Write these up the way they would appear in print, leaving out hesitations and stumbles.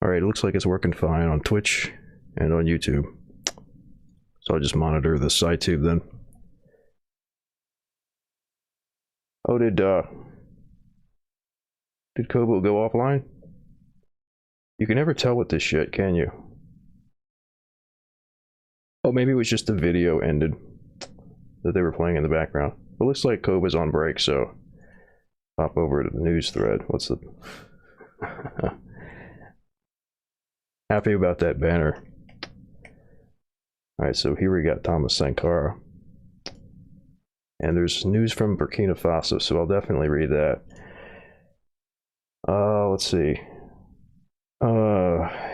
Alright, it looks like it's working fine on Twitch and on YouTube. So I'll just monitor the SciTube then. Oh, did Kobo go offline? You can never tell with this shit, can you? Oh, maybe it was just the video ended that they were playing in the background. It looks like Koba's on break, so pop over to the news thread. What's the... Happy about that banner. Alright, so here we got Thomas Sankara. And there's news from Burkina Faso, so I'll definitely read that. Let's see.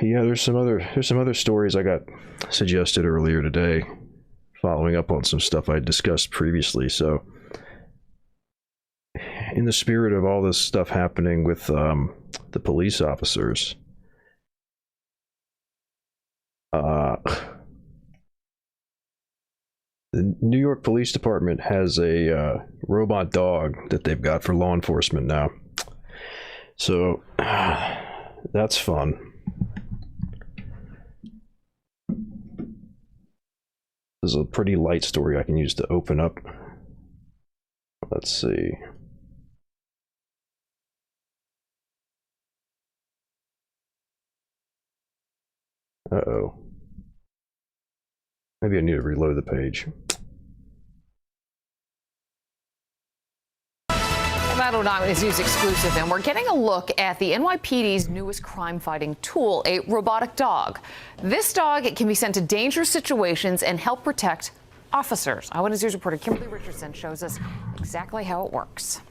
Yeah, there's some other stories I got suggested earlier today, following up on some stuff I discussed previously. So, in the spirit of all this stuff happening with the police officers, the New York Police Department has a robot dog that they've got for law enforcement now. So, that's fun. This is a pretty light story I can use to open up. Let's see. Uh-oh. Maybe I need to reload the page. Anon is news exclusive, and we're getting a look at the NYPD's newest crime-fighting tool, a robotic dog. This dog can be sent to dangerous situations and help protect officers. Eyewitness News reporter Kimberly Richardson shows us exactly how it works.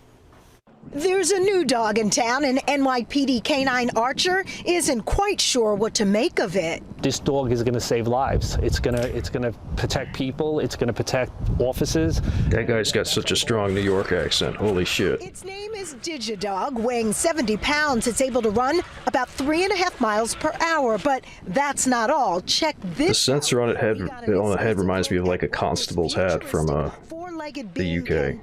There's a new dog in town, and NYPD canine Archer isn't quite sure what to make of it. This dog is going to save lives. It's going to protect people. It's going to protect officers. That guy's got such a strong New York accent. Holy shit. Its name is DigiDog. Weighing 70 pounds, it's able to run about 3.5 miles per hour. But that's not all. Check this. The sensor on the head reminds me of like a constable's hat from the UK,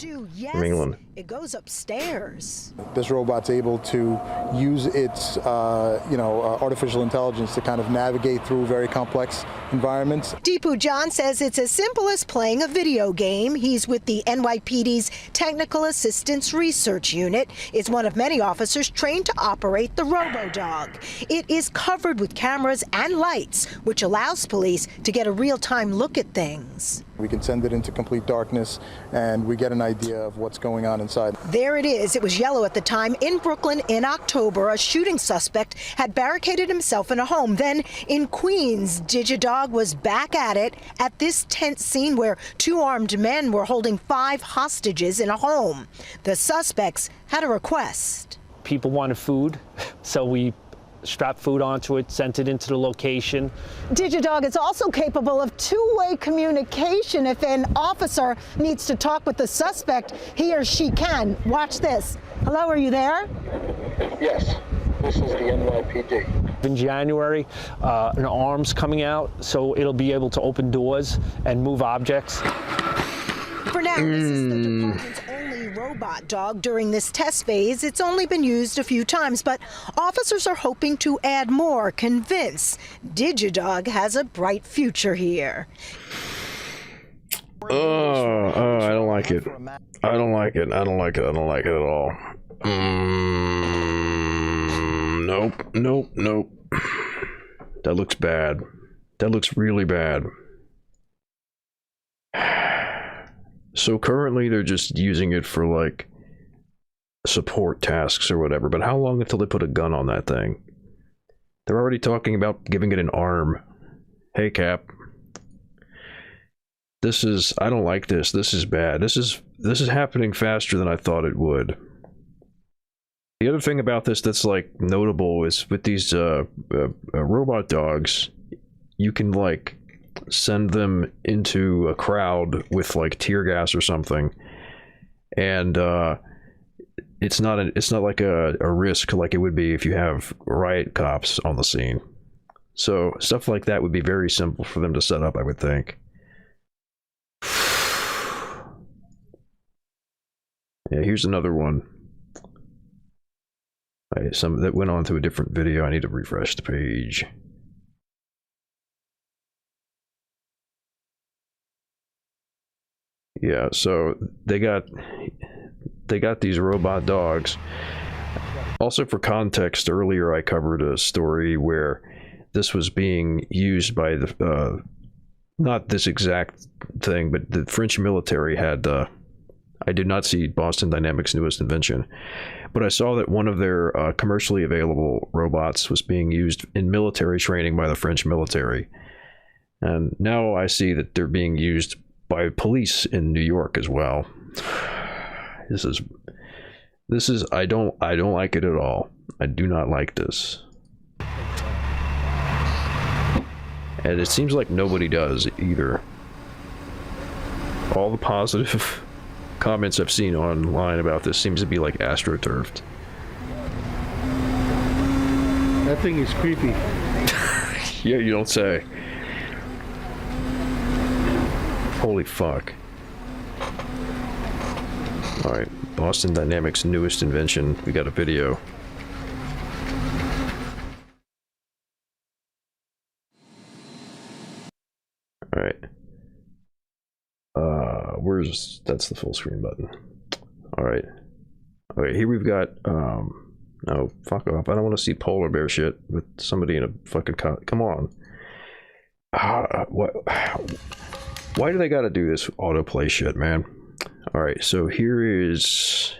from England. It goes upstairs. This robot's able to use its, artificial intelligence to kind of navigate through very complex environments. Deepu John says it's as simple as playing a video game. He's with the NYPD's Technical Assistance Research Unit. It's one of many officers trained to operate the RoboDog. It is covered with cameras and lights, which allows police to get a real-time look at things. We can send it into complete darkness, and we get an idea of what's going on inside. There it is. It was yellow at the time. In Brooklyn in October, a shooting suspect had barricaded himself in a home. Then in Queens, DigiDog was back at it at this tense scene where 2 armed men were holding 5 hostages in a home. The suspects had a request. People wanted food, so we strapped food onto it, sent it into the location. DigiDog is also capable of 2-way communication. If an officer needs to talk with the suspect, he or she can. Watch this. Hello, are you there? Yes, this is the NYPD. In January, an arm's coming out, so it'll be able to open doors and move objects. For now, this is the department's only robot dog during this test phase. It's only been used a few times, but officers are hoping to add more, convinced DigiDog has a bright future here. I don't like it. I don't like it. I don't like it. I don't like it at all. Nope. That looks bad. That looks really bad. So currently they're just using it for like support tasks or whatever, but how long until they put a gun on that thing? They're already talking about giving it an arm. Hey Cap. I don't like this. This is bad. This is happening faster than I thought it would. The other thing about this that's like notable is with these robot dogs, you can like send them into a crowd with like tear gas or something, and it's not like a risk like it would be if you have riot cops on the scene. So stuff like that would be very simple for them to set up, I would think. Yeah, here's another one. Some that went on to a different video. I need to refresh the page. Yeah, so they got these robot dogs. Also, for context, earlier I covered a story where this was being used by the not this exact thing, but the French military had. I did not see Boston Dynamics' newest invention, but I saw that one of their commercially available robots was being used in military training by the French military, and now I see that they're being used by police in New York as well. This is I don't like it at all. I do not like this. And it seems like nobody does either. All the positive comments I've seen online about this seems to be like astroturfed. That thing is creepy. Yeah, you don't say. Holy fuck. Alright, Boston Dynamics' newest invention. We got a video. Alright. That's the full screen button. Alright. Okay, here we've got, no, fuck off. I don't want to see polar bear shit with somebody in a fucking come on. What? Why do they gotta do this autoplay shit, man? Alright, so here is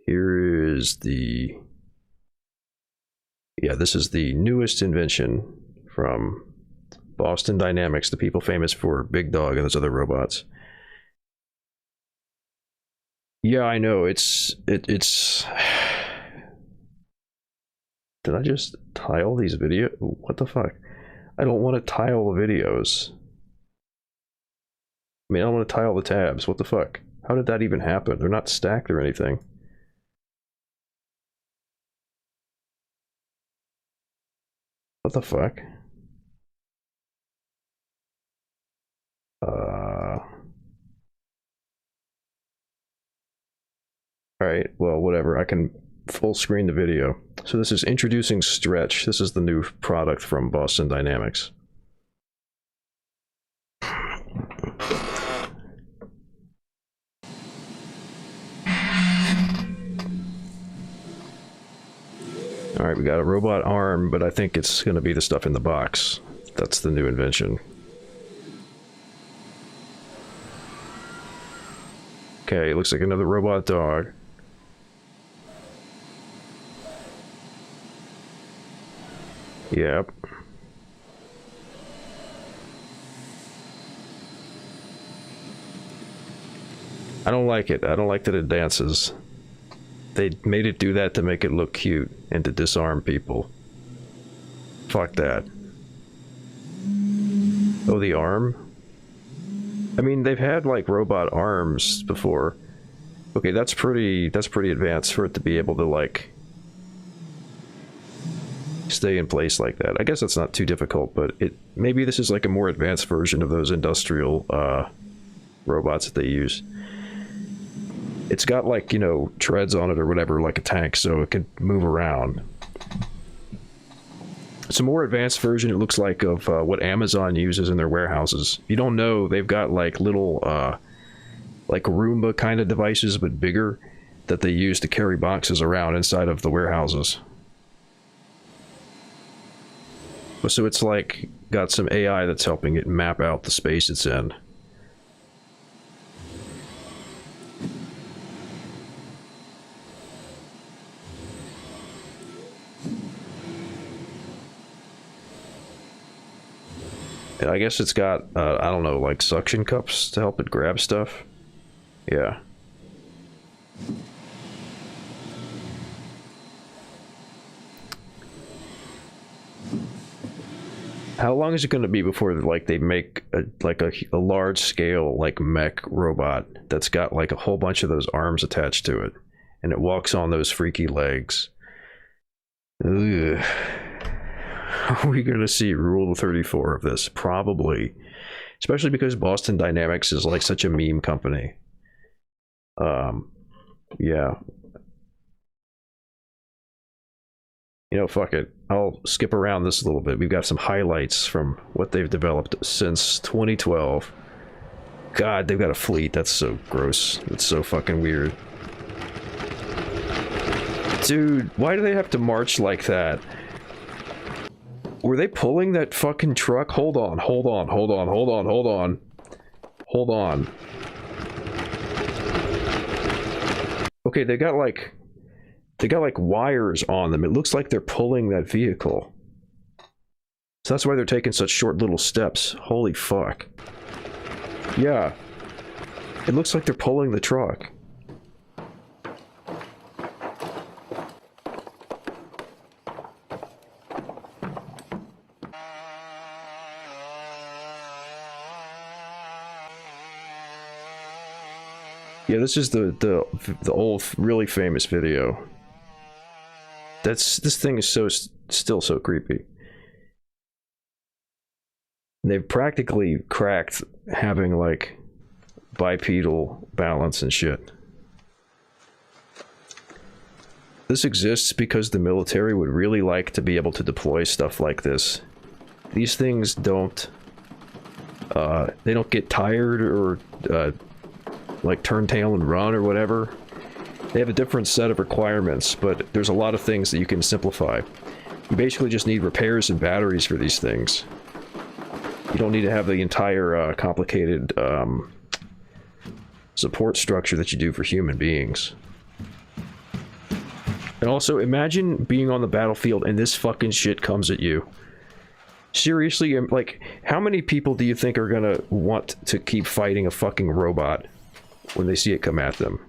the, yeah, this is the newest invention from Boston Dynamics, the people famous for Big Dog and those other robots. Yeah, I know, it's did I just tile these videos? What the fuck? I don't want to tile the videos. I mean, I don't want to tile the tabs. What the fuck? How did that even happen? They're not stacked or anything. What the fuck? Alright, well, whatever. I can full screen the video. So this is introducing Stretch. This is the new product from Boston Dynamics. Alright, we got a robot arm, but I think it's going to be the stuff in the box. That's the new invention. Okay, it looks like another robot dog. Yep. I don't like it. I don't like that it dances. They made it do that to make it look cute and to disarm people. Fuck that. Oh, the arm? I mean, they've had like robot arms before. Okay, that's pretty advanced for it to be able to like stay in place like that. I guess that's not too difficult, but maybe this is like a more advanced version of those industrial robots that they use. It's got like, you know, treads on it or whatever, like a tank, so it can move around. It's a more advanced version, it looks like, of what Amazon uses in their warehouses. You don't know, they've got like little like Roomba kind of devices, but bigger, that they use to carry boxes around inside of the warehouses. So it's like got some AI that's helping it map out the space it's in. And I guess it's got, I don't know, like suction cups to help it grab stuff. Yeah. How long is it going to be before like they make a large scale like mech robot that's got like a whole bunch of those arms attached to it and it walks on those freaky legs? Ugh. Are we going to see Rule 34 of this? Probably. Especially because Boston Dynamics is like such a meme company. Yeah. You know, fuck it. I'll skip around this a little bit. We've got some highlights from what they've developed since 2012. God, they've got a fleet. That's so gross. That's so fucking weird. Dude, why do they have to march like that? Were they pulling that fucking truck? Hold on, hold on, hold on, hold on, hold on. Hold on. Okay, they got like wires on them. It looks like they're pulling that vehicle. So that's why they're taking such short little steps. Holy fuck. Yeah. It looks like they're pulling the truck. Yeah, this is the old, really famous video. This thing is still so creepy. And they've practically cracked having like bipedal balance and shit. This exists because the military would really like to be able to deploy stuff like this. These things don't they don't get tired or like turn tail and run or whatever. They have a different set of requirements, but there's a lot of things that you can simplify. You basically just need repairs and batteries for these things. You don't need to have the entire complicated support structure that you do for human beings. And also, imagine being on the battlefield and this fucking shit comes at you. Seriously, like, how many people do you think are gonna want to keep fighting a fucking robot when they see it come at them?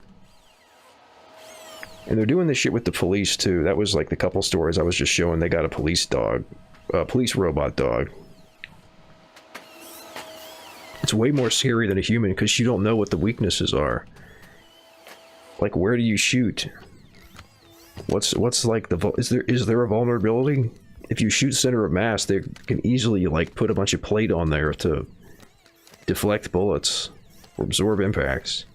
And they're doing this shit with the police too. That was like the couple stories I was just showing. They got a police dog, police robot dog. It's way more scary than a human because you don't know what the weaknesses are. Like, where do you shoot? What's like the is there a vulnerability? If you shoot center of mass, they can easily like put a bunch of plate on there to deflect bullets or absorb impacts.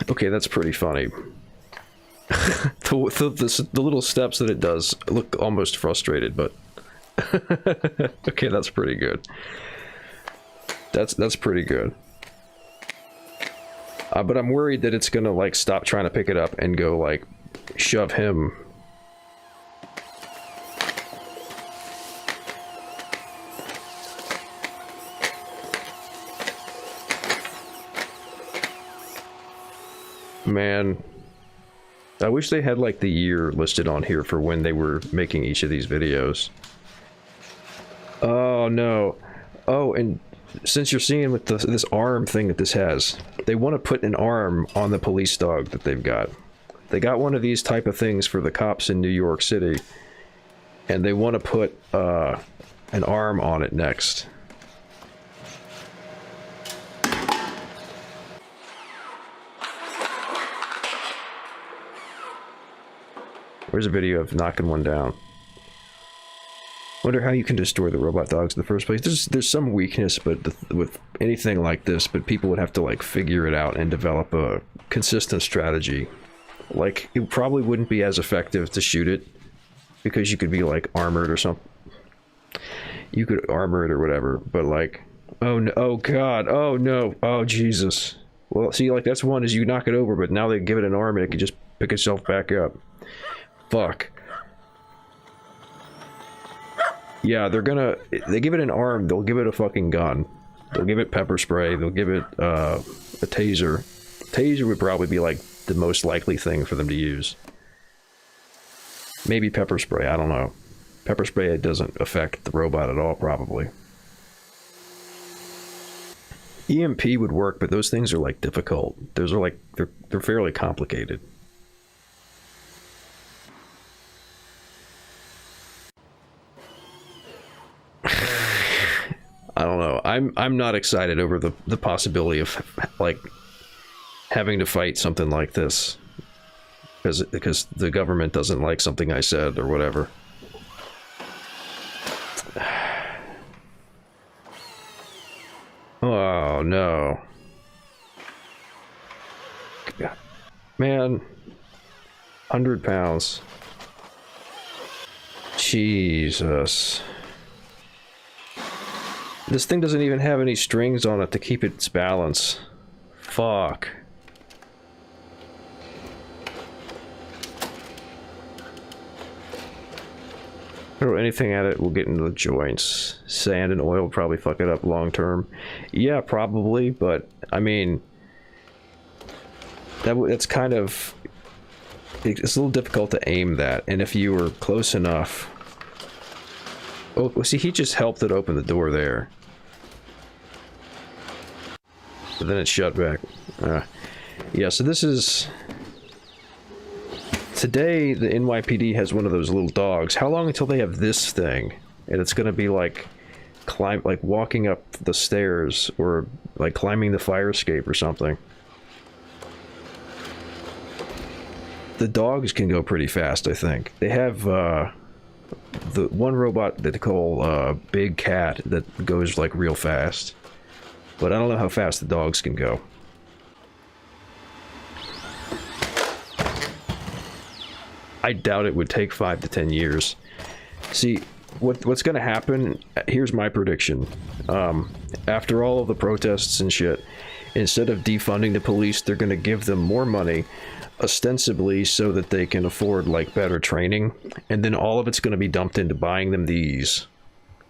Okay, that's pretty funny. the little steps that it does look almost frustrated, but okay, that's pretty good. That's pretty good. But I'm worried that it's gonna like stop trying to pick it up and go like shove him. Man, I wish they had like the year listed on here for when they were making each of these videos. Oh no. Oh, and since you're seeing with this arm thing that this has, they want to put an arm on the police dog that they've got. They got one of these type of things for the cops in New York City, and they want to put an arm on it next. Where's a video of knocking one down? Wonder how you can destroy the robot dogs in the first place. There's some weakness, but with anything like this, but people would have to like figure it out and develop a consistent strategy. Like, it probably wouldn't be as effective to shoot it because you could be like armored or something. You could armor it or whatever, but like, oh no, oh god, oh no, oh Jesus. Well, see, like that's one is you knock it over, but now they give it an arm and it can just pick itself back up. Fuck. Yeah, they give it an arm, they'll give it a fucking gun. They'll give it pepper spray, they'll give it a taser. Taser would probably be like the most likely thing for them to use. Maybe pepper spray, I don't know. Pepper spray, it doesn't affect the robot at all, probably. EMP would work, but those things are like difficult. Those are like, they're fairly complicated. I don't know. I'm not excited over the possibility of like having to fight something like this because the government doesn't like something I said or whatever. Oh no. Man, 100 pounds. Jesus. This thing doesn't even have any strings on it to keep its balance. Fuck. Throw anything at it will get into the joints. Sand and oil will probably fuck it up long term. Yeah, probably, but I mean, that's kind of, it's a little difficult to aim that, and if you were close enough. Oh, see, he just helped it open the door there. But then it shut back. Yeah, so this is... Today, the NYPD has one of those little dogs. How long until they have this thing? And it's gonna be like... like walking up the stairs, or like climbing the fire escape or something. The dogs can go pretty fast, I think. They have, the one robot that they call, Big Cat that goes, like, real fast. But I don't know how fast the dogs can go. I doubt it would take 5 to 10 years. See, what's gonna happen, here's my prediction. After all of the protests and shit, instead of defunding the police, they're gonna give them more money, ostensibly so that they can afford, like, better training, and then all of it's gonna be dumped into buying them these.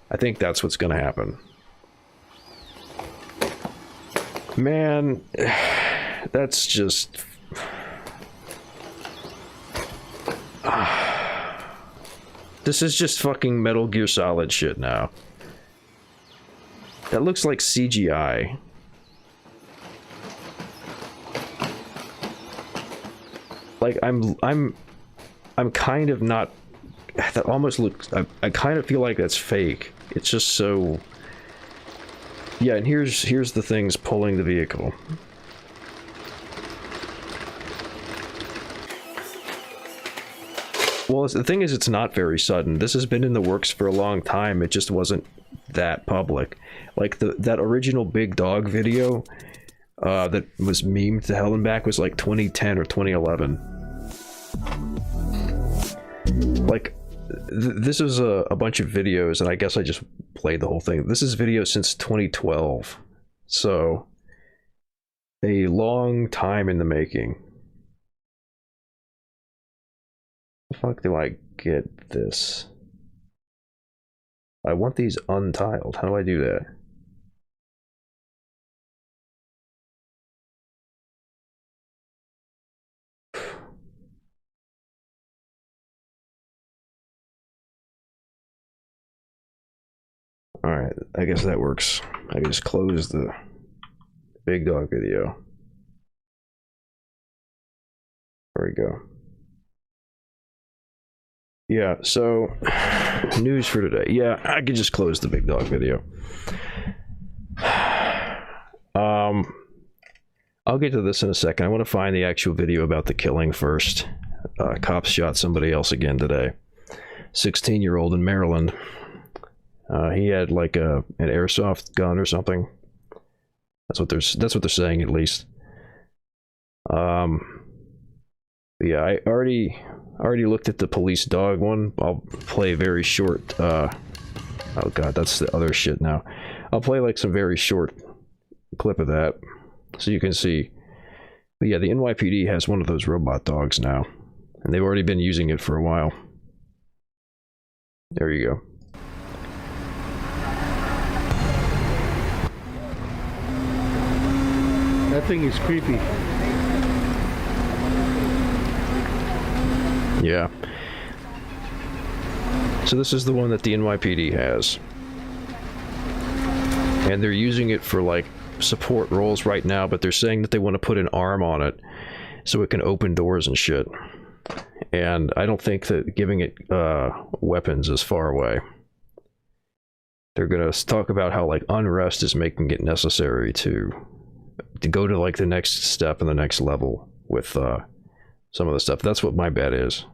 I think that's what's gonna happen. Man, that's just... This is just fucking Metal Gear Solid shit now. That looks like CGI. Like, I'm kind of not... That almost looks... I kind of feel like that's fake. It's just so... Yeah, and here's the things pulling the vehicle. Well, the thing is, it's not very sudden. This has been in the works for a long time. It just wasn't that public. Like, that original Big Dog video that was memed to hell and back was like 2010 or 2011. Like, this is a bunch of videos, and I guess I just played the whole thing. This is video since 2012. So, a long time in the making. How the fuck do I get this? I want these untiled. How do I do that? Alright, I guess that works. I can just close the Big Dog video. There we go. Yeah, so, news for today. Yeah, I could just close the Big Dog video. I'll get to this in a second. I want to find the actual video about the killing first. Cops shot somebody else again today. 16-year-old in Maryland. He had like an airsoft gun or something. That's what they're saying, at least. Yeah, I already looked at the police dog one. I'll play a very short. Oh god, that's the other shit now. I'll play like some very short clip of that, so you can see. But yeah, the NYPD has one of those robot dogs now, and they've already been using it for a while. There you go. That thing is creepy. Yeah. So this is the one that the NYPD has. And they're using it for like support roles right now, but they're saying that they want to put an arm on it so it can open doors and shit. And I don't think that giving it weapons is far away. They're gonna talk about how like unrest is making it necessary to go to like the next step and the next level with some of the stuff. That's what my bet is.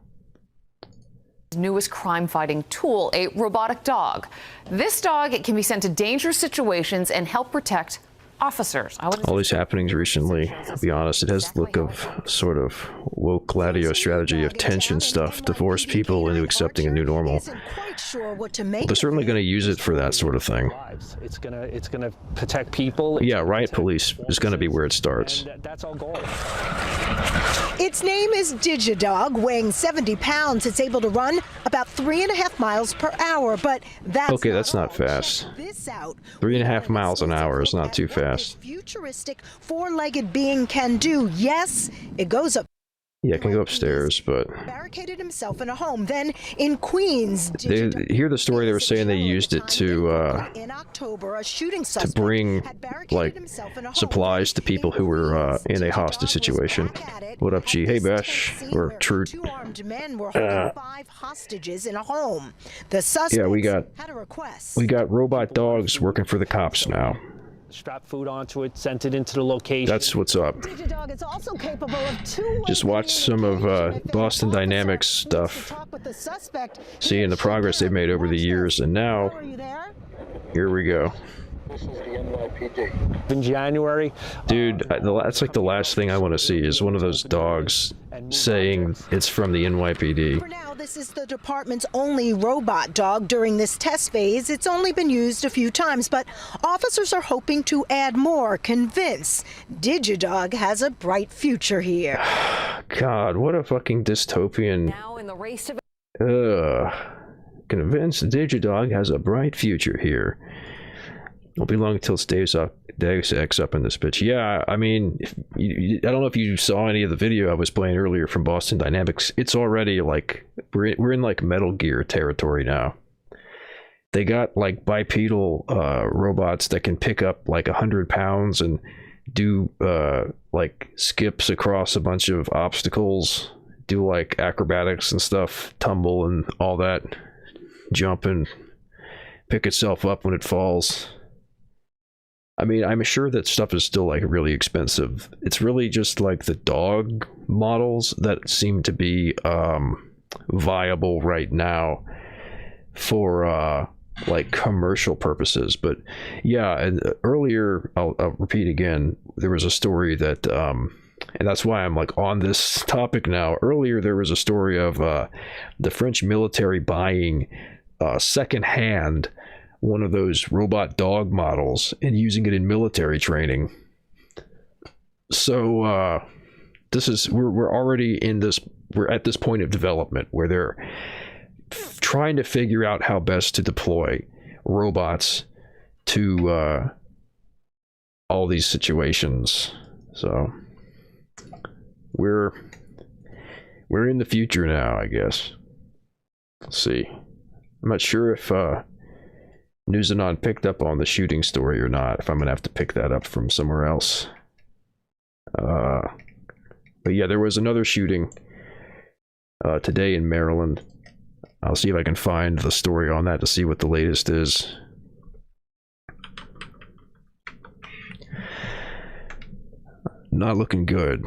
Newest crime-fighting tool, a robotic dog. This dog, it can be sent to dangerous situations and help protect officers. All these happenings recently, to be honest, it has the look of sort of woke gladio strategy of tension stuff to force people into accepting a new normal. They're certainly going to use it for that sort of thing. It's gonna protect people. Yeah, riot police is going to be where it starts. And that's our goal. Its name is DigiDog. Weighing 70 pounds, it's able to run about 3.5 miles per hour. But that's okay, that's not fast. Check this out. 3.5 miles an hour is not too fast. Futuristic four-legged being can do. Yes, it goes up. Yeah, it can go upstairs, but Barricaded himself in a home. Then in Queens, they hear the story. They were saying they used it to in October, a shooting to bring like supplies to people who were in a hostage situation. What up, G? Hey, Bash. Or Trude. Two armed men were holding 5 hostages in a home. The suspects had a request. We got robot dogs working for the cops now. Strap food onto it, sent it into the location. That's what's up. DigiDog is also capable of two-way Just watch some of Boston Dynamics stuff, seeing the progress they've made over the years, and now here we go. This is the NYPD. In January, Dude, that's like the last thing I want to see is one of those dogs saying it's from the NYPD. For now, this is the department's only robot dog during this test phase. It's only been used a few times, but officers are hoping to add more, convinced DigiDog has a bright future here. God, what a fucking dystopian. Now in the race to Convinced DigiDog has a bright future here. Won't be long until it Deus Ex up in this bitch. Yeah, I mean, I don't know if you saw any of the video I was playing earlier from Boston Dynamics. It's already like, we're in like Metal Gear territory now. They got like bipedal robots that can pick up like 100 pounds and do like skips across a bunch of obstacles, do like acrobatics and stuff, tumble and all that, jump and pick itself up when it falls. I mean, I'm sure that stuff is still like really expensive. It's really just like the dog models that seem to be viable right now for like commercial purposes. But yeah, and earlier, I'll repeat again, there was a story that and that's why I'm like on this topic now. Earlier there was a story of the French military buying secondhand one of those robot dog models and using it in military training. So this is we're already in this, we're at this point of development where they're trying to figure out how best to deploy robots to all these situations. So we're in the future now, I guess. Let's see. I'm not sure if News Anon picked up on the shooting story or not, if I'm gonna have to pick that up from somewhere else. But yeah, there was another shooting today in Maryland. I'll see if I can find the story on that to see what the latest is. Not looking good.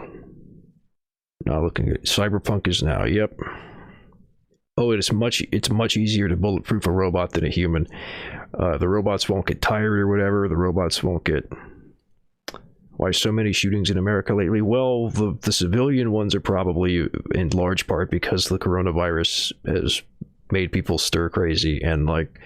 Not looking good. Cyberpunk is now, yep. Oh, it's much easier to bulletproof a robot than a human. The robots won't get tired or whatever. The robots won't get... Why so many shootings in America lately? Well, the civilian ones are probably in large part because the coronavirus has made people stir crazy, and like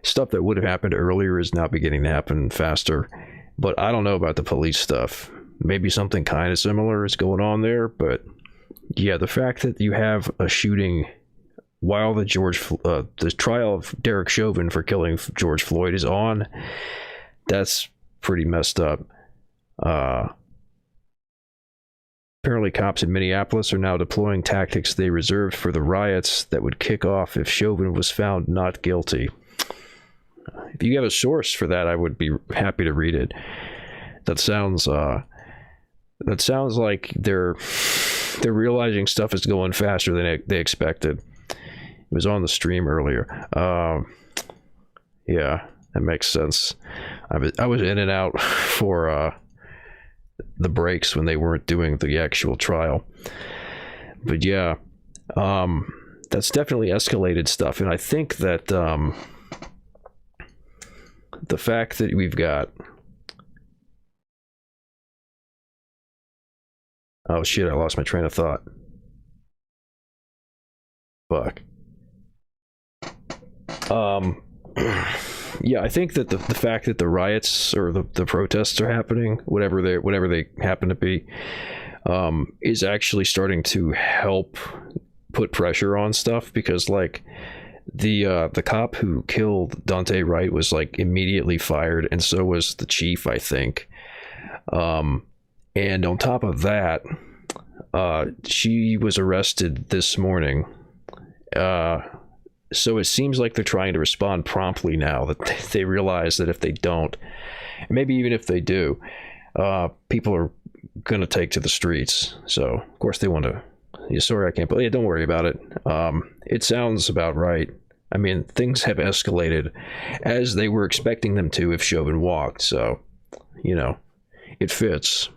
stuff that would have happened earlier is now beginning to happen faster. But I don't know about the police stuff. Maybe something kind of similar is going on there, but yeah, the fact that you have a shooting while the trial of Derek Chauvin for killing George Floyd is on, that's pretty messed up. Apparently cops in Minneapolis are now deploying tactics they reserved for the riots that would kick off if Chauvin was found not guilty. If you have a source for that, I would be happy to read it. That sounds like they're realizing stuff is going faster than they expected. It was on the stream earlier. Yeah, that makes sense. I was in and out for the breaks when they weren't doing the actual trial. But yeah, that's definitely escalated stuff. And I think that the fact that we've got Oh shit, I lost my train of thought. Fuck. Yeah, I think that the fact that the riots or the protests are happening, whatever they happen to be, is actually starting to help put pressure on stuff, because like the cop who killed Dante Wright was like immediately fired, and so was the chief, I think. And on top of that, she was arrested this morning. So it seems like they're trying to respond promptly now that they realize that if they don't, maybe even if they do, people are going to take to the streets. So, of course, they want to... Yeah, sorry, I can't... But yeah, don't worry about it. It sounds about right. I mean, things have escalated as they were expecting them to if Chauvin walked. So, you know, it fits.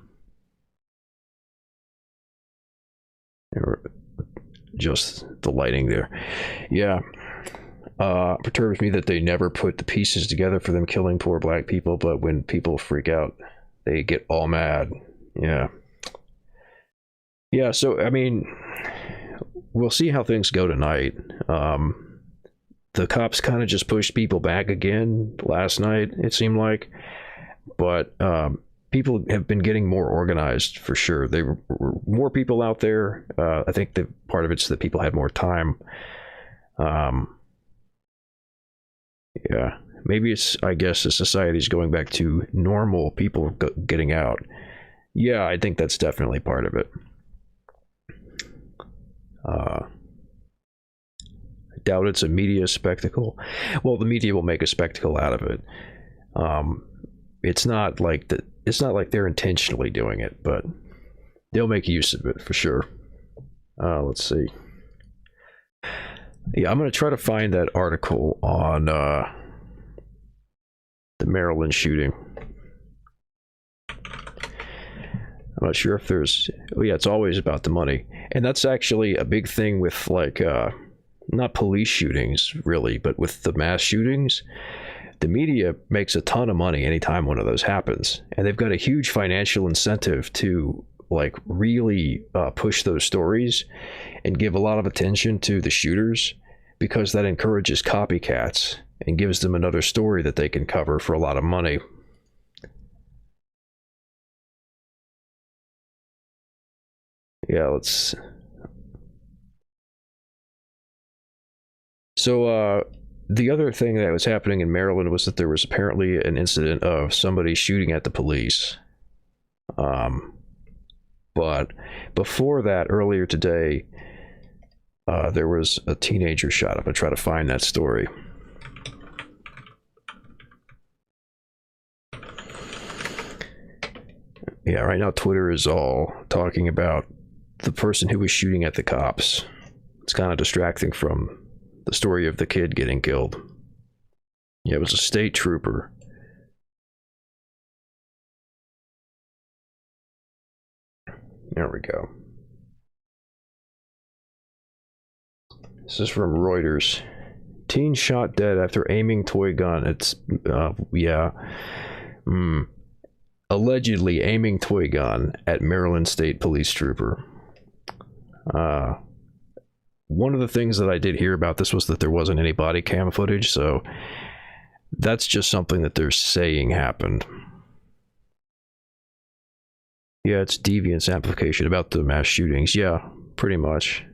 Just the lighting there. Yeah. Perturbs me that they never put the pieces together for them killing poor black people, but when people freak out, they get all mad. Yeah. Yeah, so, I mean, we'll see how things go tonight. The cops kind of just pushed people back again last night, it seemed like. But people have been getting more organized, for sure. There were more people out there. I think that part of it's that people had more time. Yeah, maybe it's, I guess, the society's going back to normal, people getting out. Yeah, I think that's definitely part of it. I doubt it's a media spectacle. Well, the media will make a spectacle out of it. It's not like they're intentionally doing it, but they'll make use of it for sure. Let's see. Yeah, I'm going to try to find that article on the Maryland shooting. I'm not sure if there's... Oh yeah, it's always about the money. And that's actually a big thing with, like, not police shootings, really, but with the mass shootings. The media makes a ton of money anytime one of those happens. And they've got a huge financial incentive to, like, really push those stories and give a lot of attention to the shooters, because that encourages copycats and gives them another story that they can cover for a lot of money. Yeah, let's... So, the other thing that was happening in Maryland was that there was apparently an incident of somebody shooting at the police. But before that, earlier today, there was a teenager shot. I'm going to try to find that story. Yeah, right now Twitter is all talking about the person who was shooting at the cops. It's kind of distracting from the story of the kid getting killed. Yeah, it was a state trooper. There we go. This is from Reuters. Teen shot dead after aiming toy gun. It's, yeah. Allegedly aiming toy gun at Maryland State Police trooper. One of the things that I did hear about this was that there wasn't any body cam footage, so that's just something that they're saying happened. Yeah, it's deviance amplification about the mass shootings. Yeah, pretty much.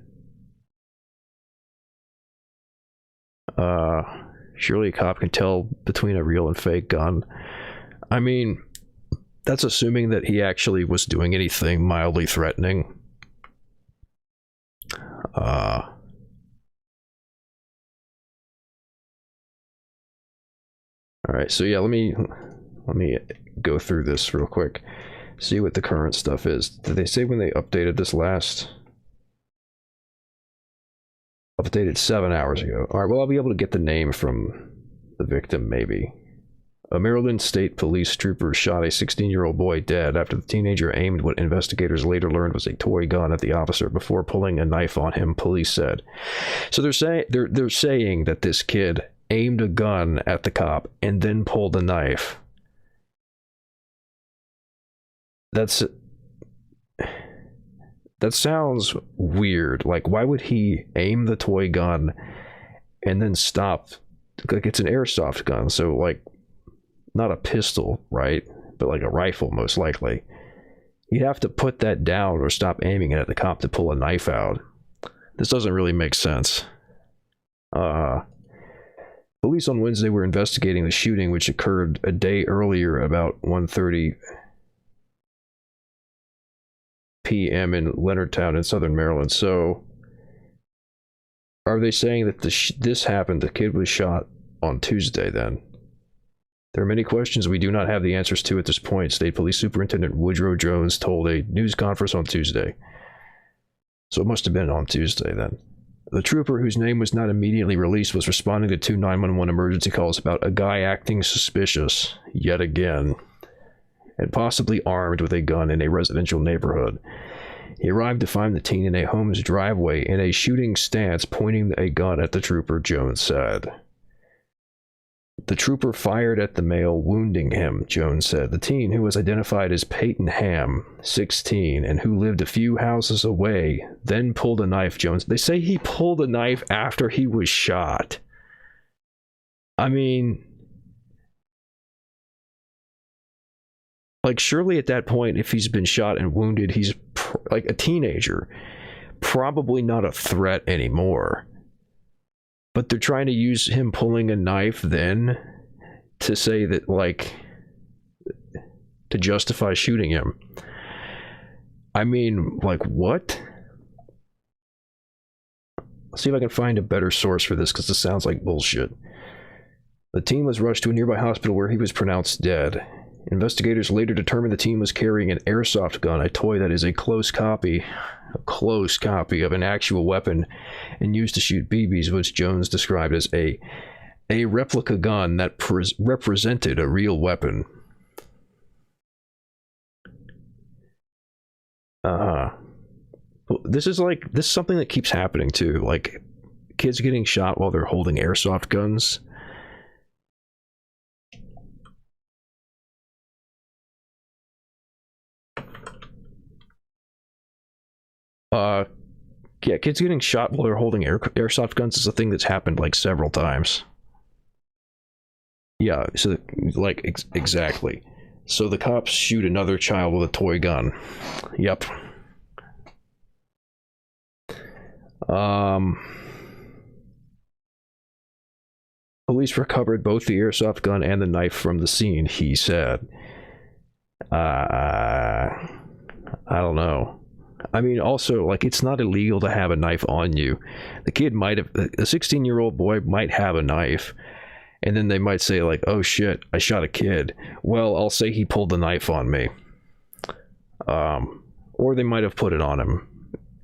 Surely a cop can tell between a real and fake gun. I mean, that's assuming that he actually was doing anything mildly threatening. All right, so yeah, let me go through this real quick, see what the current stuff is. Did they say when they updated this last? Updated 7 hours ago. All right, well, I'll be able to get the name from the victim, maybe. A Maryland State Police trooper shot a 16-year-old boy dead after the teenager aimed what investigators later learned was a toy gun at the officer before pulling a knife on him, police said. So they're saying that this kid aimed a gun at the cop and then pulled a knife. That sounds weird. Like, why would he aim the toy gun and then stop? Like, it's an airsoft gun, so, like, not a pistol, right? But, like, a rifle, most likely. You'd have to put that down or stop aiming it at the cop to pull a knife out. This doesn't really make sense. Police on Wednesday were investigating the shooting, which occurred a day earlier, about 1:30 p.m. in Leonardtown in southern Maryland. So, are they saying that this happened, the kid was shot on Tuesday then? There are many questions we do not have the answers to at this point, State Police Superintendent Woodrow Jones told a news conference on Tuesday. So it must have been on Tuesday then. The trooper, whose name was not immediately released, was responding to 2 911 emergency calls about a guy acting suspicious, yet again, and possibly armed with a gun in a residential neighborhood. He arrived to find the teen in a home's driveway in a shooting stance, pointing a gun at the trooper, Jones said. The trooper fired at the male, wounding him, Jones said. The teen, who was identified as Peyton Ham, 16, and who lived a few houses away, then pulled a knife, Jones. They say he pulled a knife after he was shot. I mean, like, surely at that point, if he's been shot and wounded, he's like a teenager. Probably not a threat anymore. But they're trying to use him pulling a knife then to say that, like, to justify shooting him. I mean, like, what? Let's see if I can find a better source for this, because this sounds like bullshit. The teen was rushed to a nearby hospital where he was pronounced dead. Investigators later determined the teen was carrying an airsoft gun, a toy that is a close copy of an actual weapon and used to shoot BBs, which Jones described as a replica gun that represented a real weapon. This is something that keeps happening too, like kids getting shot while they're holding airsoft guns. Yeah, kids getting shot while they're holding airsoft guns is a thing that's happened like several times. Yeah, so like exactly. So the cops shoot another child with a toy gun. Yep. Police recovered both the airsoft gun and the knife from the scene, he said. I don't know. I mean, also, like, it's not illegal to have a knife on you. The kid might have, a 16-year-old boy might have a knife, and then they might say, like, oh shit, I shot a kid. Well, I'll say he pulled the knife on me. Or they might have put it on him.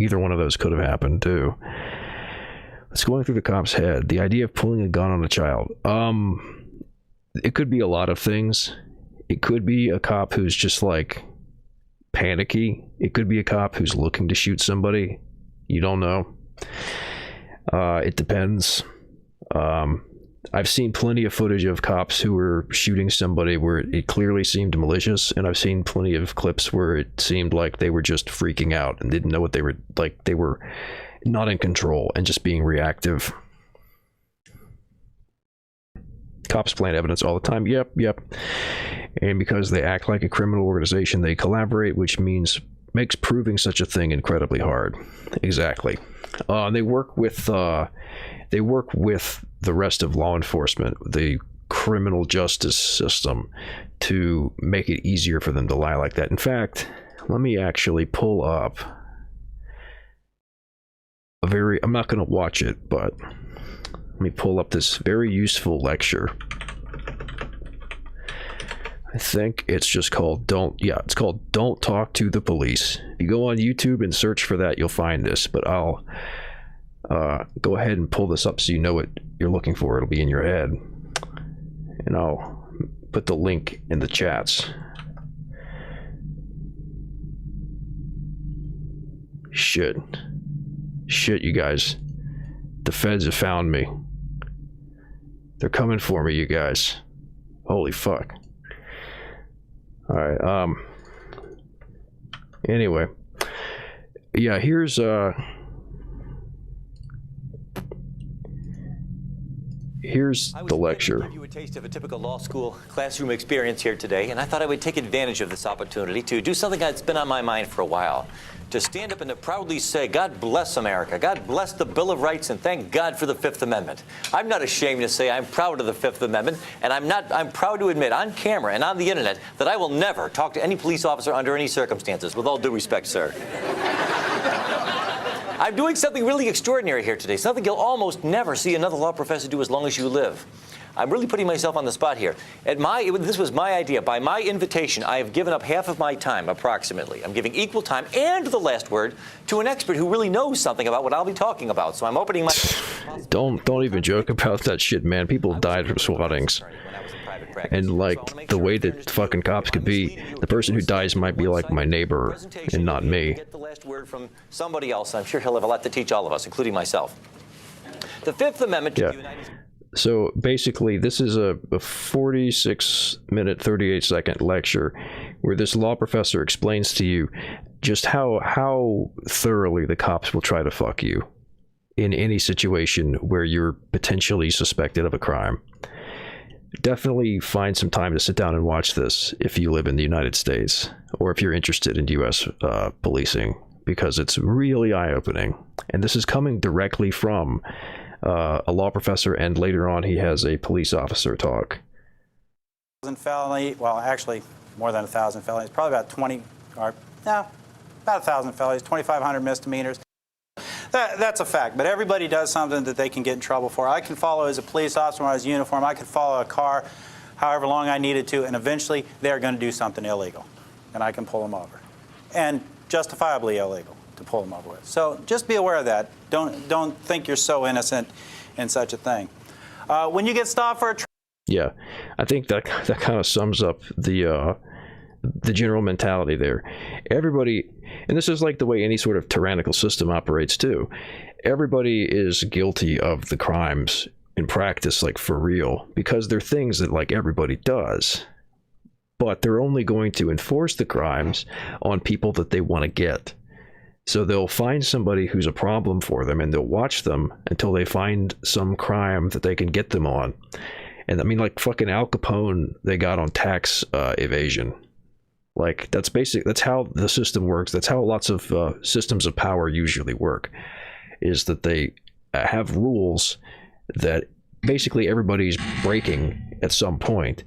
Either one of those could have happened, too. It's going through the cop's head. The idea of pulling a gun on a child. It could be a lot of things. It could be a cop who's just, like, panicky. It could be a cop who's looking to shoot somebody. You don't know. It depends. I've seen plenty of footage of cops who were shooting somebody where it clearly seemed malicious, and I've seen plenty of clips where it seemed like they were just freaking out and didn't know what they were, like, they were not in control and just being reactive. Cops plant evidence all the time. Yep. And because they act like a criminal organization, they collaborate, which makes proving such a thing incredibly hard. Exactly. They work with the rest of law enforcement, the criminal justice system, to make it easier for them to lie like that. In fact, let me actually pull up I'm not going to watch it, but let me pull up this very useful lecture. I think it's just called it's called Don't Talk to the Police. If you go on YouTube and search for that, you'll find this, but I'll go ahead and pull this up so you know what you're looking for. It'll be in your head. And I'll put the link in the chats. Shit, you guys. The feds have found me. They're coming for me, you guys. Holy fuck. Alright, anyway. yeah, here's the lecture. I give you a taste of a typical law school classroom experience here today, and I thought I would take advantage of this opportunity to do something that's been on my mind for a while. To stand up and to proudly say, God bless America, God bless the Bill of Rights, and thank God for the Fifth Amendment. I'm not ashamed to say I'm proud of the Fifth Amendment, and I'm proud to admit on camera and on the internet that I will never talk to any police officer under any circumstances, with all due respect, sir. I'm doing something really extraordinary here today, something you'll almost never see another law professor do as long as you live. I'm really putting myself on the spot here. This was my idea. By my invitation, I have given up half of my time, approximately. I'm giving equal time and the last word to an expert who really knows something about what I'll be talking about. So I'm opening my... Don't even joke about that shit, man. People died from swattings. And, like, the way that fucking cops could be, the person who dies might be, like, my neighbor and not me. Get the last word from somebody else. I'm sure he'll have a lot to teach all of us, including myself. The Fifth Amendment to the United States... So basically, this is a 46-minute, 38-second lecture where this law professor explains to you just how thoroughly the cops will try to fuck you in any situation where you're potentially suspected of a crime. Definitely find some time to sit down and watch this if you live in the United States or if you're interested in U.S. Policing, because it's really eye-opening. And this is coming directly from a law professor, and later on he has a police officer talk. Felony, well, actually more than 1,000 felonies, probably about 20, or no, about 1,000 felonies, 2,500 misdemeanors. That's a fact, but everybody does something that they can get in trouble for. I can follow as a police officer when I was in uniform. I could follow a car however long I needed to, and eventually they're going to do something illegal, and I can pull them over, and justifiably illegal to pull them over with. So just be aware of that. Don't think you're so innocent in such a thing. When you get stopped for a yeah, I think that kind of sums up the general mentality there. Everybody, and this is like the way any sort of tyrannical system operates too. Everybody is guilty of the crimes in practice, like for real, because they're things that like everybody does. But they're only going to enforce the crimes on people that they want to get. So they'll find somebody who's a problem for them, and they'll watch them until they find some crime that they can get them on. And I mean, like fucking Al Capone, they got on tax evasion. Like that's how the system works. That's how lots of systems of power usually work, is that they have rules that basically everybody's breaking at some point,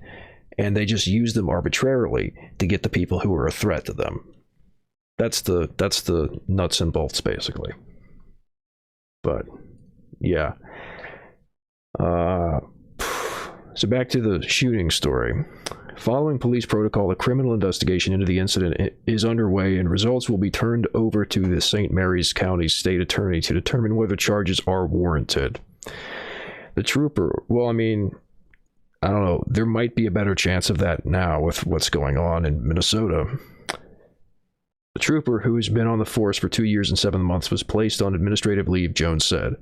and they just use them arbitrarily to get the people who are a threat to them. That's the nuts and bolts, basically. But yeah. So back to the shooting story. Following police protocol, a criminal investigation into the incident is underway, and results will be turned over to the St. Mary's County State Attorney to determine whether charges are warranted. The trooper, well, I mean, I don't know, there might be a better chance of that now with what's going on in Minnesota. The trooper, who has been on the force for 2 years and 7 months, was placed on administrative leave, Jones said.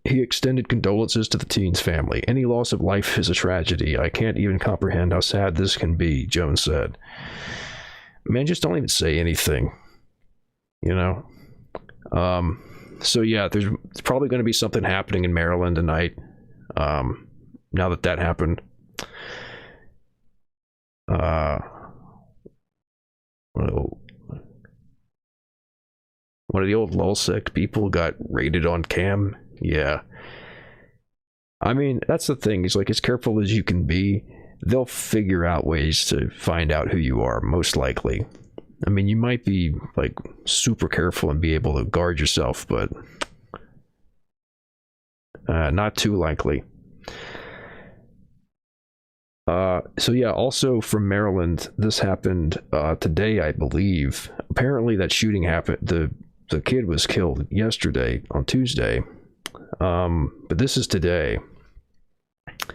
He extended condolences to the teen's family. Any loss of life is a tragedy. I can't even comprehend how sad this can be, Jones said. Man, just don't even say anything. You know? So yeah, there's probably going to be something happening in Maryland tonight. Now that happened. One of the old lulsec people got raided on cam. Yeah. I mean, that's the thing. It's like, as careful as you can be, they'll figure out ways to find out who you are, most likely. I mean, you might be, like, super careful and be able to guard yourself, but not too likely. So yeah, also from Maryland, this happened today, I believe. Apparently that shooting happened, the kid was killed yesterday, on Tuesday. But this is today.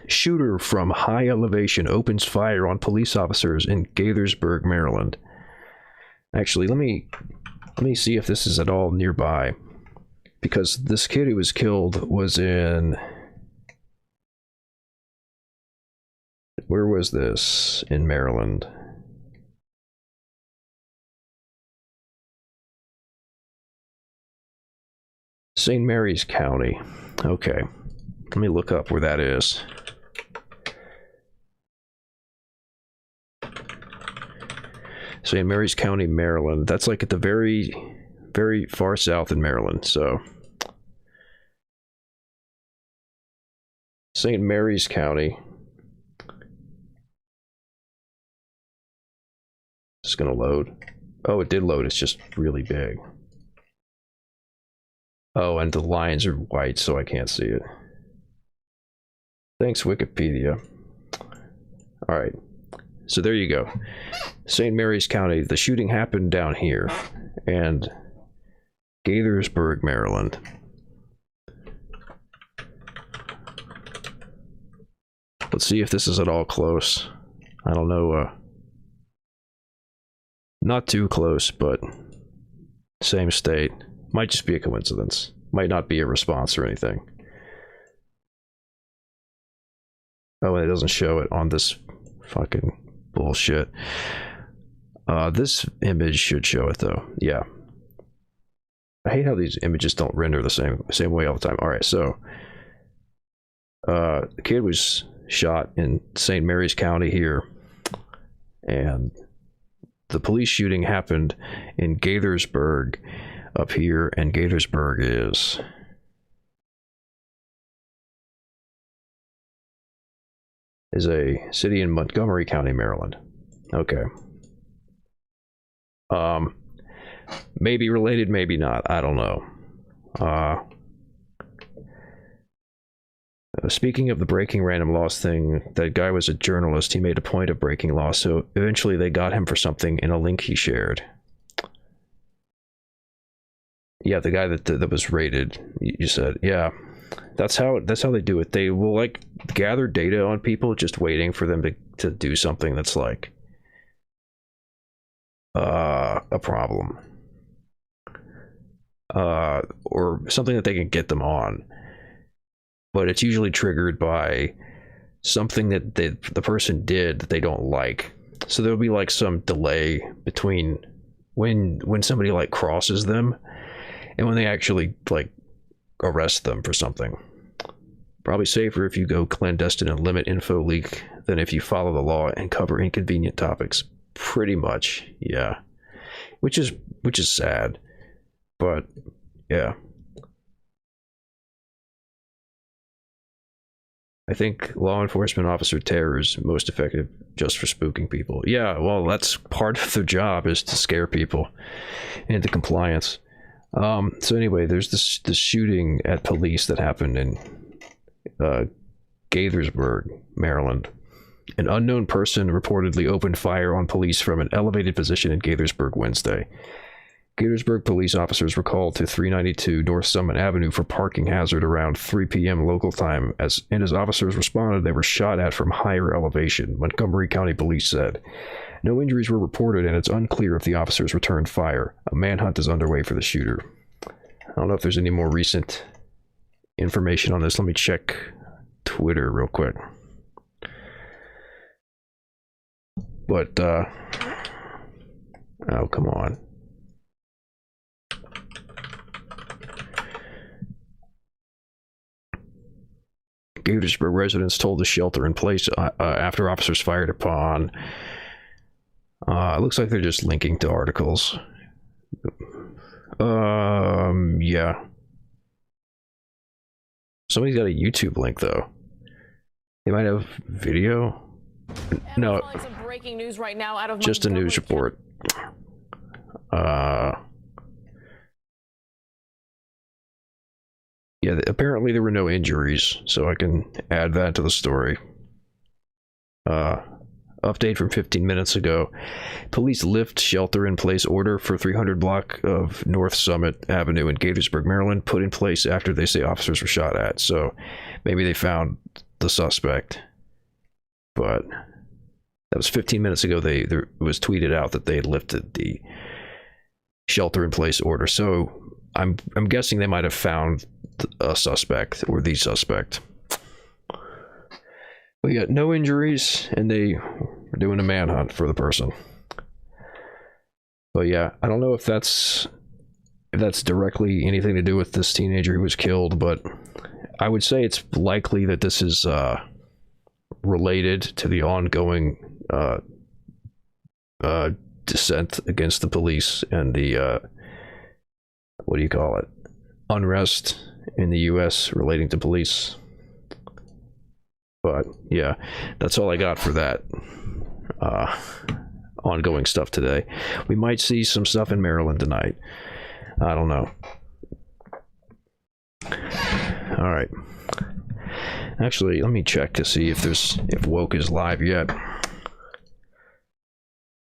Shooter from high elevation opens fire on police officers in Gaithersburg, Maryland. Actually, let me see if this is at all nearby, because this kid who was killed was in, where was this? In Maryland. St. Mary's County. Okay. Let me look up where that is. St. Mary's County, Maryland. That's like at the very, very far south in Maryland. So, St. Mary's County. It's going to load. Oh, it did load. It's just really big. Oh, and the lines are white, so I can't see it. Thanks, Wikipedia. All right. So there you go. St. Mary's County. The shooting happened down here. And Gaithersburg, Maryland. Let's see if this is at all close. I don't know. Not too close, but same state. Might just be a coincidence. Might not be a response or anything. Oh, it doesn't show it on this fucking bullshit. This image should show it though. Yeah. I hate how these images don't render the same way all the time. All right, so the kid was shot in St. Mary's County here, and the police shooting happened in Gaithersburg up here, and Gaithersburg is a city in Montgomery County, Maryland. Okay. Maybe related, maybe not. I don't know. Speaking of the breaking random laws thing, that guy was a journalist. He made a point of breaking laws, so eventually they got him for something in a link he shared. Yeah, the guy that was raided. You said, yeah, that's how they do it. They will like gather data on people, just waiting for them to do something that's like a problem, or something that they can get them on. But it's usually triggered by something that the person did that they don't like. So there'll be like some delay between when somebody like crosses them and when they actually like arrest them for something. Probably safer if you go clandestine and limit info leak than if you follow the law and cover inconvenient topics. Pretty much, yeah. Which is sad, but yeah. I think law enforcement officer terror is most effective just for spooking people. Yeah, well, that's part of their job, is to scare people into compliance. So anyway, there's this shooting at police that happened in Gaithersburg, Maryland. An unknown person reportedly opened fire on police from an elevated position in Gaithersburg Wednesday. Gaithersburg police officers were called to 392 North Summit Avenue for parking hazard around 3 p.m. local time. As officers responded, they were shot at from higher elevation, Montgomery County Police said. No injuries were reported, and it's unclear if the officers returned fire. A manhunt is underway for the shooter. I don't know if there's any more recent information on this. Let me check Twitter real quick. But, oh, come on. Gaithersburg residents told to shelter in place after officers fired upon. It looks like they're just linking to articles. Yeah. Somebody's got a YouTube link, though. They might have video. No, breaking news right now out of just a news report. Yeah, apparently there were no injuries, so I can add that to the story. Update from 15 minutes ago. Police lift shelter-in-place order for 300 block of North Summit Avenue in Gaithersburg, Maryland, put in place after they say officers were shot at. So maybe they found the suspect. But that was 15 minutes ago. It was tweeted out that they had lifted the shelter-in-place order. So I'm guessing they might have found a suspect or the suspect. We got no injuries, and they were doing a manhunt for the person. But yeah, I don't know if that's if that's directly anything to do with this teenager who was killed, but I would say it's likely that this is related to the ongoing dissent against the police and the what do you call it, unrest in the U.S. relating to police. But yeah, that's all I got for that ongoing stuff today. We might see some stuff in Maryland tonight. I don't know. All right. Actually, let me check to see if Woke is live yet.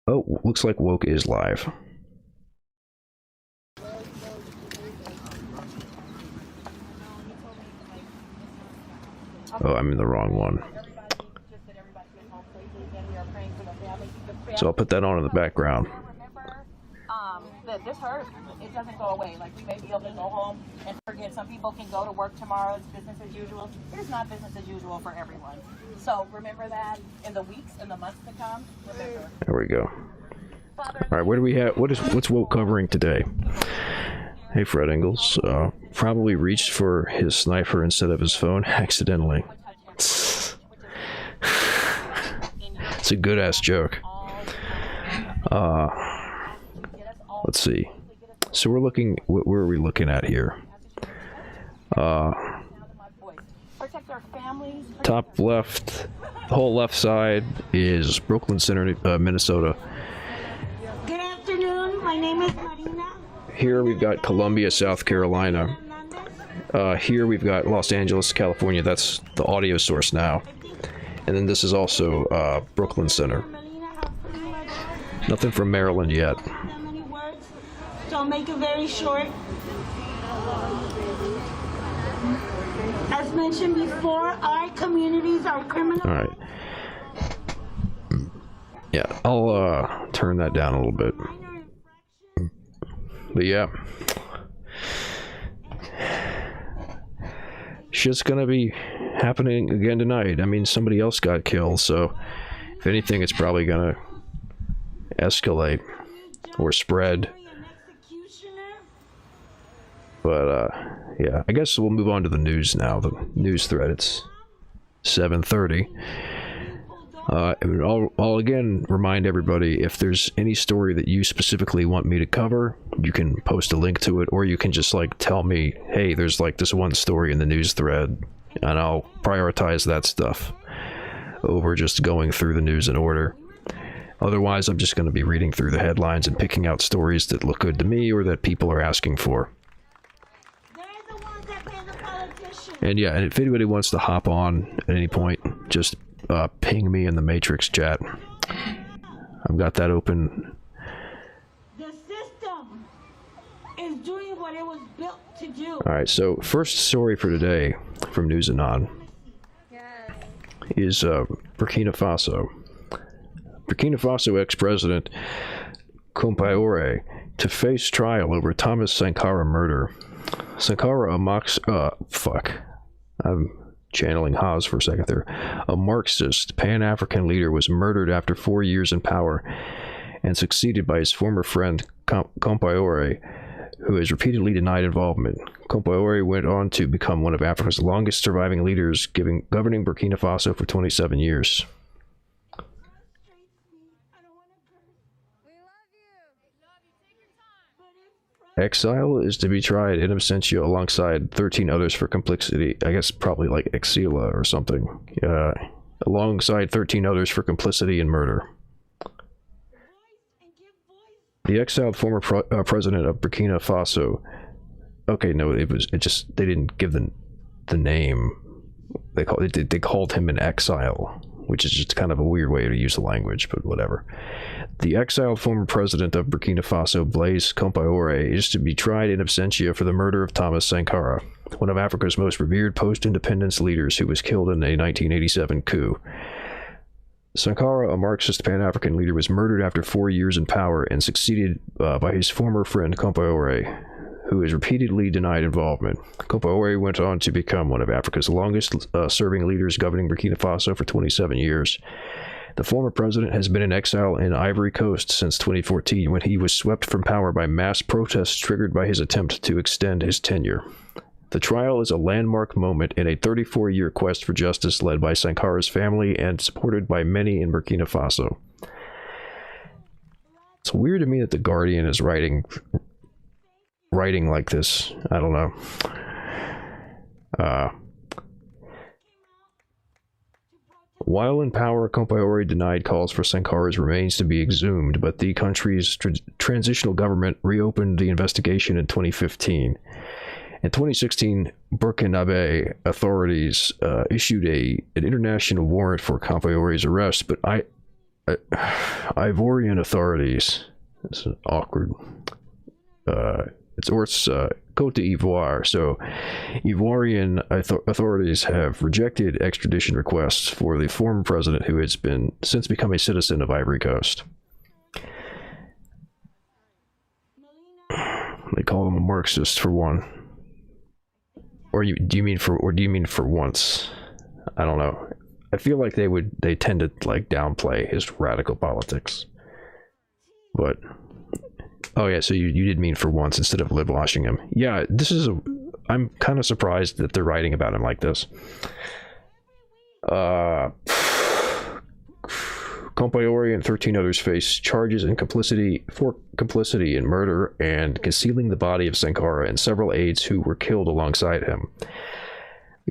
Oh, looks like Woke is live. Oh, I'm in the wrong one. So I'll put that on in the background. This hurt. It doesn't go away. Like, we may be able to go home and forget. Some people can go to work tomorrow. It's business as usual. It's not business as usual for everyone. So remember that in the weeks and the months to come. Remember. There we go. All right, what do we have? What's Woke covering today? Hey, Fred Ingalls. Probably reached for his sniper instead of his phone accidentally. It's a good ass joke. Let's see. So we're looking. Where are we looking at here? Top left, the whole left side is Brooklyn Center, Minnesota. Good afternoon. My name is Marina. Here we've got Columbia, South Carolina. Here we've got Los Angeles, California. That's the audio source now. And then this is also Brooklyn Center. Nothing from Maryland yet. So I'll make it very short. As mentioned before, our communities are criminal. All right. Yeah, I'll turn that down a little bit. But yeah. Shit's gonna be happening again tonight. I mean, somebody else got killed, so if anything, it's probably gonna escalate or spread. But yeah, I guess we'll move on to the news now. The news thread. It's 7:30. I'll again remind everybody, if there's any story that you specifically want me to cover, you can post a link to it, or you can just like tell me, hey, there's like this one story in the news thread, and I'll prioritize that stuff over just going through the news in order. Otherwise, I'm just going to be reading through the headlines and picking out stories that look good to me or that people are asking for. And yeah, and if anybody wants to hop on at any point, just ping me in the Matrix chat. I've got that open. The system is doing what it was built to do. Alright, so first story for today from News Anon is Burkina Faso. Burkina Faso ex-president Compaoré to face trial over Thomas Sankara murder. Sankara, I'm channeling Haas for a second there. A Marxist, Pan-African leader was murdered after 4 years in power and succeeded by his former friend Compaoré, who has repeatedly denied involvement. Compaoré went on to become one of Africa's longest surviving leaders, governing Burkina Faso for 27 years. Exile is to be tried in absentia alongside 13 others for complicity. I guess probably like Exila or something. Alongside 13 others for complicity in murder. The exiled former president of Burkina Faso. Okay, no, they didn't give the name. They called him in exile, which is just kind of a weird way to use the language, but whatever. The exiled former president of Burkina Faso, Blaise Compaoré, is to be tried in absentia for the murder of Thomas Sankara, one of Africa's most revered post-independence leaders who was killed in a 1987 coup. Sankara, a Marxist Pan-African leader, was murdered after 4 years in power and succeeded by his former friend Compaoré, who has repeatedly denied involvement. Compaoré went on to become one of Africa's longest serving leaders, governing Burkina Faso for 27 years. The former president has been in exile in Ivory Coast since 2014, when he was swept from power by mass protests triggered by his attempt to extend his tenure. The trial is a landmark moment in a 34-year quest for justice led by Sankara's family and supported by many in Burkina Faso. It's weird to me that The Guardian is writing like this. I don't know. While in power, Compaoré denied calls for Sankara's remains to be exhumed, but the country's transitional government reopened the investigation in 2015. In 2016, Burkinabe authorities issued an international warrant for Compaoré's arrest, but Ivorian authorities, it's an awkward, it's Côte d'Ivoire, so Ivorian authorities have rejected extradition requests for the former president, who has since become a citizen of Ivory Coast. They call him a Marxist for one. Or do you mean for once? I don't know. I feel like they tend to like downplay his radical politics. But oh yeah, so you did mean for once instead of lip washing him. Yeah, I'm kind of surprised that they're writing about him like this. Compaoré and 13 others face charges in complicity in murder and concealing the body of Sankara and several aides who were killed alongside him.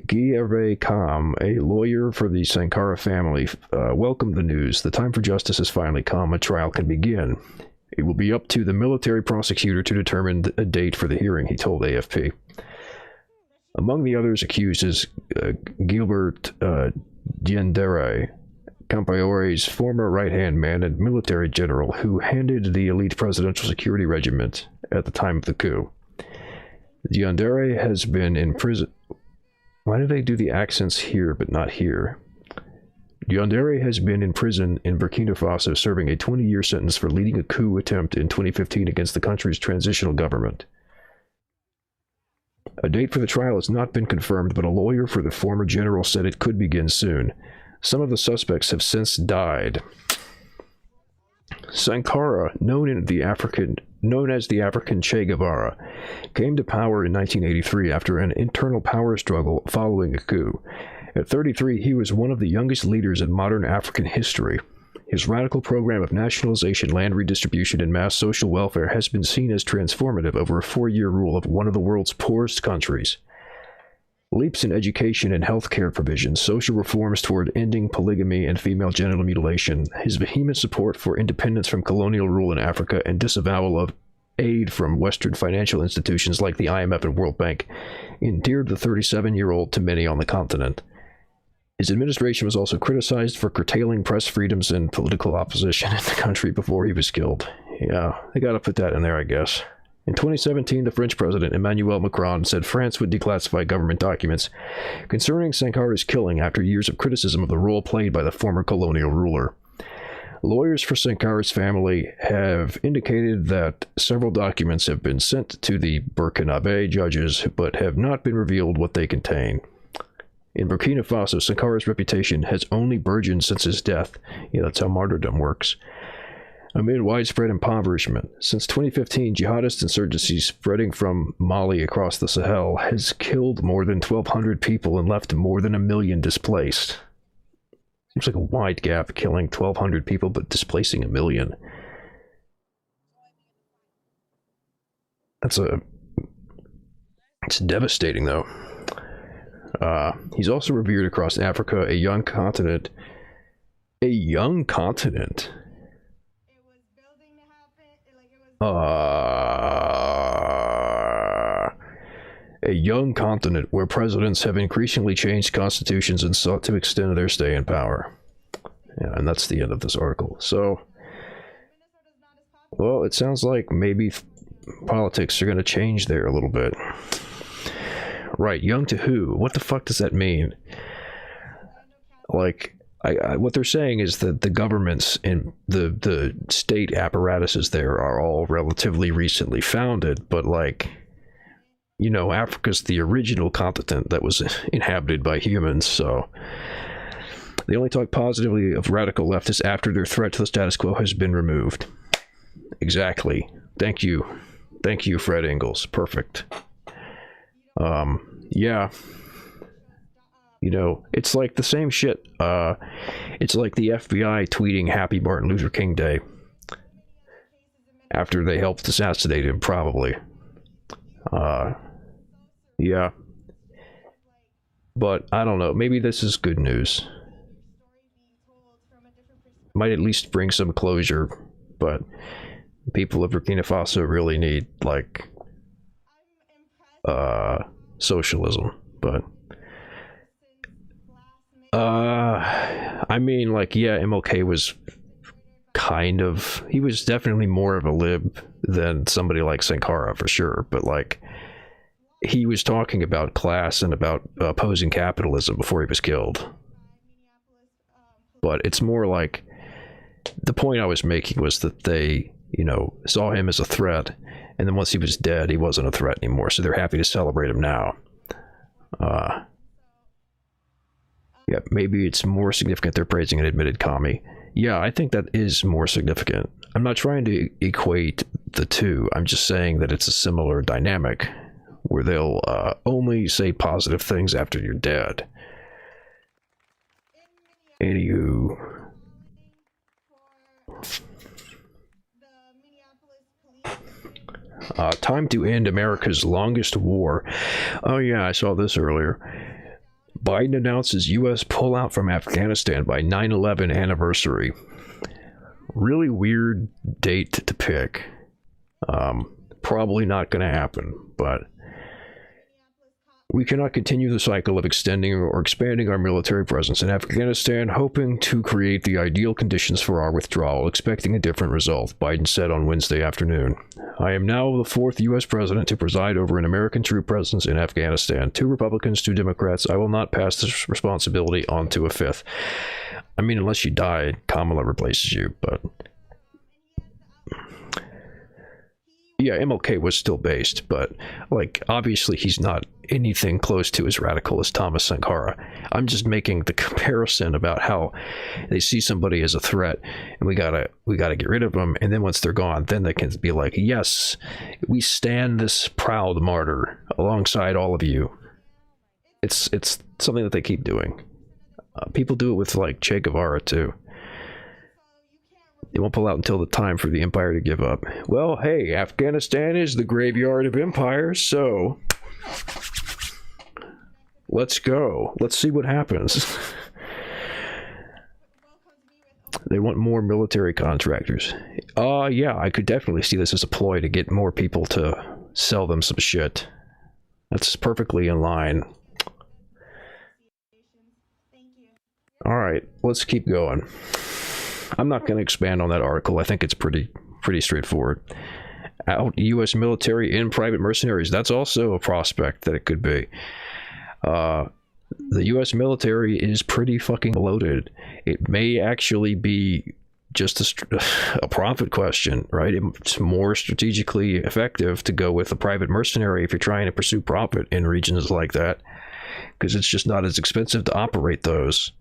Guy Hervé Kam, a lawyer for the Sankara family, welcomed the news. The time for justice has finally come. A trial can begin. It will be up to the military prosecutor to determine a date for the hearing, he told AFP. Among the others accused is Gilbert Diendere, Compaoré's former right-hand man and military general who handed the elite presidential security regiment at the time of the coup. Diendere has been in prison. Why do they do the accents here but not here? Diendere has been in prison in Burkina Faso, serving a 20-year sentence for leading a coup attempt in 2015 against the country's transitional government. A date for the trial has not been confirmed, but a lawyer for the former general said it could begin soon. Some of the suspects have since died. Sankara, known as the African Che Guevara, came to power in 1983 after an internal power struggle following a coup. At 33, he was one of the youngest leaders in modern African history. His radical program of nationalization, land redistribution, and mass social welfare has been seen as transformative over a 4-year rule of one of the world's poorest countries. Leaps in education and healthcare provisions, social reforms toward ending polygamy and female genital mutilation, his vehement support for independence from colonial rule in Africa, and disavowal of aid from Western financial institutions like the IMF and World Bank endeared the 37-year-old to many on the continent. His administration was also criticized for curtailing press freedoms and political opposition in the country before he was killed. Yeah, they gotta put that in there, I guess. In 2017, the French president, Emmanuel Macron, said France would declassify government documents concerning Sankara's killing after years of criticism of the role played by the former colonial ruler. Lawyers for Sankara's family have indicated that several documents have been sent to the Burkinabe judges, but have not been revealed what they contain. In Burkina Faso, Sankara's reputation has only burgeoned since his death. Yeah, that's how martyrdom works. Amid widespread impoverishment, since 2015, jihadist insurgency spreading from Mali across the Sahel has killed more than 1,200 people and left more than 1 million displaced. Seems like a wide gap, killing 1,200 people but displacing 1 million. It's devastating, though. He's also revered across Africa, a young continent. A young continent? A young continent where presidents have increasingly changed constitutions and sought to extend their stay in power. Yeah, and that's the end of this article. So, well, it sounds like maybe politics are going to change there a little bit. Right, young to who? What the fuck does that mean? Like, what they're saying is that the governments and the state apparatuses there are all relatively recently founded, but like, you know, Africa's the original continent that was inhabited by humans, so They only talk positively of radical leftists after their threat to the status quo has been removed. Exactly. Thank you. Thank you, Fred Ingalls. Perfect. Yeah. You know, it's like the same shit. It's like the FBI tweeting Happy Martin Luther King Day after they helped assassinate him, probably. Yeah. But I don't know. Maybe this is good news. Might at least bring some closure, but people of Burkina Faso really need, like, socialism. But I mean, like, yeah, MLK was kind of, he was definitely more of a lib than somebody like Sankara for sure, but like, he was talking about class and about opposing capitalism before he was killed. But it's more like, the point I was making was that they, you know, saw him as a threat, and then once he was dead, he wasn't a threat anymore, so they're happy to celebrate him now. Yeah, maybe it's more significant they're praising an admitted commie. Yeah, I think that is more significant. I'm not trying to equate the two. I'm just saying that it's a similar dynamic where they'll only say positive things after you're dead. Anywho. Time to end America's longest war. Oh yeah, I saw this earlier. Biden announces U.S. pullout from Afghanistan by 9/11 anniversary. Really weird date to pick. Probably not going to happen, but we cannot continue the cycle of extending or expanding our military presence in Afghanistan, hoping to create the ideal conditions for our withdrawal, expecting a different result, Biden said on Wednesday afternoon. I am now the fourth U.S. president to preside over an American troop presence in Afghanistan. 2 Republicans, 2 Democrats. I will not pass this responsibility on to a fifth. I mean, unless you die, Kamala replaces you, but... yeah, MLK was still based, but, like, obviously he's not anything close to as radical as Thomas Sankara. I'm just making the comparison about how they see somebody as a threat, and we gotta get rid of them, and then once they're gone, then they can be like, yes, we stand this proud martyr alongside all of you. It's something that they keep doing. People do it with, like, Che Guevara, too. They won't pull out until the time for the empire to give up. Well, hey, Afghanistan is the graveyard of empires, so let's go. Let's see what happens. They want more military contractors. Yeah, I could definitely see this as a ploy to get more people to sell them some shit. That's perfectly in line. All right, let's keep going. I'm not going to expand on that article. I think it's pretty straightforward. Out U.S. military in private mercenaries. That's also a prospect that it could be. The U.S. military is pretty fucking bloated. It may actually be just a profit question, right? It's more strategically effective to go with a private mercenary if you're trying to pursue profit in regions like that, because it's just not as expensive to operate those.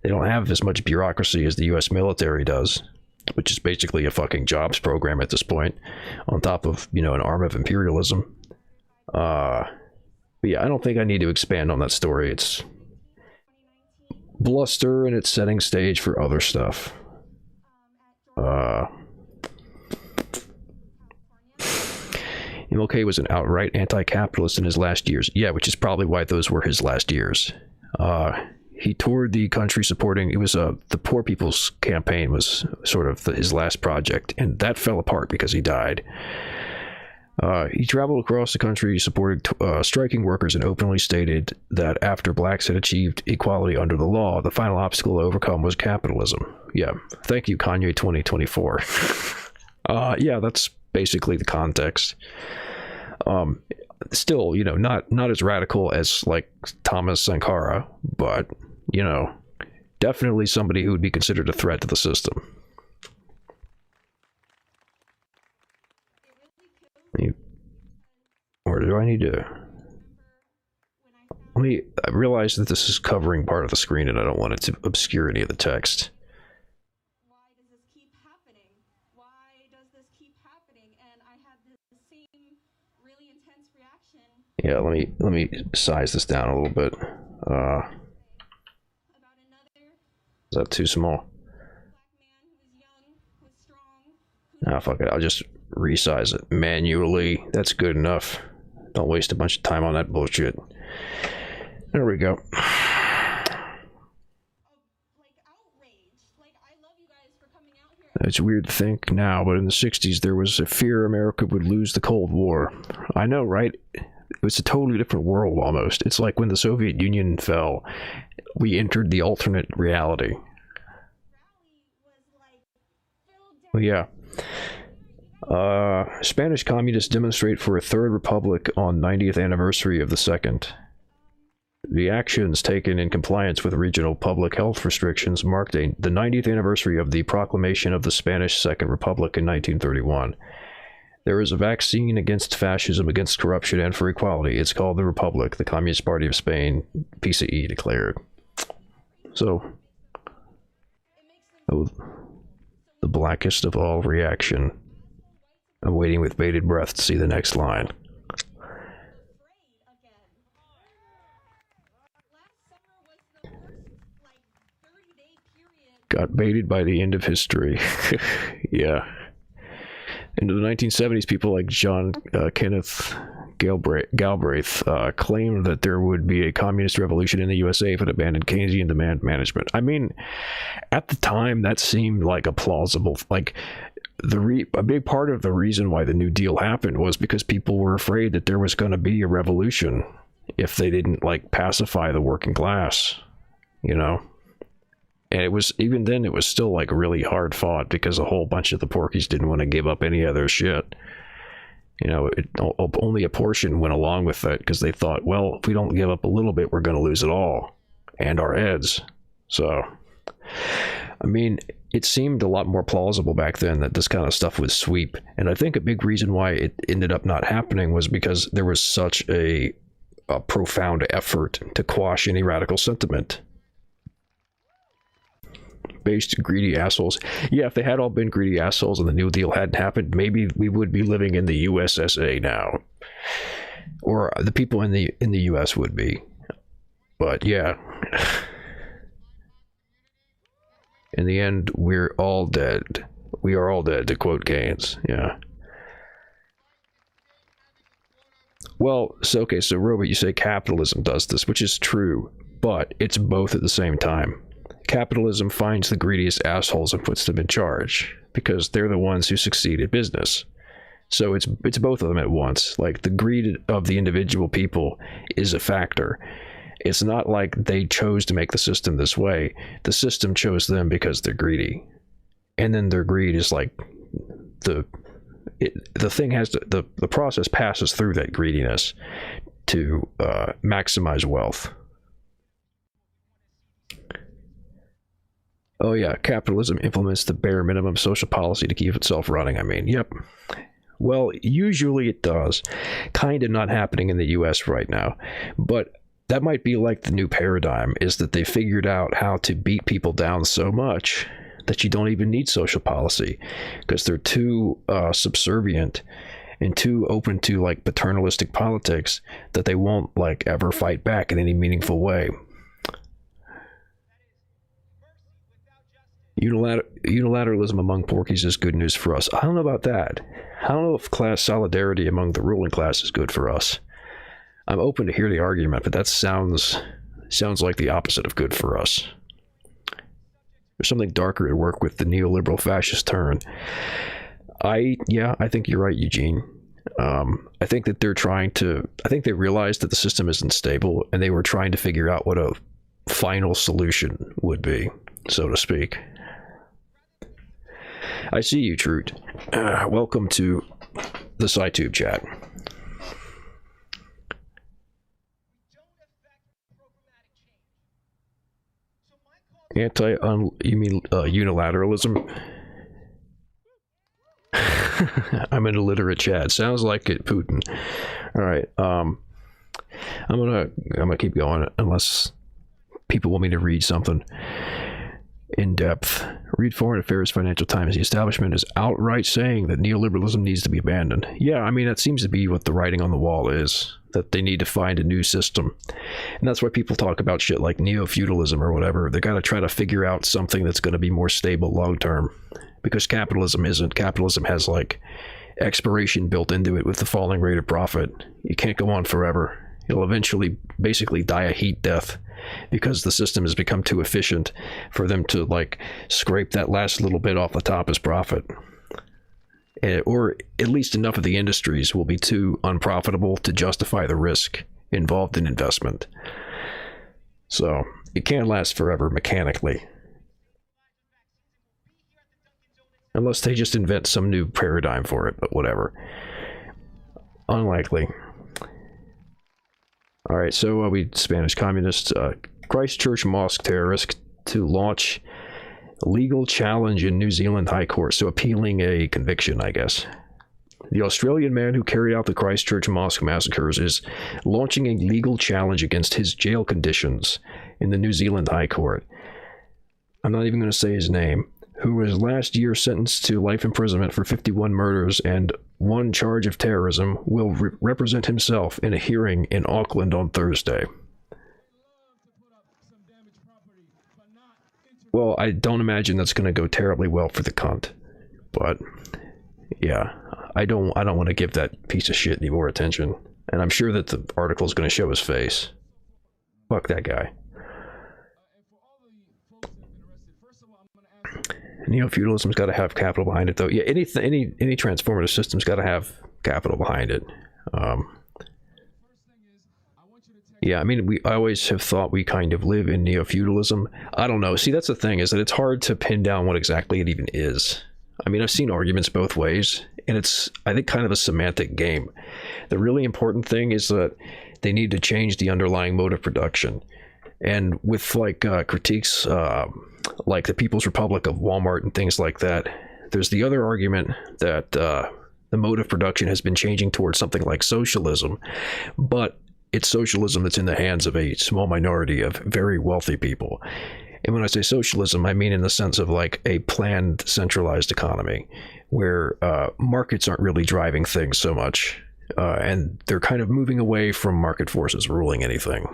They don't have as much bureaucracy as the U.S. military does, which is basically a fucking jobs program at this point, on top of, you know, an arm of imperialism. But yeah, I don't think I need to expand on that story. It's bluster and it's setting stage for other stuff. MLK was an outright anti-capitalist in his last years. Yeah, which is probably why those were his last years. He toured the country supporting, it was the Poor People's Campaign was sort of his last project, and that fell apart because he died. He traveled across the country supporting striking workers and openly stated that after blacks had achieved equality under the law, the final obstacle to overcome was capitalism. Yeah, thank you, Kanye 2024. Yeah, that's basically the context. Still, you know, not as radical as, like, Thomas Sankara, but, you know, definitely somebody who would be considered a threat to the system. Or do I need to... I realize that this is covering part of the screen and I don't want it to obscure any of the text. Why does this keep happening? Why does this keep happening? And I had the same really intense reaction. Yeah, let me size this down a little bit. Is that too small? Ah, fuck it. I'll just resize it manually. That's good enough. Don't waste a bunch of time on that bullshit. There we go. It's weird to think now, but in the 60s there was a fear America would lose the Cold War. I know, right? It was a totally different world almost. It's like when the Soviet Union fell, we entered the alternate reality. Well, yeah. Spanish communists demonstrate for a third republic on 90th anniversary of the second. The actions taken in compliance with regional public health restrictions marked the 90th anniversary of the proclamation of the Spanish Second Republic in 1931. There is a vaccine against fascism, against corruption, and for equality. It's called the Republic. The Communist Party of Spain, PCE, declared. So, the blackest of all reaction. I'm waiting with bated breath to see the next line. Got baited by the end of history. Yeah. Into the 1970s, people like John Kenneth Galbraith claimed that there would be a communist revolution in the USA if it abandoned Keynesian demand management. I mean, at the time, that seemed like a plausible, like, a big part of the reason why the New Deal happened was because people were afraid that there was going to be a revolution if they didn't, like, pacify the working class, you know? And it was, even then, it was still, like, really hard fought because a whole bunch of the porkies didn't want to give up any of their shit. You know, only a portion went along with it because they thought, well, if we don't give up a little bit, we're going to lose it all. And our heads. So, I mean, it seemed a lot more plausible back then that this kind of stuff would sweep. And I think a big reason why it ended up not happening was because there was such a profound effort to quash any radical sentiment. Based greedy assholes. Yeah, if they had all been greedy assholes and the New Deal hadn't happened, maybe we would be living in the USSA now. Or the people in the US would be. But yeah. In the end, we're all dead. We are all dead, to quote Keynes. Yeah. Well, so okay, so Robert, you say capitalism does this, which is true, but it's both at the same time. Capitalism finds the greediest assholes and puts them in charge because they're the ones who succeed at business. So it's both of them at once. Like, the greed of the individual people is a factor. It's not like they chose to make the system this way. The system chose them because they're greedy. And then their greed is like the thing has to, the process passes through that greediness to maximize wealth. Oh yeah, capitalism implements the bare minimum social policy to keep itself running. I mean, yep. Well, usually it does. Kind of not happening in the US right now. But that might be like the new paradigm, is that they figured out how to beat people down so much that you don't even need social policy because they're too subservient and too open to, like, paternalistic politics that they won't, like, ever fight back in any meaningful way. Unilateralism among porkies is good news for us. I don't know about that. I don't know if class solidarity among the ruling class is good for us. I'm open to hear the argument, but that sounds like the opposite of good for us. There's something darker at work with the neoliberal fascist turn. I think you're right, Eugene. I think that I think they realized that the system isn't stable, and they were trying to figure out what a final solution would be, so to speak. I see you, Trute. Welcome to the SciTube chat. You mean unilateralism? I'm an illiterate Chad. Sounds like it, Putin. All right. I'm gonna keep going unless people want me to read something in depth. Read Foreign Affairs Financial Times. The establishment is outright saying that neoliberalism needs to be abandoned. Yeah, I mean, that seems to be what the writing on the wall is, that they need to find a new system. And that's why people talk about shit like neo-feudalism or whatever. They got to try to figure out something that's going to be more stable long term, because capitalism isn't. Capitalism has like expiration built into it with the falling rate of profit. You can't go on forever. You'll eventually basically die a heat death, because the system has become too efficient for them to like scrape that last little bit off the top as profit. Or at least enough of the industries will be too unprofitable to justify the risk involved in investment. So it can't last forever mechanically, unless they just invent some new paradigm for it, but whatever. Unlikely. All right, so we Spanish communists, Christchurch mosque terrorist to launch legal challenge in New Zealand High Court, so appealing a conviction, I guess. The Australian man who carried out the Christchurch mosque massacres is launching a legal challenge against his jail conditions in the New Zealand High Court. I'm not even going to say his name. Who was last year sentenced to life imprisonment for 51 murders and 1 charge of terrorism, will represent himself in a hearing in Auckland on Thursday. Well, I don't imagine that's going to go terribly well for the cunt, but yeah, I don't want to give that piece of shit any more attention, and I'm sure that the article is going to show his face. Fuck that guy. Neo-feudalism's got to have capital behind it, though. Yeah, any transformative system's got to have capital behind it. Yeah, I mean, I always have thought we kind of live in neo-feudalism. I don't know. See, that's the thing, is that it's hard to pin down what exactly it even is. I mean, I've seen arguments both ways, and it's, I think, kind of a semantic game. The really important thing is that they need to change the underlying mode of production. And with, like, critiques like the People's Republic of Walmart and things like that, there's the other argument that the mode of production has been changing towards something like socialism, but it's socialism that's in the hands of a small minority of very wealthy people. And when I say socialism, I mean in the sense of like a planned centralized economy where markets aren't really driving things so much, and they're kind of moving away from market forces ruling anything.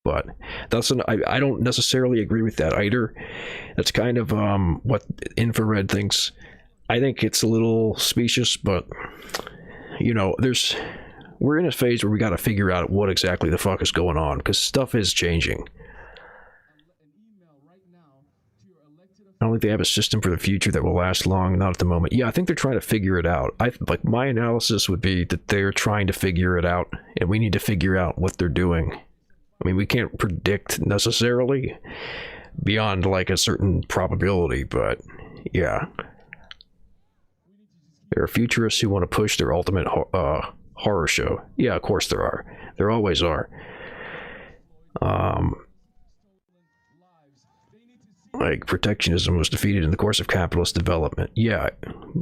But that's I don't necessarily agree with that either. That's kind of what Infrared thinks. I think it's a little specious, but you know, we're in a phase where we got to figure out what exactly the fuck is going on, because stuff is changing. I don't think they have a system for the future that will last long, not at the moment. Yeah, I think they're trying to figure it out. Like my analysis would be that they're trying to figure it out, and we need to figure out what they're doing. I mean, we can't predict necessarily beyond like a certain probability, but yeah. There are futurists who want to push their ultimate horror show. Yeah, of course there are. There always are. Like protectionism was defeated in the course of capitalist development. Yeah,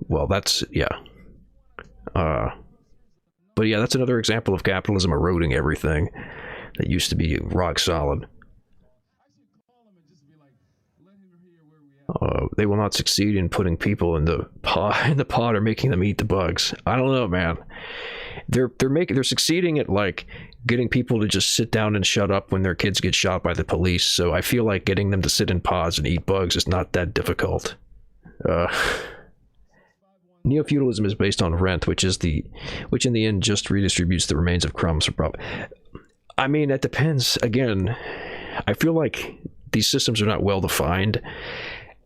well, that's, yeah. But yeah, that's another example of capitalism eroding everything that used to be rock solid. They will not succeed in putting people in the pot or making them eat the bugs. I don't know, man. They're succeeding at like getting people to just sit down and shut up when their kids get shot by the police. So I feel like getting them to sit in pods and eat bugs is not that difficult. Neo-feudalism is based on rent, which in the end just redistributes the remains of crumbs for profit. I mean, it depends. Again, I feel like these systems are not well defined.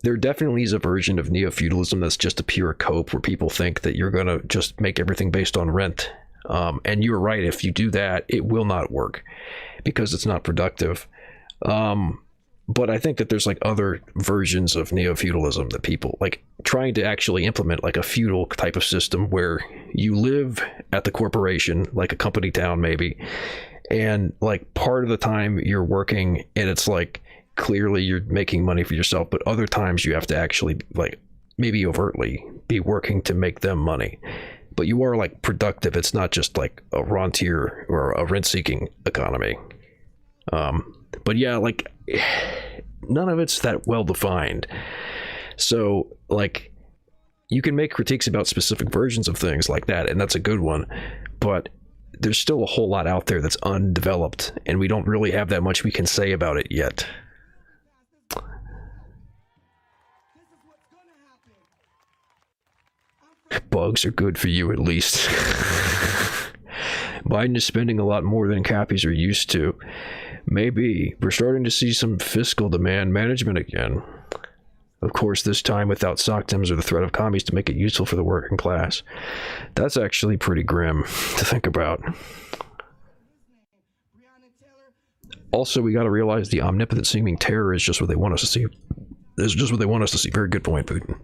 There definitely is a version of neo-feudalism that's just a pure cope, where people think that you're going to just make everything based on rent. And you're right, if you do that, it will not work because it's not productive. But I think that there's like other versions of neo-feudalism that people like trying to actually implement, like a feudal type of system where you live at the corporation, like a company town maybe, and like part of the time you're working and it's like clearly you're making money for yourself, but other times you have to actually like maybe overtly be working to make them money. but you are like productive. It's not just like a rentier or a rent-seeking economy. But yeah, like none of it's that well defined. So like you can make critiques about specific versions of things like that, and that's a good one. But there's still a whole lot out there that's undeveloped, and we don't really have that much we can say about it yet. Bugs are good for you, at least. Biden is spending a lot more than cappies are used to. Maybe. We're starting to see some fiscal demand management again. Of course, this time without SOCTEMs or the threat of commies to make it useful for the working class. That's actually pretty grim to think about. Also, we got to realize the omnipotent seeming terror is just what they want us to see. It's just what they want us to see. Very good point, Putin.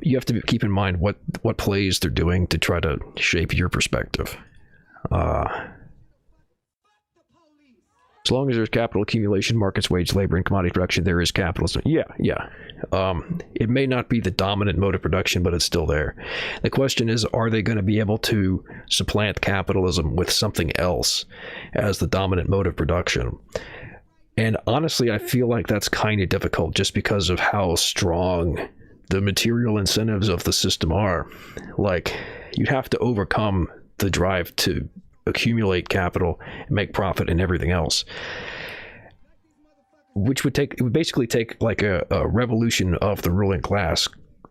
You have to keep in mind what plays they're doing to try to shape your perspective. As long as there's capital accumulation, markets, wage, labor, and commodity production, there is capitalism. Yeah. It may not be the dominant mode of production, but it's still there. The question is, are they going to be able to supplant capitalism with something else as the dominant mode of production? And honestly, I feel like that's kind of difficult just because of how strong the material incentives of the system are. Like, you'd have to overcome the drive to accumulate capital and make profit and everything else, which would basically take like a revolution of the ruling class,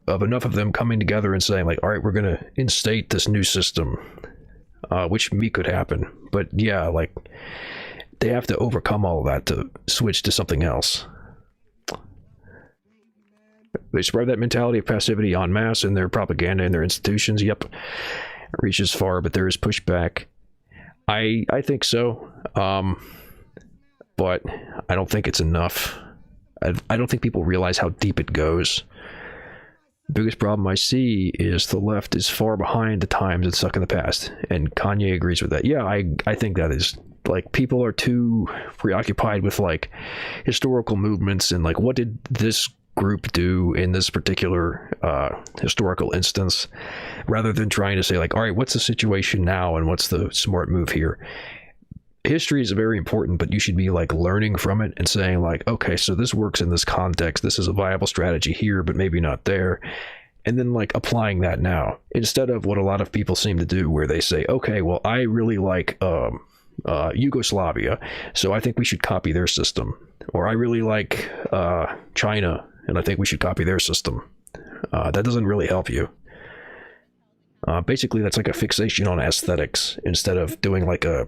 of enough of them coming together and saying like, all right, we're going to instate this new system, which could happen. But yeah, like they have to overcome all of that to switch to something else. They spread that mentality of passivity en masse in their propaganda and their institutions. Yep, it reaches far, but there is pushback. I think so, but I don't think it's enough. I don't think people realize how deep it goes. The biggest problem I see is the left is far behind the times it's stuck in the past, and Kanye agrees with that. Yeah, I think that is, like, people are too preoccupied with like historical movements and like what did this group do in this particular historical instance, rather than trying to say like, all right, what's the situation now and what's the smart move here. History is very important, but you should be like learning from it and saying like, okay, so this works in this context, this is a viable strategy here but maybe not there, and then like applying that now, instead of what a lot of people seem to do where they say, okay, well, I really like Yugoslavia, so I think we should copy their system, or I really like China and I think we should copy their system. That doesn't really help you. Basically, that's like a fixation on aesthetics instead of doing like a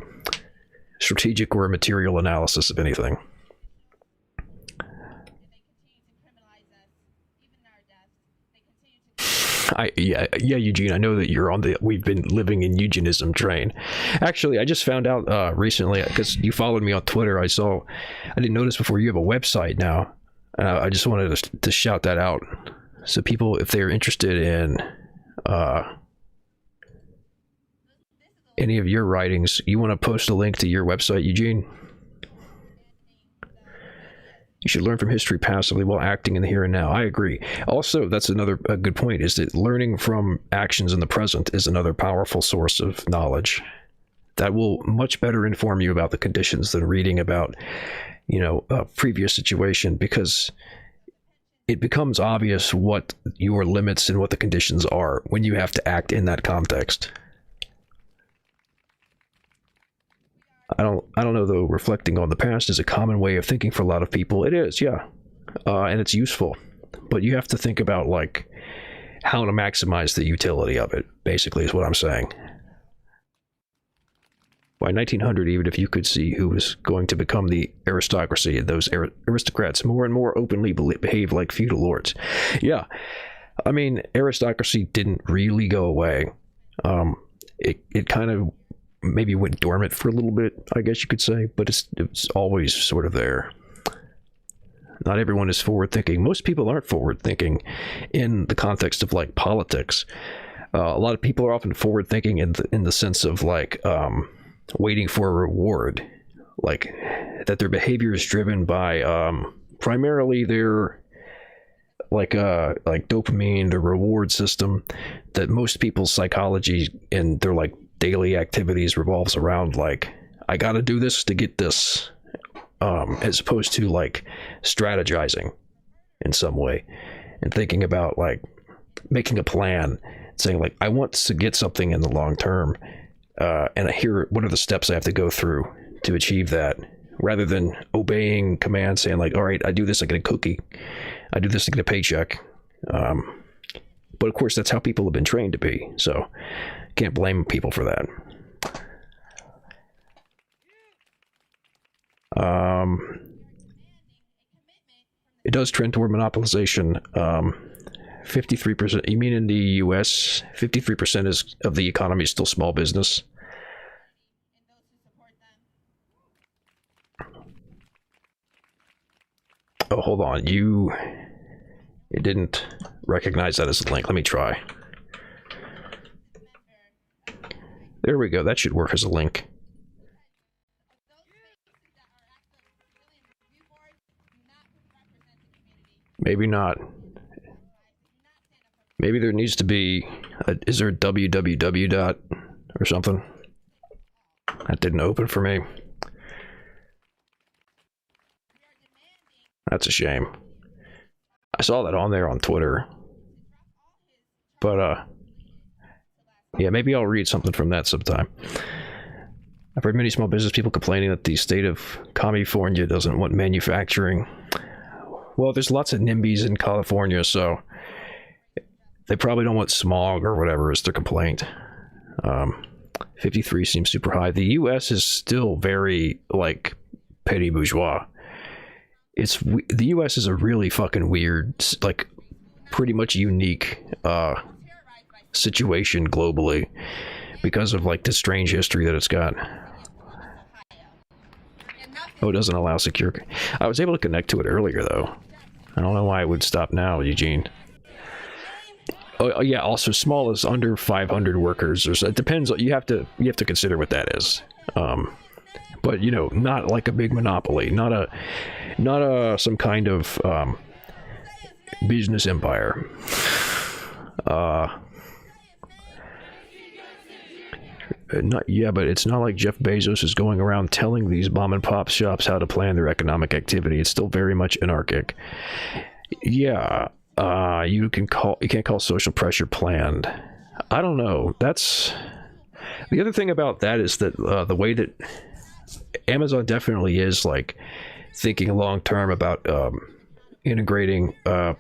strategic or a material analysis of anything. Yeah, Eugene, I know that you're on the we've been living in eugenism train. Actually, I just found out recently, because you followed me on Twitter, I didn't notice before, you have a website now. I just wanted to shout that out. So people, if they're interested in any of your writings, you want to post a link to your website, Eugene? You should learn from history passively while acting in the here and now. I agree. Also, that's a good point, is that learning from actions in the present is another powerful source of knowledge. That will much better inform you about the conditions than reading about, a previous situation, because it becomes obvious what your limits and what the conditions are when you have to act in that context. I don't know though, reflecting on the past is a common way of thinking for a lot of people. It is, yeah. And it's useful. But you have to think about like how to maximize the utility of it, basically, is what I'm saying. By 1900, even if you could see who was going to become the aristocracy, those aristocrats more and more openly behave like feudal lords. Yeah, I mean, aristocracy didn't really go away. It kind of maybe went dormant for a little bit, I guess you could say, but it's always sort of there. Not everyone is forward-thinking. Most people aren't forward-thinking in the context of like politics. A lot of people are often forward-thinking in the sense of like waiting for a reward, like that their behavior is driven by primarily their like dopamine, the reward system, that most people's psychology and their like daily activities revolves around like, I gotta do this to get this, as opposed to like strategizing in some way and thinking about like making a plan, saying like, I want to get something in the long term, and here, what are the steps I have to go through to achieve that, rather than obeying commands, saying like, all right, I do this, I get a cookie. I do this to get a paycheck. But of course, that's how people have been trained to be. So can't blame people for that. It does trend toward monopolization. 53%. You mean in the U.S., 53% of the economy is still small business? Oh, hold on. It didn't recognize that as a link. Let me try. There we go. That should work as a link. Maybe not. Maybe there needs to be is there a www dot or something? That didn't open for me. That's a shame. I saw that on there on Twitter. But yeah, maybe I'll read something from that sometime. I've heard many small business people complaining that the state of California doesn't want manufacturing. Well, there's lots of NIMBYs in California, so they probably don't want smog or whatever is their complaint. 53 seems super high. The U.S. is still very, like, petty bourgeois. The U.S. is a really fucking weird, like, pretty much unique situation globally because of, like, the strange history that it's got. Oh, it doesn't allow secure. I was able to connect to it earlier, though. I don't know why it would stop now, Eugene. Oh yeah, also small is under 500 workers, or so. It depends. You have to consider what that is. But you know, not like a big monopoly, not a some kind of business empire. But it's not like Jeff Bezos is going around telling these mom and pop shops how to plan their economic activity. It's still very much anarchic. Yeah. You can't call social pressure planned. I don't know. That's the other thing about that is that the way that Amazon definitely is like thinking long term about integrating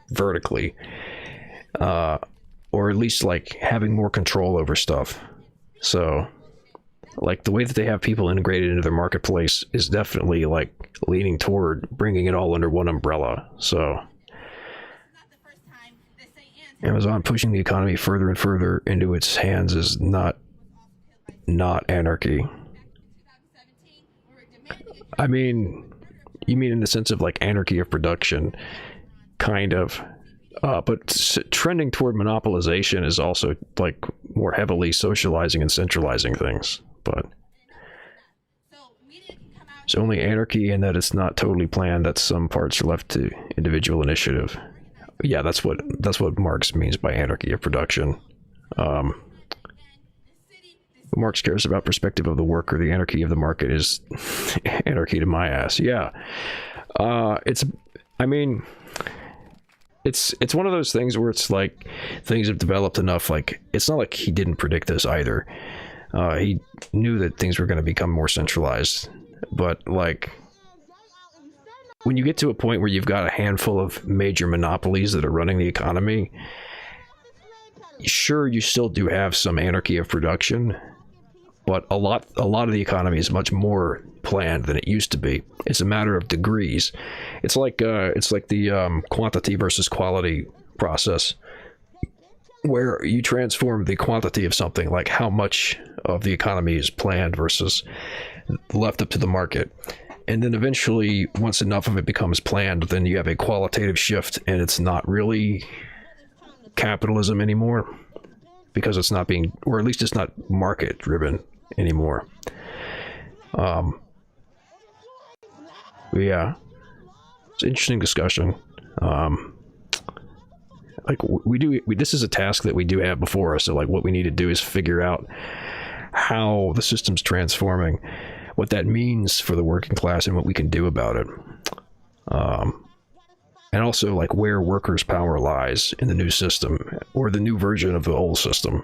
vertically, or at least like having more control over stuff. So like the way that they have people integrated into their marketplace is definitely like leaning toward bringing it all under one umbrella. So Amazon pushing the economy further and further into its hands is not anarchy. I mean, you mean in the sense of like anarchy of production, kind of. But trending toward monopolization is also like more heavily socializing and centralizing things. But it's only anarchy in that it's not totally planned, that some parts are left to individual initiative. Yeah, that's what Marx means by anarchy of production. Marx cares about perspective of the worker. The anarchy of the market is anarchy to my ass. Yeah, it's one of those things where it's like things have developed enough. Like it's not like he didn't predict this either. He knew that things were going to become more centralized, but like, when you get to a point where you've got a handful of major monopolies that are running the economy, sure, you still do have some anarchy of production, but a lot of the economy is much more planned than it used to be. It's a matter of degrees. It's like the quantity versus quality process, where you transform the quantity of something, like how much of the economy is planned versus left up to the market. And then eventually, once enough of it becomes planned, then you have a qualitative shift, and it's not really capitalism anymore, because it's not being, or at least it's not market driven anymore. Yeah, it's an interesting discussion. like this is a task that we do have before us. So like what we need to do is figure out how the system's transforming, what that means for the working class, and what we can do about it. And also like where workers' power lies in the new system or the new version of the old system.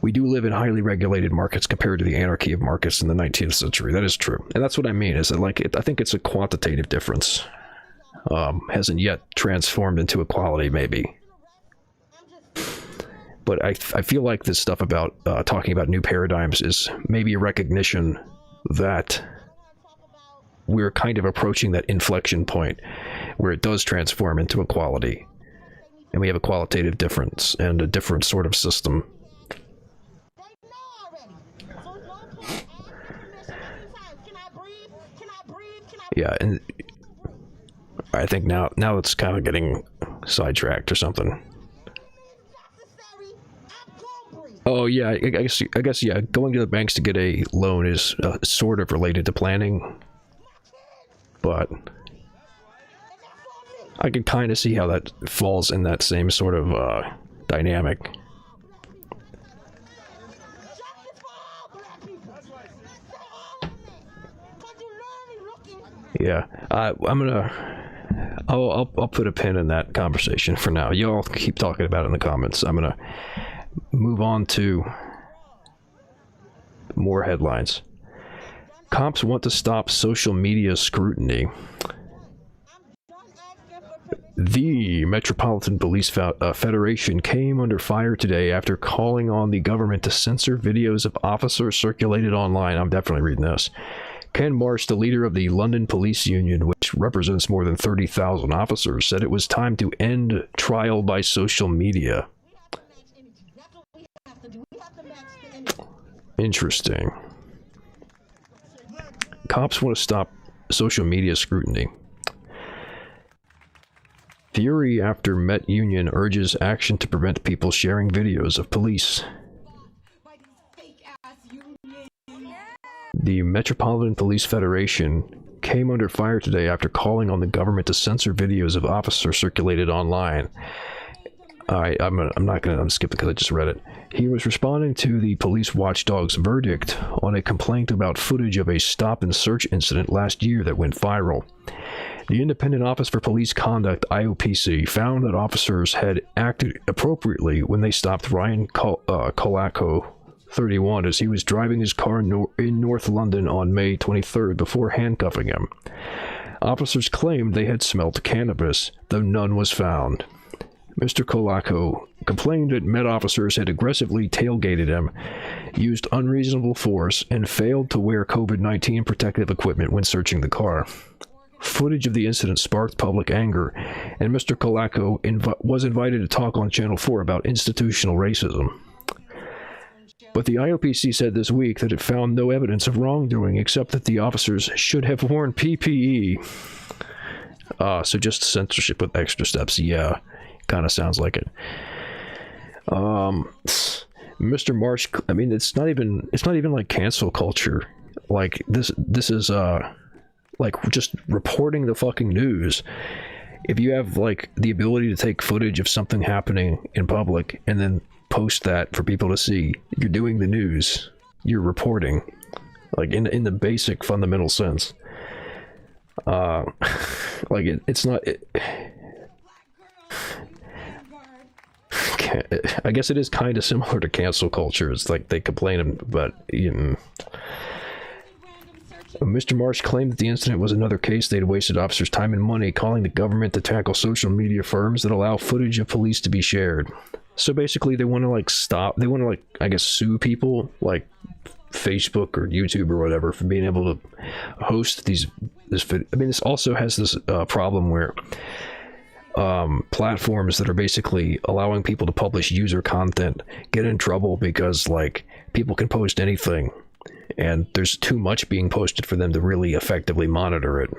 We do live in highly regulated markets compared to the anarchy of markets in the 19th century. That is true. And that's what I mean, is that like, I think it's a quantitative difference. Hasn't yet transformed into equality, maybe. But I feel like this stuff about talking about new paradigms is maybe a recognition that we're kind of approaching that inflection point where it does transform into equality. And we have a qualitative difference and a different sort of system. Yeah, and I think now it's kind of getting sidetracked or something. Oh yeah, I guess yeah. Going to the banks to get a loan is sort of related to planning, but I can kind of see how that falls in that same sort of dynamic. Yeah, I'll put a pin in that conversation for now. Y'all keep talking about it in the comments. I'm gonna move on to more headlines. Cops want to stop social media scrutiny. The Metropolitan Police Federation came under fire today after calling on the government to censor videos of officers circulated online. I'm definitely reading this. Ken Marsh, the leader of the London Police Union, which represents more than 30,000 officers, said it was time to end trial by social media. Interesting. Cops want to stop social media scrutiny. Fury after Met Union urges action to prevent people sharing videos of police. The Metropolitan Police Federation came under fire today after calling on the government to censor videos of officers circulated online. I'm skip it because I just read it. He was responding to the police watchdog's verdict on a complaint about footage of a stop and search incident last year that went viral. The Independent Office for Police Conduct, IOPC, found that officers had acted appropriately when they stopped Ryan Kolako, 31, as he was driving his car in North London on May 23rd before handcuffing him. Officers claimed they had smelt cannabis, though none was found. Mr. Kolako complained that Met officers had aggressively tailgated him, used unreasonable force, and failed to wear COVID-19 protective equipment when searching the car. Footage of the incident sparked public anger, and Mr. Kolako was invited to talk on Channel 4 about institutional racism. But the IOPC said this week that it found no evidence of wrongdoing except that the officers should have worn PPE. So just censorship with extra steps. Yeah, kind of sounds like it. Mr. Marsh, I mean, it's not even like cancel culture. Like this is like just reporting the fucking news. If you have like the ability to take footage of something happening in public and then post that for people to see, you're doing the news. You're reporting, like in the basic fundamental sense. Like it's not. I guess it is kind of similar to cancel culture. It's like they complain, but Mr. Marsh claimed that the incident was another case they'd wasted officers' time and money, calling the government to tackle social media firms that allow footage of police to be shared. So basically, they want to like stop. They want to like, I guess, sue people like Facebook or YouTube or whatever for being able to host this. I mean, this also has this problem where platforms that are basically allowing people to publish user content get in trouble because like people can post anything, and there's too much being posted for them to really effectively monitor it.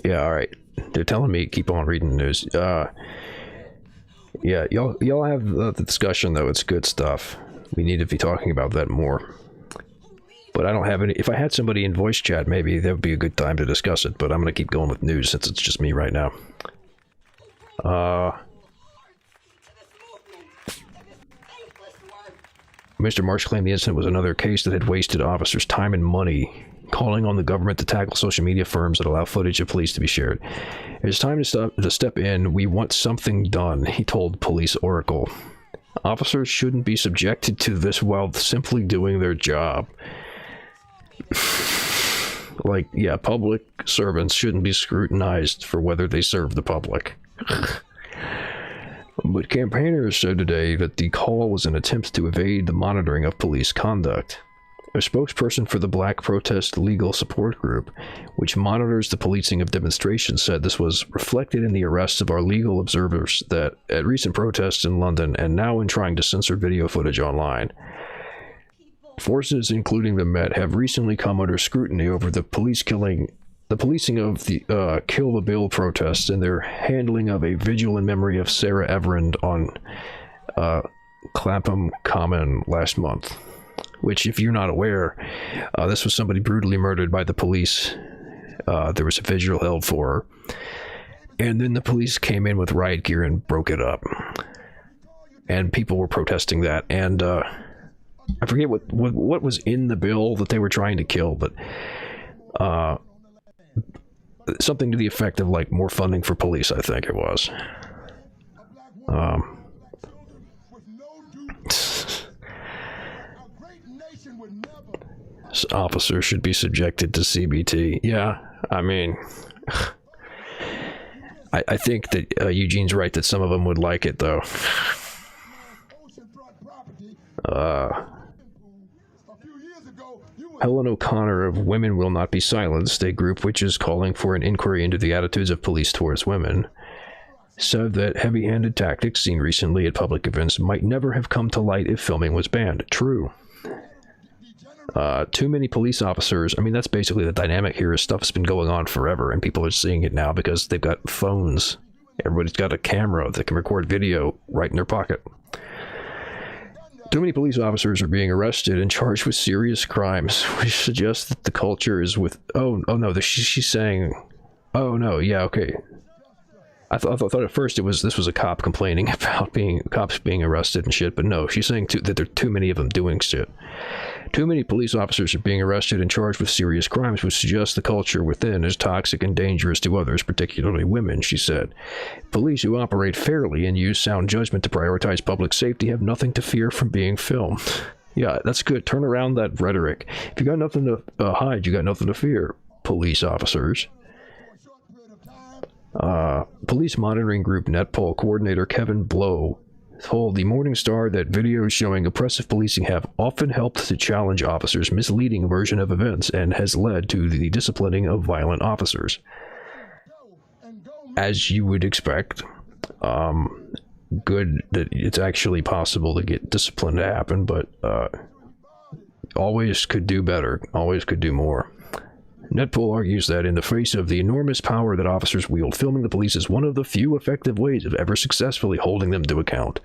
Yeah, all right. They're telling me keep on reading the news. Yeah, y'all have the discussion though. It's good stuff. We need to be talking about that more. But I don't have any. If I had somebody in voice chat, maybe that would be a good time to discuss it. But I'm gonna keep going with news since it's just me right now. Mr. Marsh claimed the incident was another case that had wasted officers' time and money, calling on the government to tackle social media firms that allow footage of police to be shared. It's time to step in. We want something done, he told Police Oracle. Officers shouldn't be subjected to this while simply doing their job. Like, yeah, public servants shouldn't be scrutinized for whether they serve the public. But campaigners said today that the call was an attempt to evade the monitoring of police conduct. A spokesperson for the Black Protest Legal Support Group, which monitors the policing of demonstrations, said this was reflected in the arrests of our legal observers that at recent protests in London and now in trying to censor video footage online. Forces, including the Met, have recently come under scrutiny over the policing of the Kill the Bill protests and their handling of a vigil in memory of Sarah Everard on Clapham Common last month. Which, if you're not aware, this was somebody brutally murdered by the police. There was a vigil held for her. And then the police came in with riot gear and broke it up. And people were protesting that. And I forget what was in the bill that they were trying to kill, but something to the effect of, like, more funding for police, I think it was. Officers should be subjected to CBT. Yeah, I mean, I think that Eugene's right that some of them would like it, though. Helen O'Connor of Women Will Not Be Silenced, a group which is calling for an inquiry into the attitudes of police towards women, said that heavy-handed tactics seen recently at public events might never have come to light if filming was banned. True. Too many police officers, I mean, that's basically the dynamic here, is stuff's been going on forever, and people are seeing it now because they've got phones. Everybody's got a camera that can record video right in their pocket. Too many police officers are being arrested and charged with serious crimes, which suggests that the culture is with... Oh no, she's saying... Oh no, yeah, okay. I thought at first this was a cop complaining about cops being arrested and shit, but no, she's saying that there are too many of them doing shit. Too many police officers are being arrested and charged with serious crimes, which suggests the culture within is toxic and dangerous to others, particularly women, she said. Police who operate fairly and use sound judgment to prioritize public safety have nothing to fear from being filmed. Yeah, that's good. Turn around that rhetoric. If you got nothing to hide, you got nothing to fear, police officers. Police monitoring group NetPol coordinator Kevin Blow told the Morning Star that videos showing oppressive policing have often helped to challenge officers' misleading version of events and has led to the disciplining of violent officers. As you would expect, good that it's actually possible to get discipline to happen, but always could do better, always could do more. NetPol argues that in the face of the enormous power that officers wield, filming the police is one of the few effective ways of ever successfully holding them to account.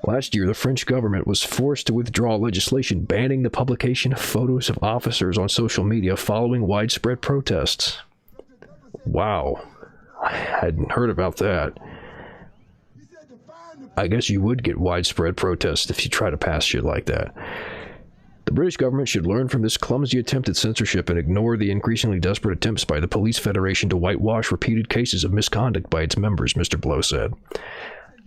Last year, the French government was forced to withdraw legislation banning the publication of photos of officers on social media following widespread protests. Wow. I hadn't heard about that. I guess you would get widespread protests if you try to pass shit like that. The British government should learn from this clumsy attempt at censorship and ignore the increasingly desperate attempts by the Police Federation to whitewash repeated cases of misconduct by its members, Mr. Blow said.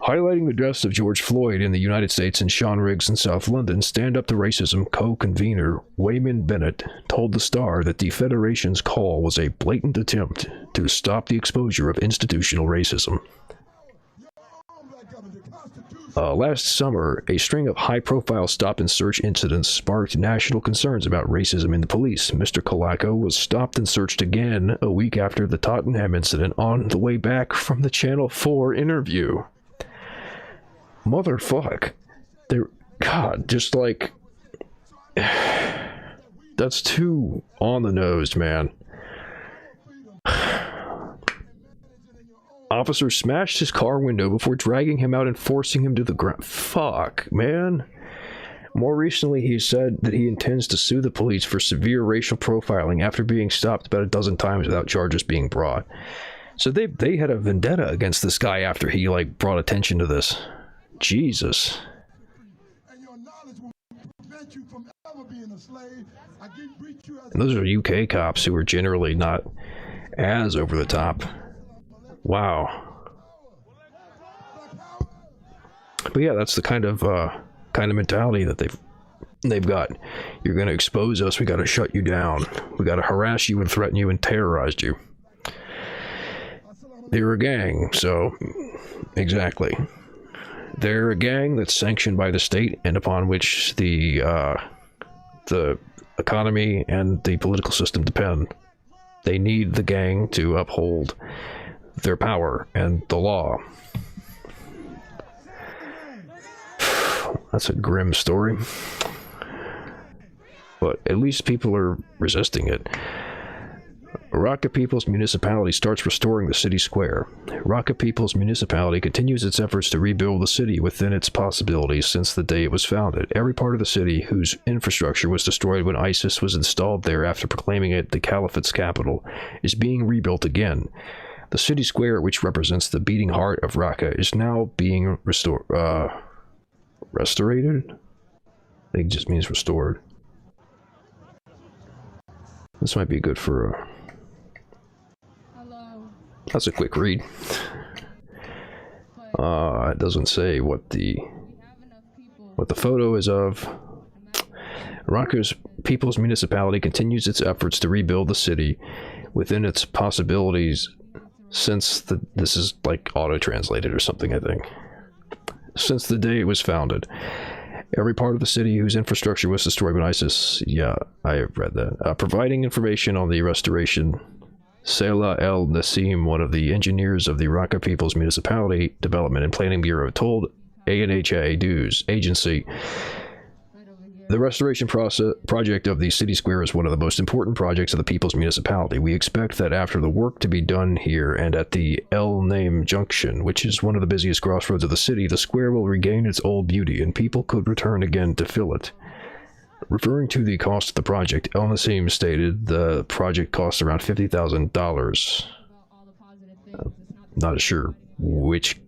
Highlighting the deaths of George Floyd in the United States and Sean Riggs in South London, Stand Up to Racism co-convener Wayman Bennett told the Star that the Federation's call was a blatant attempt to stop the exposure of institutional racism. Last summer, a string of high-profile stop-and-search incidents sparked national concerns about racism in the police. Mr. Colaco was stopped and searched again a week after the Tottenham incident on the way back from the Channel 4 interview. Motherfuck. God, just like... That's too on the nose, man. Officers smashed his car window before dragging him out and forcing him to the ground. Fuck, man. More recently, he said that he intends to sue the police for severe racial profiling after being stopped about a dozen times without charges being brought. So they had a vendetta against this guy after he, like, brought attention to this. Jesus. And those are UK cops who are generally not as over the top. Wow. But yeah, that's the kind of mentality that they've got. You're going to expose us, we got to shut you down. We got to harass you and threaten you and terrorize you. They're a gang, so exactly. They're a gang that's sanctioned by the state and upon which the economy and the political system depend. They need the gang to uphold their power and the law. That's a grim story. But at least people are resisting it. Raqqa People's Municipality starts restoring the city square. Raqqa People's Municipality continues its efforts to rebuild the city within its possibilities since the day it was founded. Every part of the city whose infrastructure was destroyed when ISIS was installed there after proclaiming it the caliphate's capital is being rebuilt again. The city square, which represents the beating heart of Raqqa, is now being restorated? I think it just means restored. This might be good for a... That's a quick read. It doesn't say what the photo is of. Raqqa's People's Municipality continues its efforts to rebuild the city within its possibilities since this is like auto-translated or something, I think. Since the day it was founded. Every part of the city whose infrastructure was destroyed when ISIS... Yeah, I have read that. Providing information on the restoration... Salah El Nassim, one of the engineers of the Raqqa People's Municipality Development and Planning Bureau, told ANHA News Agency, the restoration project of the city square is one of the most important projects of the People's Municipality. We expect that after the work to be done here and at the El Naim Junction, which is one of the busiest crossroads of the city, the square will regain its old beauty and people could return again to fill it. Referring to the cost of the project, El Nassim stated the project cost around $50,000. Not sure which,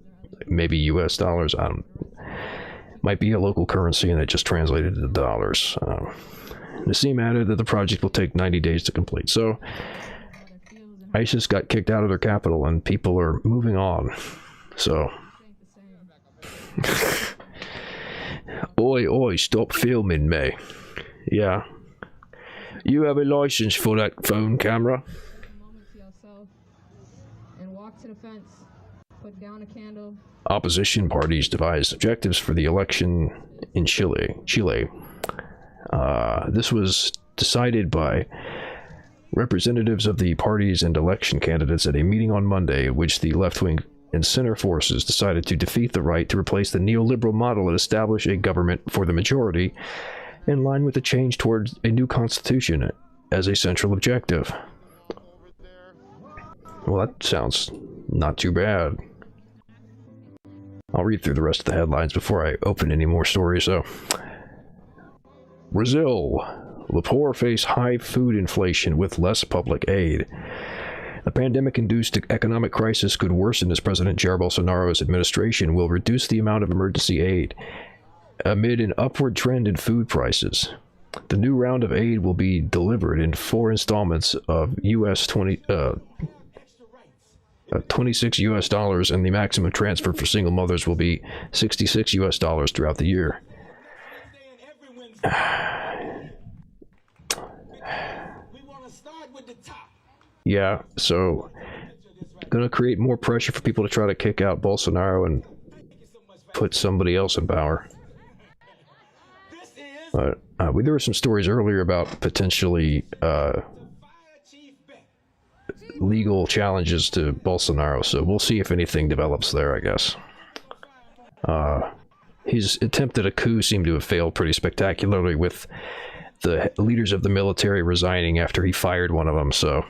maybe US dollars. I don't. Might be a local currency and it just translated to dollars. Nassim added that the project will take 90 days to complete. So ISIS got kicked out of their capital and people are moving on. So. Oi, oi, stop filming me. Yeah. You have a license for that phone camera? And walk to the fence, put down a candle. Opposition parties devised objectives for the election in Chile. This was decided by representatives of the parties and election candidates at a meeting on Monday, in which the left-wing and center forces decided to defeat the right to replace the neoliberal model and establish a government for the majority, in line with the change towards a new constitution as a central objective. Well, that sounds not too bad. I'll read through the rest of the headlines before I open any more stories, though. Brazil. The poor face high food inflation with less public aid. The pandemic-induced economic crisis could worsen as President Jair Bolsonaro's administration will reduce the amount of emergency aid amid an upward trend in food prices. The new round of aid will be delivered in 4 installments of $26 US, and the maximum transfer for single mothers will be $66 US throughout the year. Yeah, so gonna create more pressure for people to try to kick out Bolsonaro and put somebody else in power. But there were some stories earlier about potentially legal challenges to Bolsonaro, so we'll see if anything develops there, I guess. His attempt at a coup seemed to have failed pretty spectacularly, with the leaders of the military resigning after he fired one of them, so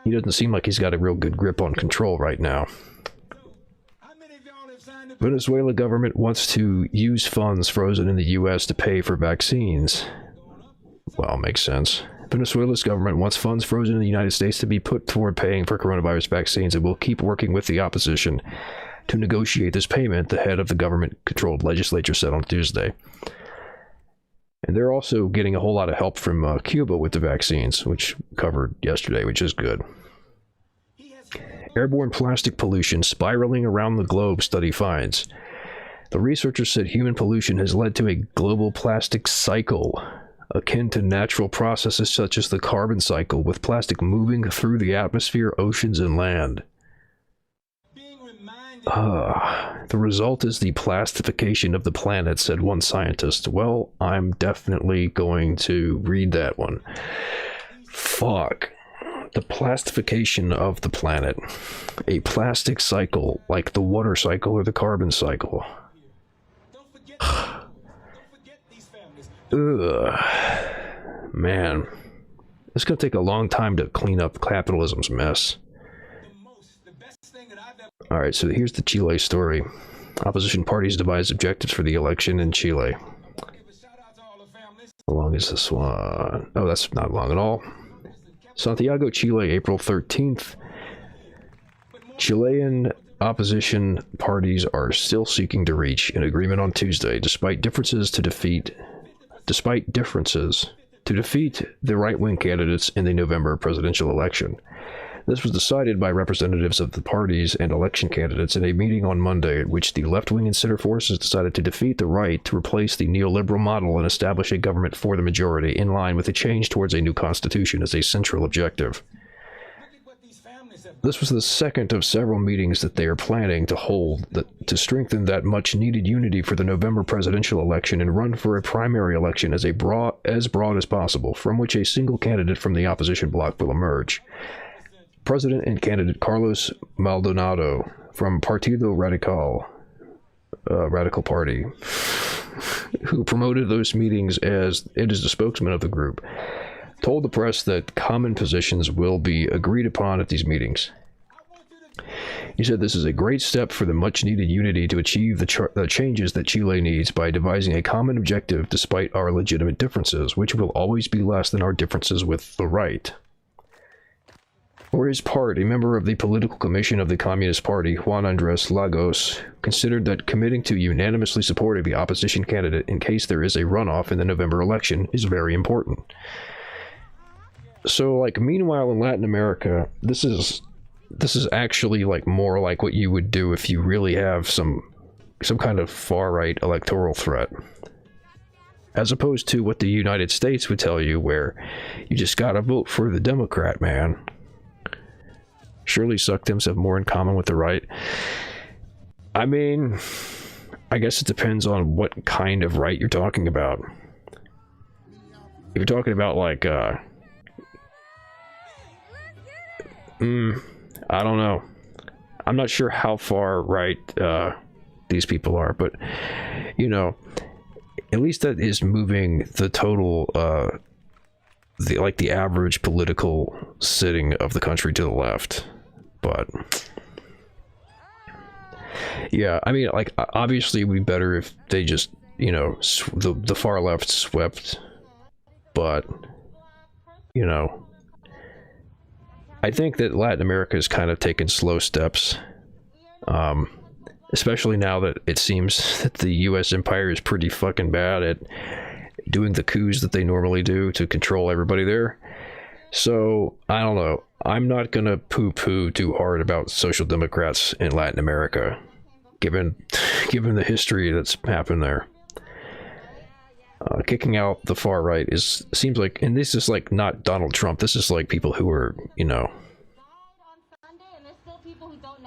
He doesn't seem like he's got a real good grip on control right now. Venezuela government wants to use funds frozen in the U.S. to pay for vaccines. Well, makes sense. Venezuela's government wants funds frozen in the United States to be put toward paying for coronavirus vaccines and will keep working with the opposition to negotiate this payment, the head of the government-controlled legislature said on Tuesday. And they're also getting a whole lot of help from Cuba with the vaccines, which covered yesterday, which is good. Airborne plastic pollution spiraling around the globe, study finds. The researchers said human pollution has led to a global plastic cycle, akin to natural processes such as the carbon cycle, with plastic moving through the atmosphere, oceans, and land. The result is the plastification of the planet, said one scientist. Well, I'm definitely going to read that one. Fuck. The plastification of the planet. A plastic cycle, like the water cycle or the carbon cycle. Ugh. Man. It's gonna take a long time to clean up capitalism's mess. Alright, so here's the Chile story. Opposition parties devise objectives for the election in Chile. How long is this one? Oh, that's not long at all. Santiago, Chile, April 13th. Chilean opposition parties are still seeking to reach an agreement on Tuesday, despite differences to defeat the right-wing candidates in the November presidential election. This was decided by representatives of the parties and election candidates in a meeting on Monday, at which the left-wing and center forces decided to defeat the right to replace the neoliberal model and establish a government for the majority, in line with a change towards a new constitution as a central objective. This was the second of several meetings that they are planning to hold to strengthen that much-needed unity for the November presidential election and run for a primary election as broad as possible, from which a single candidate from the opposition bloc will emerge. President and candidate Carlos Maldonado from Partido Radical, Radical Party, who promoted those meetings as it is the spokesman of the group, told the press that common positions will be agreed upon at these meetings. He said this is a great step for the much-needed unity to achieve the changes that Chile needs by devising a common objective despite our legitimate differences, which will always be less than our differences with the right. For his part, a member of the political commission of the Communist Party, Juan Andres Lagos, considered that committing to unanimously supporting the opposition candidate in case there is a runoff in the November election is very important. So, like, meanwhile in Latin America, this is actually, like, more like what you would do if you really have some kind of far-right electoral threat. As opposed to what the United States would tell you, where you just gotta vote for the Democrat, man. Surely suck-thems have more in common with the right. I mean, I guess it depends on what kind of right you're talking about. If you're talking about, like, I don't know. I'm not sure how far right these people are, but, you know, at least that is moving the total, the average political sitting of the country to the left. But yeah, I mean, like, obviously it would be better if they just, you know, the far left swept, but, you know, I think that Latin America has kind of taken slow steps, especially now that it seems that the U.S. empire is pretty fucking bad at doing the coups that they normally do to control everybody there. So, I don't know. I'm not gonna poo-poo too hard about social democrats in Latin America, given the history that's happened there. Kicking out the far right seems like, and this is like not Donald Trump. This is like people who are, you know,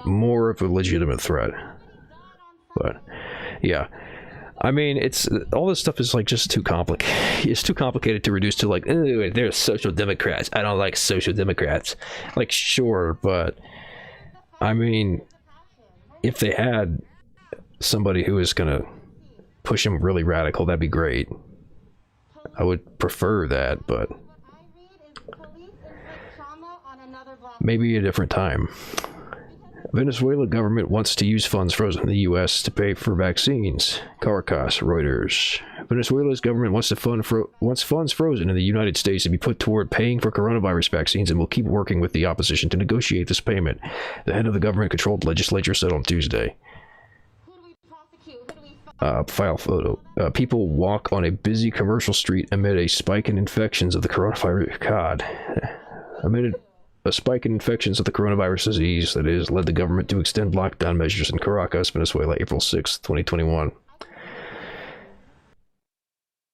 more of a legitimate threat. But yeah, I mean, it's all this stuff is like just too complicated. It's too complicated to reduce to like, ooh, they're social democrats. I don't like social democrats. Like, sure, but I mean, if they had somebody who is gonna push them really radical, that'd be great. I would prefer that, but maybe a different time. Venezuela government wants to use funds frozen in the U.S. to pay for vaccines. Caracas, Reuters. Venezuela's government wants funds frozen in the United States to be put toward paying for coronavirus vaccines and will keep working with the opposition to negotiate this payment, the head of the government-controlled legislature said on Tuesday. File photo. People walk on a busy commercial street amid a spike in infections of the coronavirus. God. Amid a spike in infections of the coronavirus disease that has led the government to extend lockdown measures in Caracas, Venezuela, April 6, 2021.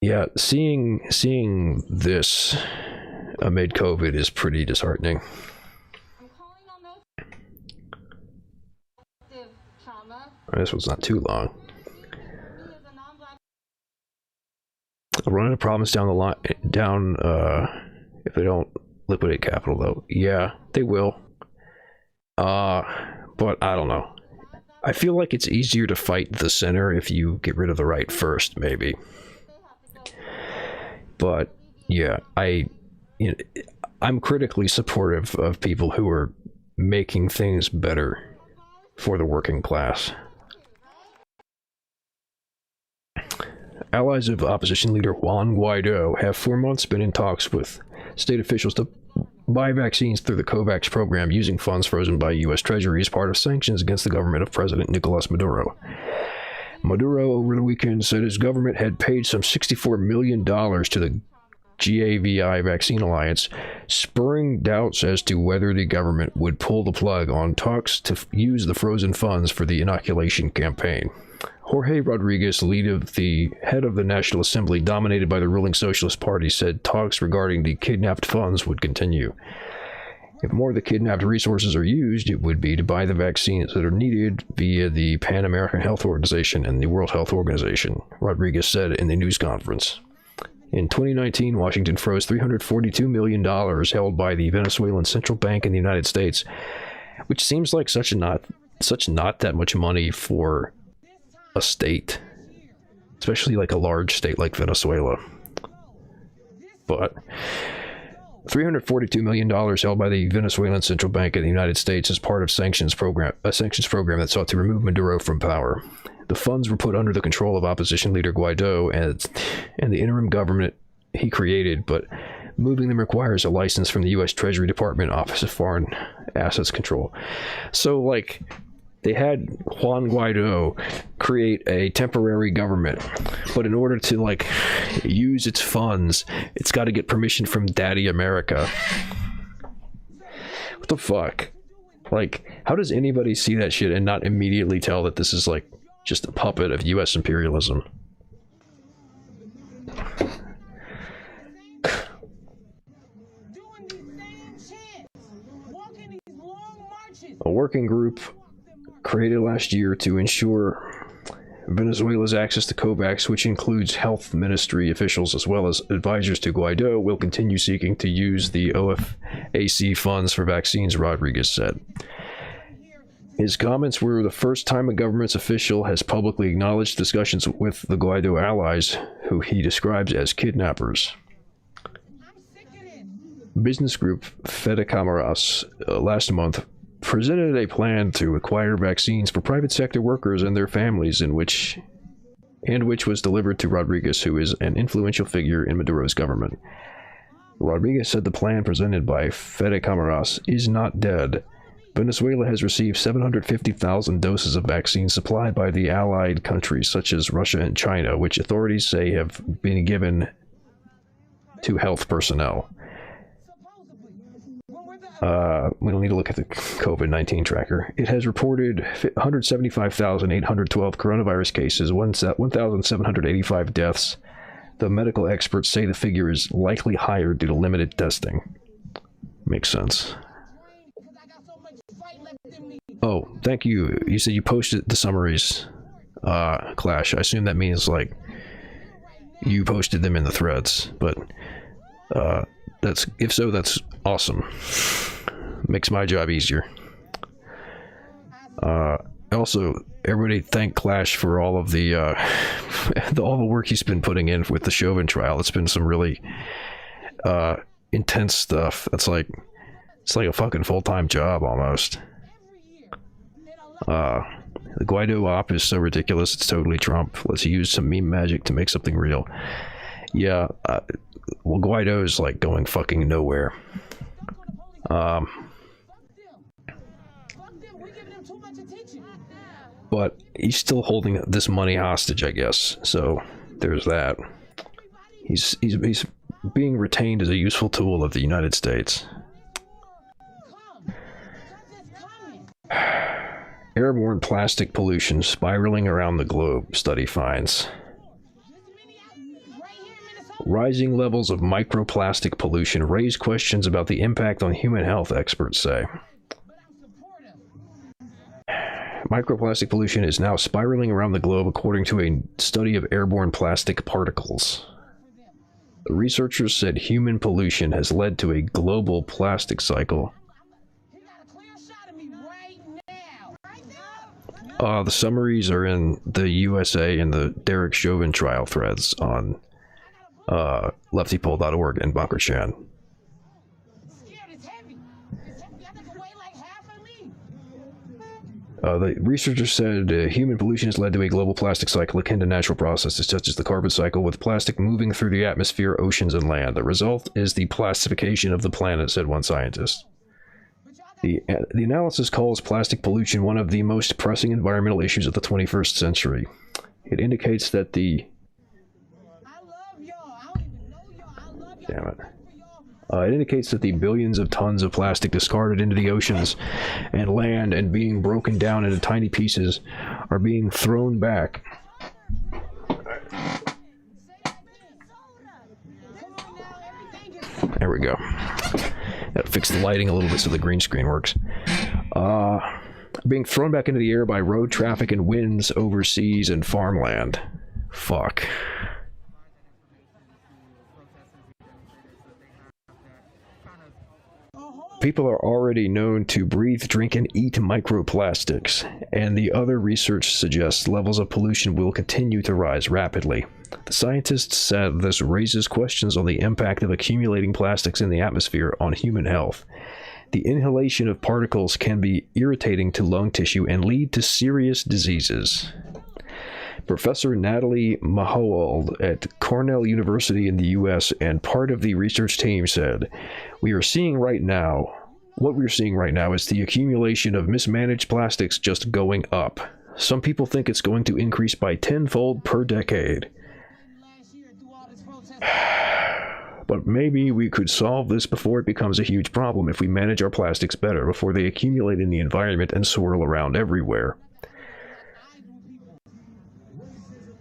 Yeah, seeing this amid COVID is pretty disheartening. This one's not too long. Run into problems down the line, if they don't liquidate capital, though. Yeah, they will. But I don't know. I feel like it's easier to fight the center if you get rid of the right first, maybe. But yeah, I'm critically supportive of people who are making things better for the working class. Allies of opposition leader Juan Guaido have for months been in talks with state officials to buy vaccines through the COVAX program using funds frozen by U.S. Treasury as part of sanctions against the government of President Nicolas Maduro. Maduro over the weekend said his government had paid some $64 million to the GAVI Vaccine Alliance, spurring doubts as to whether the government would pull the plug on talks to use the frozen funds for the inoculation campaign. Jorge Rodriguez, head of the National Assembly dominated by the ruling Socialist Party, said talks regarding the kidnapped funds would continue. If more of the kidnapped resources are used, it would be to buy the vaccines that are needed via the Pan American Health Organization and the World Health Organization, Rodriguez said in a news conference. In 2019, Washington froze $342 million held by the Venezuelan Central Bank in the United States, which seems like such not that much money for a state, especially like a large state like Venezuela. But $342 million held by the Venezuelan Central Bank in the United States as part of a sanctions program that sought to remove Maduro from power. The funds were put under the control of opposition leader Guaido and the interim government he created, but moving them requires a license from the U.S. Treasury Department Office of Foreign Assets Control. So, like, they had Juan Guaido create a temporary government, but in order to, like, use its funds, it's got to get permission from Daddy America. What the fuck? Like, how does anybody see that shit and not immediately tell that this is, like, just a puppet of U.S. imperialism? A working group created last year to ensure Venezuela's access to COVAX, which includes health ministry officials as well as advisors to Guaido, will continue seeking to use the OFAC funds for vaccines, Rodriguez said. His comments were the first time a government's official has publicly acknowledged discussions with the Guaido allies, who he describes as kidnappers. Business group Fede Camaras last month presented a plan to acquire vaccines for private sector workers and their families, which was delivered to Rodriguez, who is an influential figure in Maduro's government. Rodriguez said the plan presented by Fede Camaras is not dead. Venezuela has received 750,000 doses of vaccines supplied by the allied countries such as Russia and China, which authorities say have been given to health personnel. We don't need to look at the COVID-19 tracker. It has reported 175,812 coronavirus cases, 1,785 deaths. The medical experts say the figure is likely higher due to limited testing. Makes sense. Oh, thank you. You said you posted the summaries, Clash. I assume that means, like, you posted them in the threads, but if so, that's awesome. Makes my job easier. Also, everybody thank Clash for all of the all the work he's been putting in with the Chauvin trial. It's been some really intense stuff. That's like It's like a fucking full-time job almost. The Guaido op is so ridiculous, it's totally Trump. Let's use some meme magic to make something real. Yeah, well, Guaido's like going fucking nowhere. But he's still holding this money hostage, I guess. So there's that. He's being retained as a useful tool of the United States. Airborne plastic pollution spiraling around the globe, study finds. Rising levels of microplastic pollution raise questions about the impact on human health, experts say. Microplastic pollution is now spiraling around the globe according to a study of airborne plastic particles. The researchers said human pollution has led to a global plastic cycle. The summaries are in the USA and the Derek Chauvin trial threads on leftypol.org and Bunkerchan. The researchers said human pollution has led to a global plastic cycle akin to natural processes such as the carbon cycle, with plastic moving through the atmosphere, oceans, and land. The result is the plastification of the planet, said one scientist. The analysis calls plastic pollution one of the most pressing environmental issues of the 21st century. It indicates that the... Damn it. It indicates that the billions of tons of plastic discarded into the oceans and land and being broken down into tiny pieces are being thrown back. There we go. Gotta fix the lighting a little bit so the green screen works. Being thrown back into the air by road traffic and winds overseas and farmland. Fuck. People are already known to breathe, drink, and eat microplastics, and the other research suggests levels of pollution will continue to rise rapidly. The scientists said this raises questions on the impact of accumulating plastics in the atmosphere on human health. The inhalation of particles can be irritating to lung tissue and lead to serious diseases. Professor Natalie Mahowald at Cornell University in the U.S. and part of the research team said, what we're seeing right now is the accumulation of mismanaged plastics just going up. Some people think it's going to increase by tenfold per decade. But maybe we could solve this before it becomes a huge problem if we manage our plastics better before they accumulate in the environment and swirl around everywhere.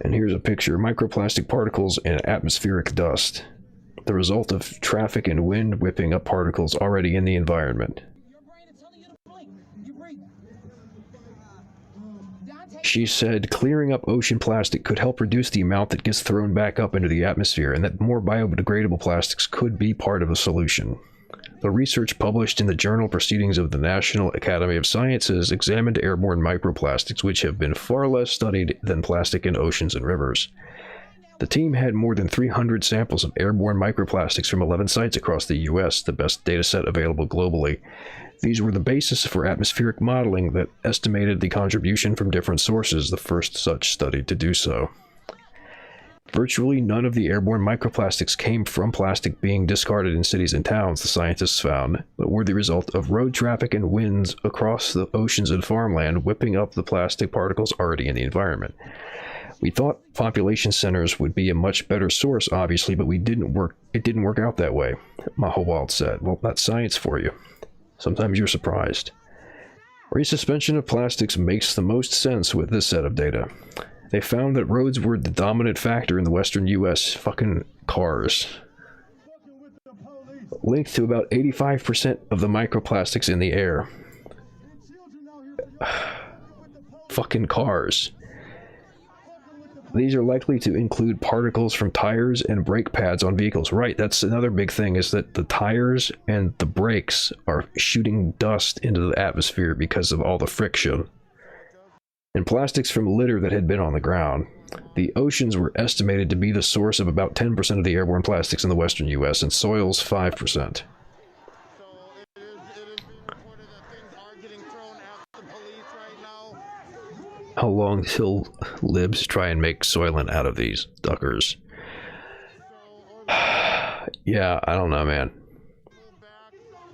And here's a picture. Microplastic particles and atmospheric dust. The result of traffic and wind whipping up particles already in the environment. She said clearing up ocean plastic could help reduce the amount that gets thrown back up into the atmosphere, and that more biodegradable plastics could be part of the solution. The research published in the journal Proceedings of the National Academy of Sciences examined airborne microplastics, which have been far less studied than plastic in oceans and rivers. The team had more than 300 samples of airborne microplastics from 11 sites across the U.S., the best dataset available globally. These were the basis for atmospheric modeling that estimated the contribution from different sources, the first such study to do so. Virtually none of the airborne microplastics came from plastic being discarded in cities and towns, the scientists found, but were the result of road traffic and winds across the oceans and farmland whipping up the plastic particles already in the environment. We thought population centers would be a much better source, obviously, but it didn't work out that way, Mahowald said. Well, that's science for you. Sometimes you're surprised. Resuspension of plastics makes the most sense with this set of data. They found that roads were the dominant factor in the western U.S. Fucking cars. Linked to about 85% of the microplastics in the air. Fucking cars. These are likely to include particles from tires and brake pads on vehicles. Right, that's another big thing, is that the tires and the brakes are shooting dust into the atmosphere because of all the friction. And plastics from litter that had been on the ground. The oceans were estimated to be the source of about 10% of the airborne plastics in the western U.S., and soils 5%. How long till libs try and make Soylent out of these duckers? Yeah, I don't know, man.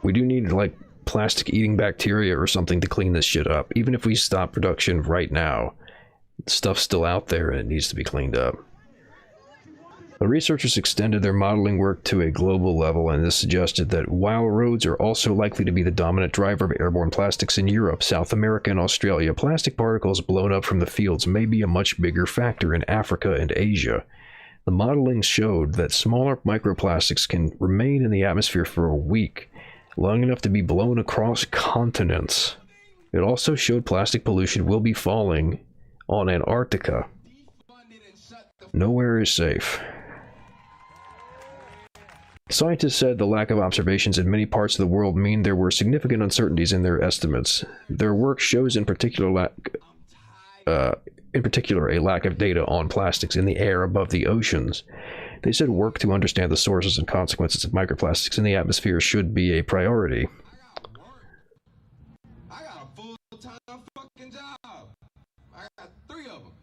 We do need, like, plastic-eating bacteria or something to clean this shit up. Even if we stop production right now, stuff's still out there and it needs to be cleaned up. The researchers extended their modeling work to a global level, and this suggested that while roads are also likely to be the dominant driver of airborne plastics in Europe, South America, and Australia, plastic particles blown up from the fields may be a much bigger factor in Africa and Asia. The modeling showed that smaller microplastics can remain in the atmosphere for a week, long enough to be blown across continents. It also showed plastic pollution will be falling on Antarctica. Nowhere is safe. Scientists said the lack of observations in many parts of the world mean there were significant uncertainties in their estimates. Their work shows in particular a lack of data on plastics in the air above the oceans. They said work to understand the sources and consequences of microplastics in the atmosphere should be a priority. I got a full-time fucking job. I got 3 of them.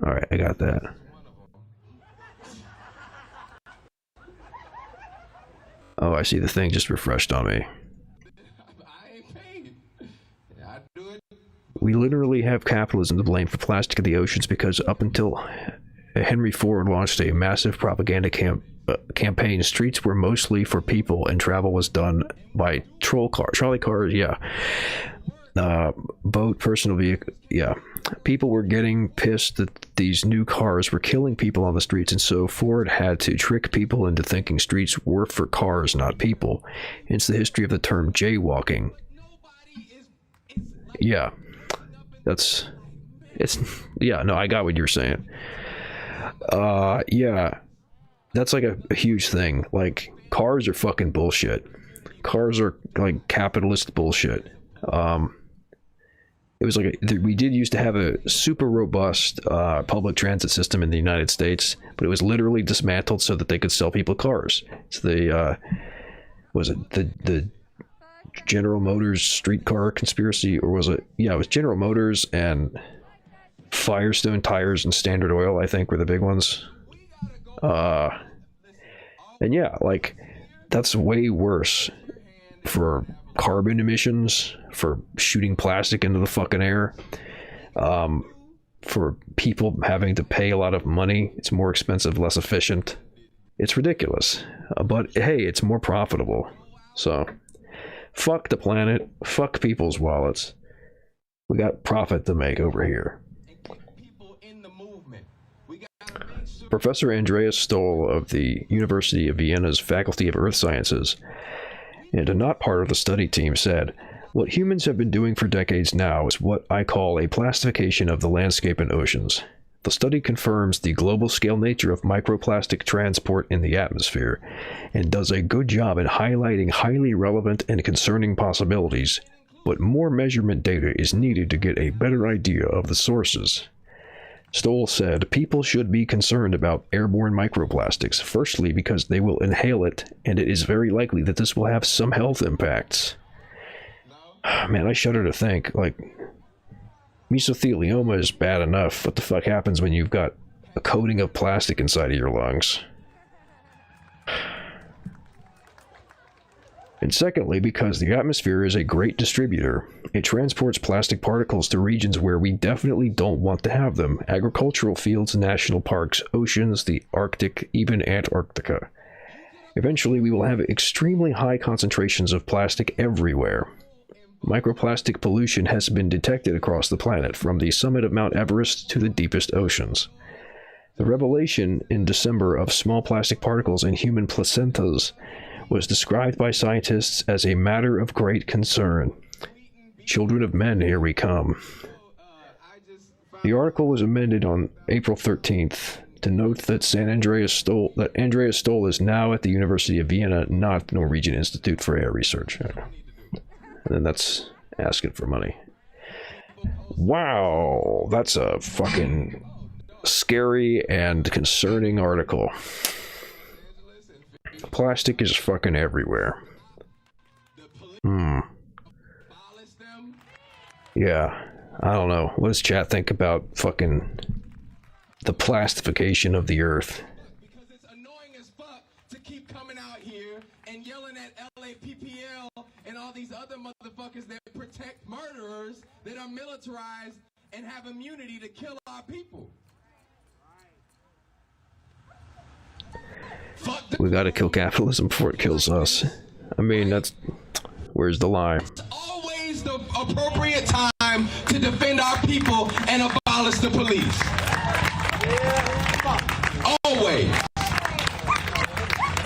Alright, I got that. Oh, I see the thing just refreshed on me. I ain't paid. I do it. We literally have capitalism to blame for plastic in the oceans because up until Henry Ford launched a massive propaganda campaign, streets were mostly for people and travel was done by trolley cars, yeah. Boat, personal vehicle, yeah. People were getting pissed that these new cars were killing people on the streets, and so Ford had to trick people into thinking streets were for cars, not people. Hence the history of the term jaywalking. Yeah. Yeah, no, I got what you're saying. Yeah. That's like a huge thing. Like, cars are fucking bullshit. Cars are, like, capitalist bullshit. It was like we did used to have a super robust public transit system in the United States, but it was literally dismantled so that they could sell people cars. So the was it the General Motors streetcar conspiracy, or was it? Yeah, it was General Motors and Firestone tires and Standard Oil, I think, were the big ones. And yeah, like, that's way worse for carbon emissions, for shooting plastic into the fucking air, for people having to pay a lot of money. It's more expensive, less efficient. It's ridiculous. But hey, it's more profitable. So, fuck the planet, fuck people's wallets. We got profit to make over here. Professor Andreas Stoll of the University of Vienna's Faculty of Earth Sciences, and not part of the study team, said, "What humans have been doing for decades now is what I call a plastification of the landscape and oceans. The study confirms the global scale nature of microplastic transport in the atmosphere, and does a good job in highlighting highly relevant and concerning possibilities, but more measurement data is needed to get a better idea of the sources." Stoll said, "People should be concerned about airborne microplastics, firstly because they will inhale it, and it is very likely that this will have some health impacts." Man, I shudder to think, like, mesothelioma is bad enough. What the fuck happens when you've got a coating of plastic inside of your lungs? And secondly, because the atmosphere is a great distributor. It transports plastic particles to regions where we definitely don't want to have them. Agricultural fields, national parks, oceans, the Arctic, even Antarctica. Eventually, we will have extremely high concentrations of plastic everywhere. Microplastic pollution has been detected across the planet, from the summit of Mount Everest to the deepest oceans. The revelation in December of small plastic particles in human placentas was described by scientists as a matter of great concern. Children of men, here we come. The article was amended on April 13th to note that Andreas Stoll is now at the University of Vienna, not the Norwegian Institute for Air Research. And then that's asking for money. Wow, that's a fucking scary and concerning article. Plastic is fucking everywhere. Yeah, I don't know. What does chat think about fucking the plastification of the earth? Because it's annoying as fuck to keep coming out here and yelling at LAPPL and all these other motherfuckers that protect murderers that are militarized and have immunity to kill our people. We gotta kill capitalism before it kills us. I mean, that's... Where's the line? Always the appropriate time to defend our people and abolish the police. Always.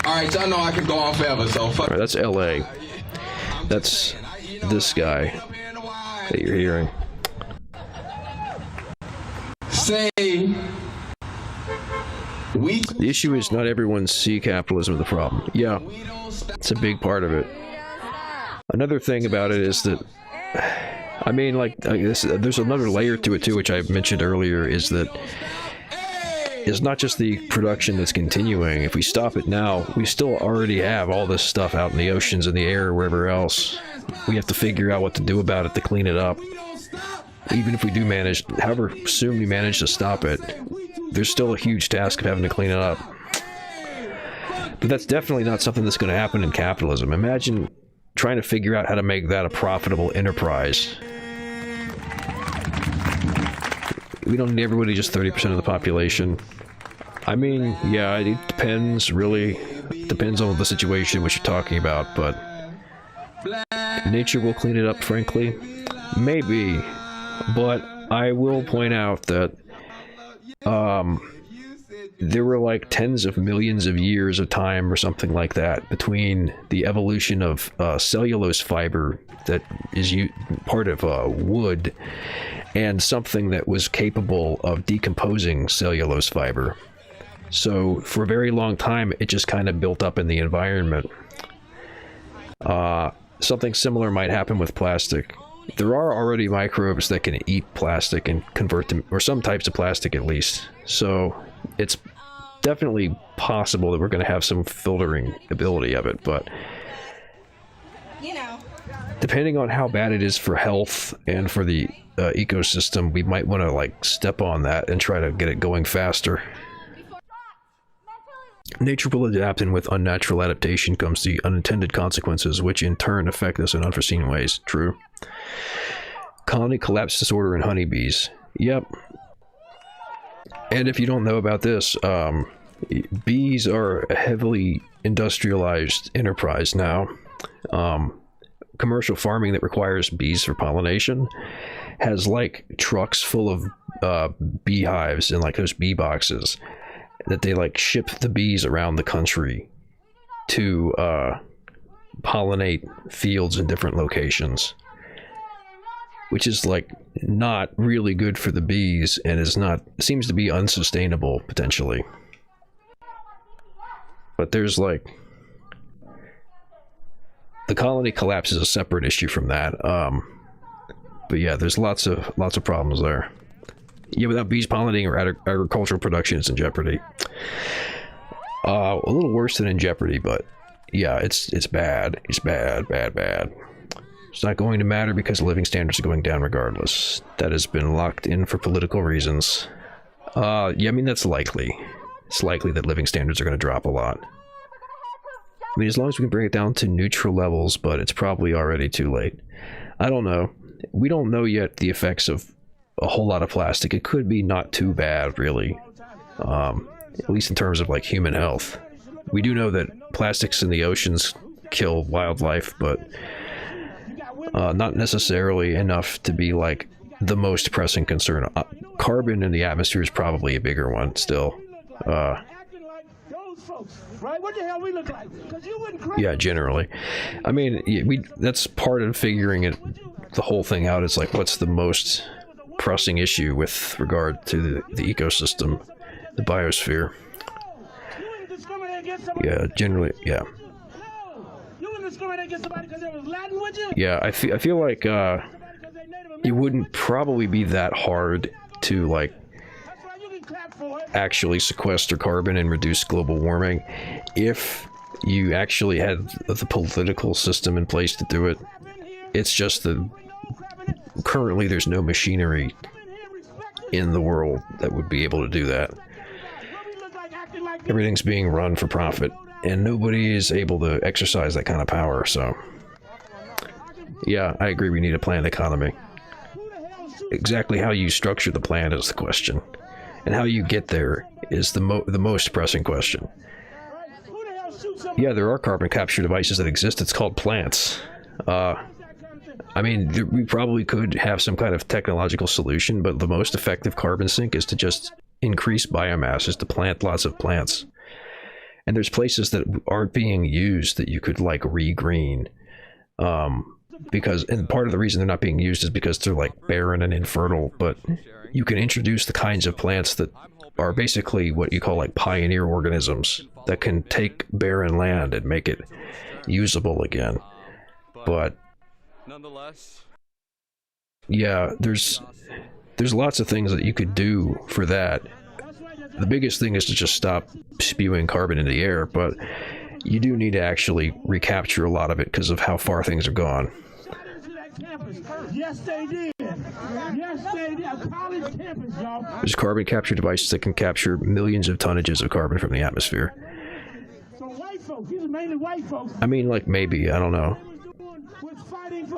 Alright, y'all know I can go on forever, so fuck. Alright, that's LA. That's this guy that you're hearing. Say... The issue is not everyone see capitalism as the problem. Yeah, it's a big part of it. Another thing about it is that, I mean, like, there's another layer to it too, which I mentioned earlier, is that it's not just the production that's continuing. If we stop it now, we still already have all this stuff out in the oceans, in the air, wherever else. We have to figure out what to do about it to clean it up. Even if we do manage, however soon we manage to stop it, there's still a huge task of having to clean it up. But that's definitely not something that's going to happen in capitalism. Imagine trying to figure out how to make that a profitable enterprise. We don't need everybody, just 30% of the population. I mean, yeah, it depends, really. It depends on the situation which you're talking about, but nature will clean it up, frankly. Maybe, but I will point out that there were like tens of millions of years of time or something like that between the evolution of cellulose fiber that is part of wood and something that was capable of decomposing cellulose fiber. So for a very long time it just kind of built up in the environment. Something similar might happen with plastic. There are already microbes that can eat plastic and convert them, or some types of plastic at least. So it's definitely possible that we're going to have some filtering ability of it, but depending on how bad it is for health and for the ecosystem, we might want to like step on that and try to get it going faster. Nature will adapt, and with unnatural adaptation comes the unintended consequences, which in turn affect us in unforeseen ways. True. Colony collapse disorder in honeybees. Yep. And if you don't know about this, bees are a heavily industrialized enterprise now. Commercial farming that requires bees for pollination has like trucks full of beehives and like those bee boxes that they like ship the bees around the country to pollinate fields in different locations, which is like not really good for the bees and seems to be unsustainable potentially. But there's like the colony collapse is a separate issue from that. But yeah, there's lots of problems there. Yeah, without bees pollinating or agricultural production, it's in jeopardy. A little worse than in jeopardy, but yeah, it's bad. It's bad. It's not going to matter because living standards are going down regardless. That has been locked in for political reasons. Yeah, I mean, that's likely. It's likely that living standards are going to drop a lot. I mean, as long as we can bring it down to neutral levels, but it's probably already too late. I don't know. We don't know yet the effects of a whole lot of plastic. It could be not too bad, really. At least in terms of, like, human health. We do know that plastics in the oceans kill wildlife, but not necessarily enough to be, like, the most pressing concern. Carbon in the atmosphere is probably a bigger one, still. Yeah, generally. I mean, that's part of figuring the whole thing out. Is like, what's the most pressing issue with regard to the ecosystem, the biosphere? Yeah, generally, yeah. Yeah, I feel like it wouldn't probably be that hard to, like, actually sequester carbon and reduce global warming if you actually had the political system in place to do it. It's just the currently there's no machinery in the world that would be able to do that. Everything's being run for profit, and nobody is able to exercise that kind of power, so... Yeah, I agree we need a planned economy. Exactly how you structure the plan is the question. And how you get there is the most pressing question. Yeah, there are carbon capture devices that exist. It's called plants. I mean, we probably could have some kind of technological solution, but the most effective carbon sink is to just increase biomass, is to plant lots of plants. And there's places that aren't being used that you could, like, re-green. And part of the reason they're not being used is because they're, like, barren and infertile, but you can introduce the kinds of plants that are basically what you call, like, pioneer organisms that can take barren land and make it usable again. But nonetheless, yeah, there's lots of things that you could do for that. The biggest thing is to just stop spewing carbon into the air, but you do need to actually recapture a lot of it because of how far things have gone. Yes, they did. Yes, they did. A college campus, y'all. There's carbon capture devices that can capture millions of tonnages of carbon from the atmosphere. So white folks, these are mainly white folks. I mean, like, maybe, I don't know.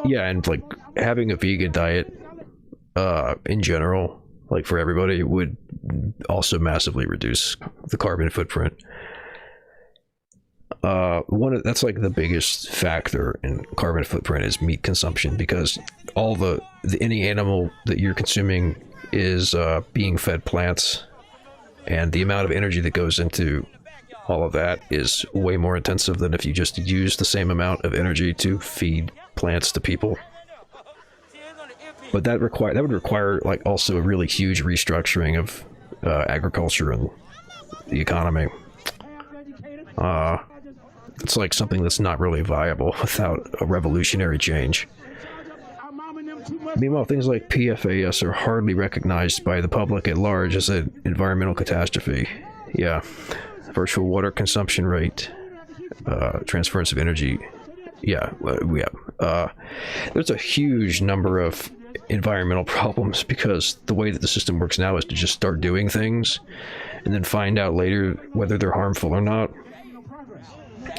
Yeah, and, like, having a vegan diet, in general, like, for everybody, would also massively reduce the carbon footprint. That's like the biggest factor in carbon footprint is meat consumption, because all any animal that you're consuming is being fed plants, and the amount of energy that goes into all of that is way more intensive than if you just use the same amount of energy to feed plants to people. But that would require, like, also a really huge restructuring of agriculture and the economy. It's like something that's not really viable without a revolutionary change. Meanwhile, things like PFAS are hardly recognized by the public at large as an environmental catastrophe. Yeah. Virtual water consumption rate, transference of energy. Yeah, there's a huge number of environmental problems because the way that the system works now is to just start doing things and then find out later whether they're harmful or not,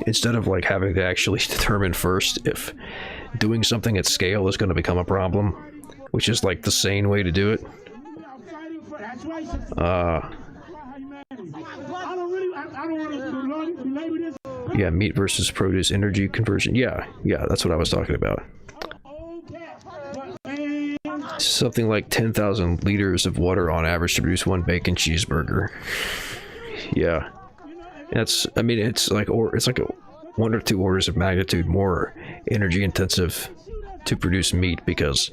instead of, like, having to actually determine first if doing something at scale is going to become a problem, which is, like, the sane way to do it. Yeah, meat versus produce energy conversion. Yeah, that's what I was talking about. Something like 10,000 liters of water on average to produce one bacon cheeseburger. Yeah. It's like 1 or 2 orders of magnitude more energy intensive to produce meat, because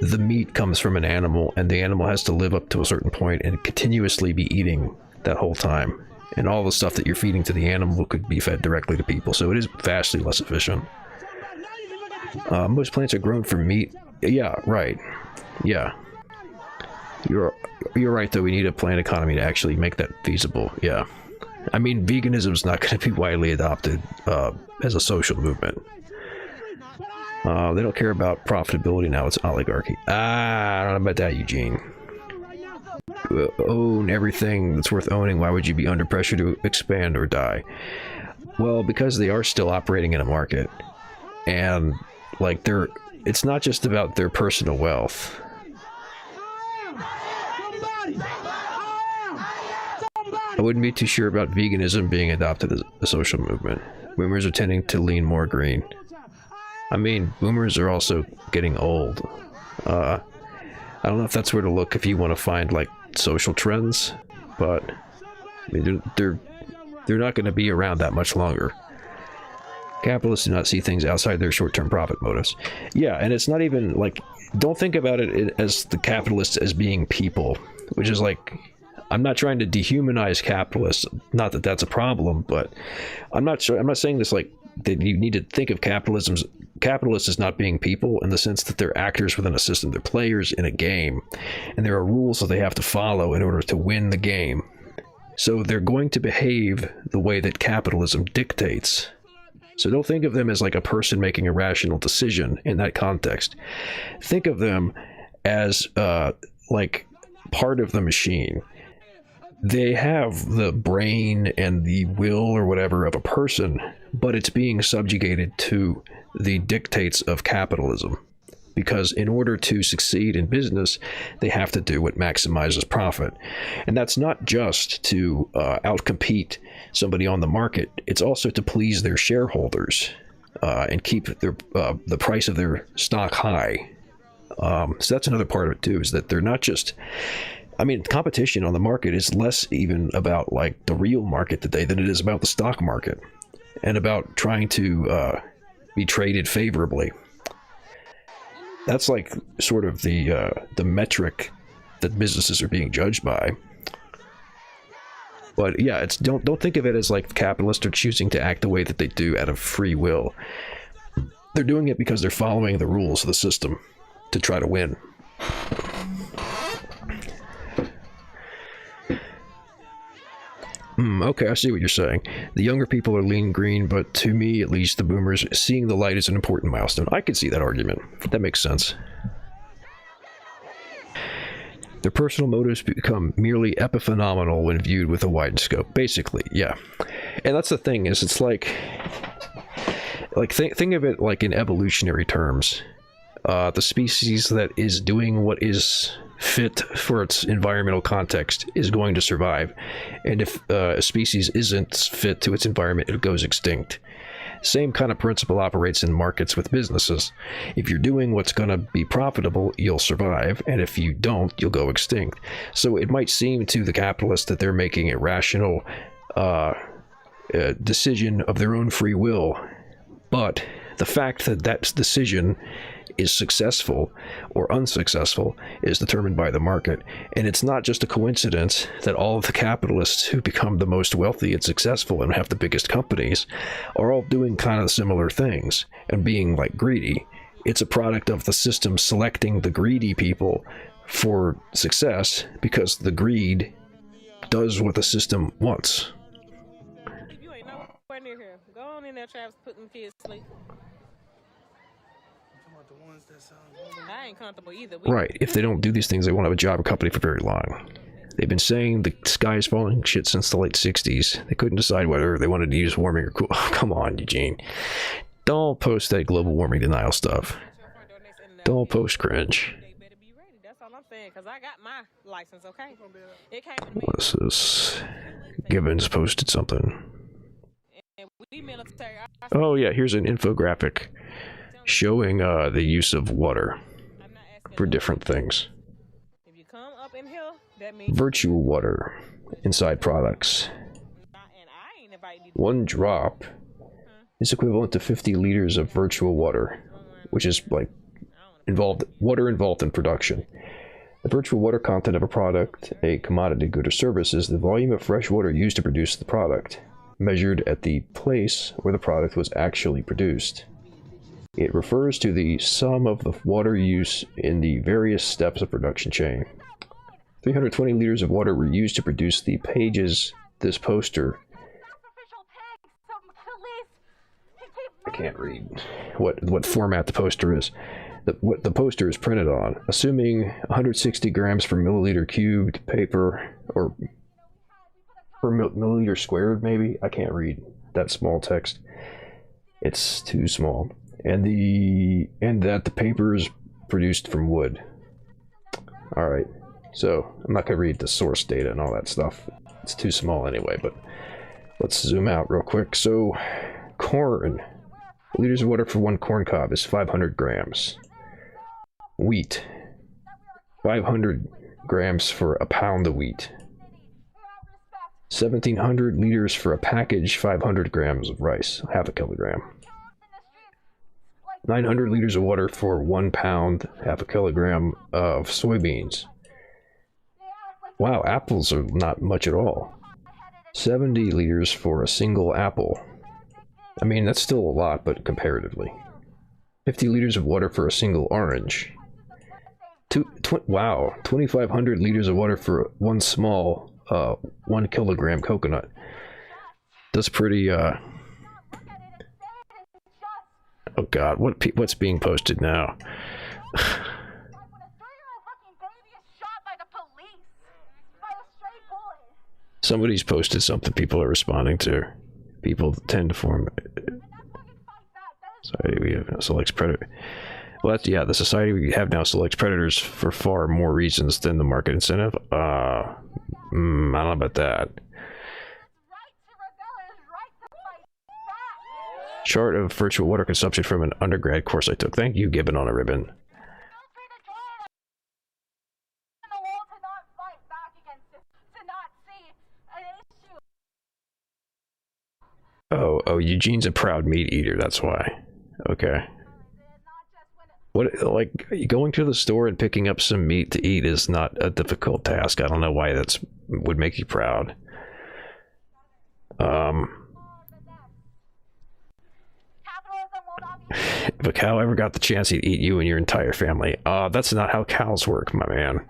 the meat comes from an animal, and the animal has to live up to a certain point and continuously be eating that whole time. And all the stuff that you're feeding to the animal could be fed directly to people, so it is vastly less efficient. Most plants are grown for meat. Yeah, right. Yeah. You're right, though. We need a planned economy to actually make that feasible. Yeah. I mean, veganism is not going to be widely adopted as a social movement. They don't care about profitability now. It's oligarchy. I don't know about that, Eugene. Own everything that's worth owning. Why would you be under pressure to expand or die? Well, because they are still operating in a market, and, like, it's not just about their personal wealth. I wouldn't be too sure about veganism being adopted as a social movement. Boomers are tending to lean more green. I mean, boomers are also getting old. I don't know if that's where to look if you want to find, like, social trends, but I mean, they're not going to be around that much longer. Capitalists do not see things outside their short-term profit motives. Yeah, and it's not even, like, don't think about it as the capitalists as being people, which is, like, I'm not trying to dehumanize capitalists, not that that's a problem, but I'm not saying this, like, that you need to think of capitalists as not being people, in the sense that they're actors within a system, they're players in a game, and there are rules that they have to follow in order to win the game. So they're going to behave the way that capitalism dictates. So don't think of them as like a person making a rational decision in that context. Think of them as like part of the machine. They have the brain and the will or whatever of a person, but it's being subjugated to the dictates of capitalism. Because in order to succeed in business, they have to do what maximizes profit. And that's not just to outcompete somebody on the market. It's also to please their shareholders and keep the price of their stock high. So that's another part of it too, is that they're not just... I mean, competition on the market is less even about like the real market today than it is about the stock market and about trying to be traded favorably. That's like sort of the metric that businesses are being judged by. But yeah, it's don't think of it as like capitalists are choosing to act the way that they do out of free will. They're doing it because they're following the rules of the system to try to win. Okay, I see what you're saying. The younger people are leaning green, but to me, at least, the boomers, seeing the light is an important milestone. I could see that argument. That makes sense. Their personal motives become merely epiphenomenal when viewed with a widened scope. Basically, yeah. And that's the thing, is it's like think of it like in evolutionary terms. The species that is doing what is fit for its environmental context is going to survive, and if a species isn't fit to its environment, it goes extinct. Same kind of principle operates in markets with businesses. If you're doing what's going to be profitable, you'll survive, and if you don't, you'll go extinct. So it might seem to the capitalists that they're making a rational decision of their own free will, but the fact that that decision is successful or unsuccessful is determined by the market. And it's not just a coincidence that all of the capitalists who become the most wealthy and successful and have the biggest companies are all doing kind of similar things and being like greedy. It's a product of the system selecting the greedy people for success because the greed does what the system wants. You ain't nowhere near here. Go on in there, Travis, putting kids to sleep. I ain't comfortable either. Right. If they don't do these things, they won't have a job or company for very long. They've been saying the sky is falling shit since the late 60s. They couldn't decide whether they wanted to use warming or cool. Oh, come on, Eugene. Don't post that global warming denial stuff. Don't post cringe. That's all I'm saying, because I got my license, okay? What is this? Gibbons posted something. Oh yeah, here's an infographic showing the use of water for different things. Virtual water inside products. 1 drop is equivalent to 50 liters of virtual water, which is like water involved in production. The virtual water content of a product, a commodity, good, or service, is the volume of fresh water used to produce the product, measured at the place where the product was actually produced. It refers to the sum of the water use in the various steps of production chain. 320 liters of water were used to produce the pages this poster. I can't read what format the poster is. What the poster is printed on. Assuming 160 grams per milliliter cubed paper, or per milliliter squared, maybe? I can't read that small text. It's too small. And that the paper is produced from wood. Alright, so I'm not gonna read the source data and all that stuff. It's too small anyway, but let's zoom out real quick. So, corn. Liters of water for 1 corn cob is 500 grams. Wheat. 500 grams for a pound of wheat. 1,700 liters for a package, 500 grams of rice, half a kilogram. 900 liters of water for 1 pound, half a kilogram of soybeans. Wow, apples are not much at all. 70 liters for a single apple. I mean, that's still a lot, but comparatively. 50 liters of water for a single orange. Wow, 2,500 liters of water for 1 small, 1 kilogram coconut. That's pretty, Oh God, what's being posted now? Somebody's posted something people are responding to. People tend to form. Society we have now selects predator. Well, that's, yeah, the society we have now selects predators for far more reasons than the market incentive. I don't know about that. Chart of virtual water consumption from an undergrad course I took. Thank you, Gibbon on a ribbon. Oh, Eugene's a proud meat eater, that's why. Okay. What, like, going to the store and picking up some meat to eat is not a difficult task. I don't know why that's would make you proud. If a cow ever got the chance, he'd eat you and your entire family. That's not how cows work, my man.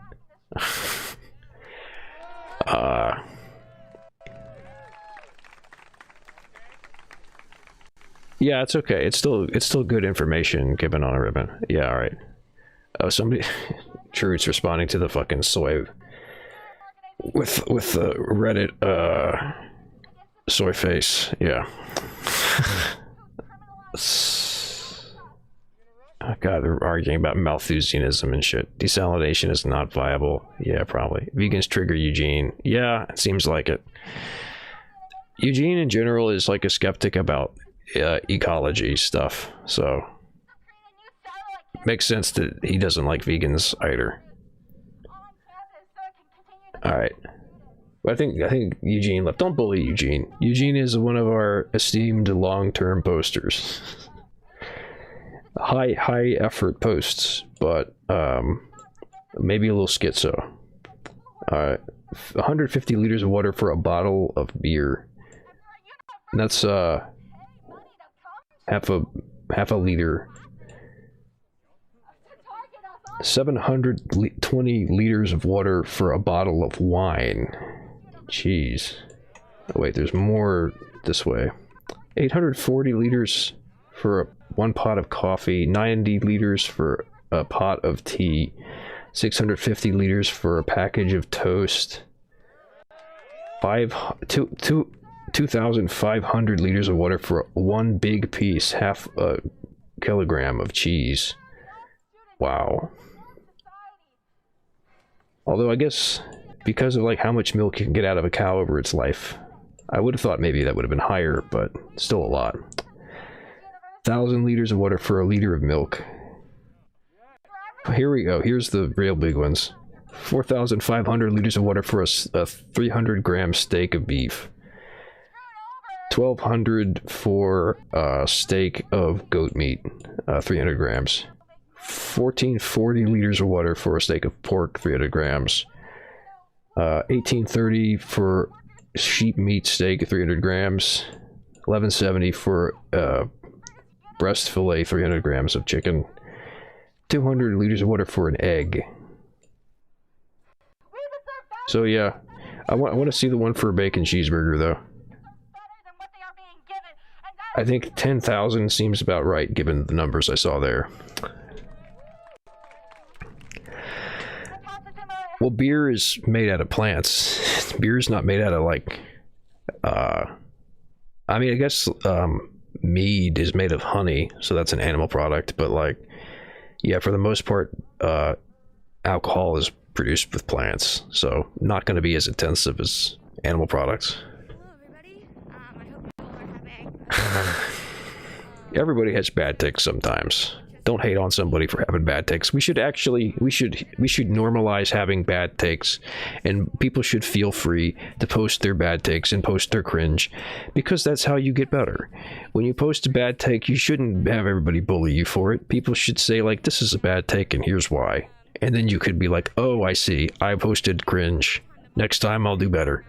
Yeah, it's okay. It's still good information given on a ribbon. Yeah, all right. Oh, somebody, Truth's responding to the fucking soy with the Reddit soy face. Yeah. Oh God, they're arguing about Malthusianism and shit. Desalination is not viable. Yeah, probably. Vegans trigger Eugene. Yeah, it seems like it. Eugene in general is like a skeptic about ecology stuff, so makes sense that he doesn't like vegans either. All right, I think Eugene left. Don't bully Eugene. Eugene is one of our esteemed long-term posters. High effort posts, but maybe a little schizo. 150 liters of water for a bottle of beer. And that's half a liter. 720 liters of water for a bottle of wine. Jeez. Oh, wait, there's more this way. 840 liters for one pot of coffee. 90 liters for a pot of tea. 650 liters for a package of toast. 2,500 liters of water for one big piece, half a kilogram of cheese. Wow. Although I guess because of like how much milk you can get out of a cow over its life, I would have thought maybe that would have been higher, but still a lot. 1,000 liters of water for a liter of milk. Here we go. Here's the real big ones. 4,500 liters of water for a 300-gram steak of beef. 1,200 for a steak of goat meat, 300 grams. 1,440 liters of water for a steak of pork, 300 grams. 1,830 for sheep meat steak, 300 grams. 1,170 for breast fillet, 300 grams of chicken. 200 liters of water for an egg. So yeah, I want to see the one for a bacon cheeseburger though. I think 10,000 seems about right given the numbers I saw there. Well, beer is made out of plants. Beer is not made out of like, I mean, I guess mead is made of honey, so that's an animal product, but like, yeah, for the most part, alcohol is produced with plants, so not going to be as intensive as animal products. Everybody has bad takes sometimes. Don't hate on somebody for having bad takes. We should normalize having bad takes, and people should feel free to post their bad takes and post their cringe, because that's how you get better. When you post a bad take, you shouldn't have everybody bully you for it. People should say like, this is a bad take and here's why. And then you could be like, oh, I see, I posted cringe. Next time I'll do better.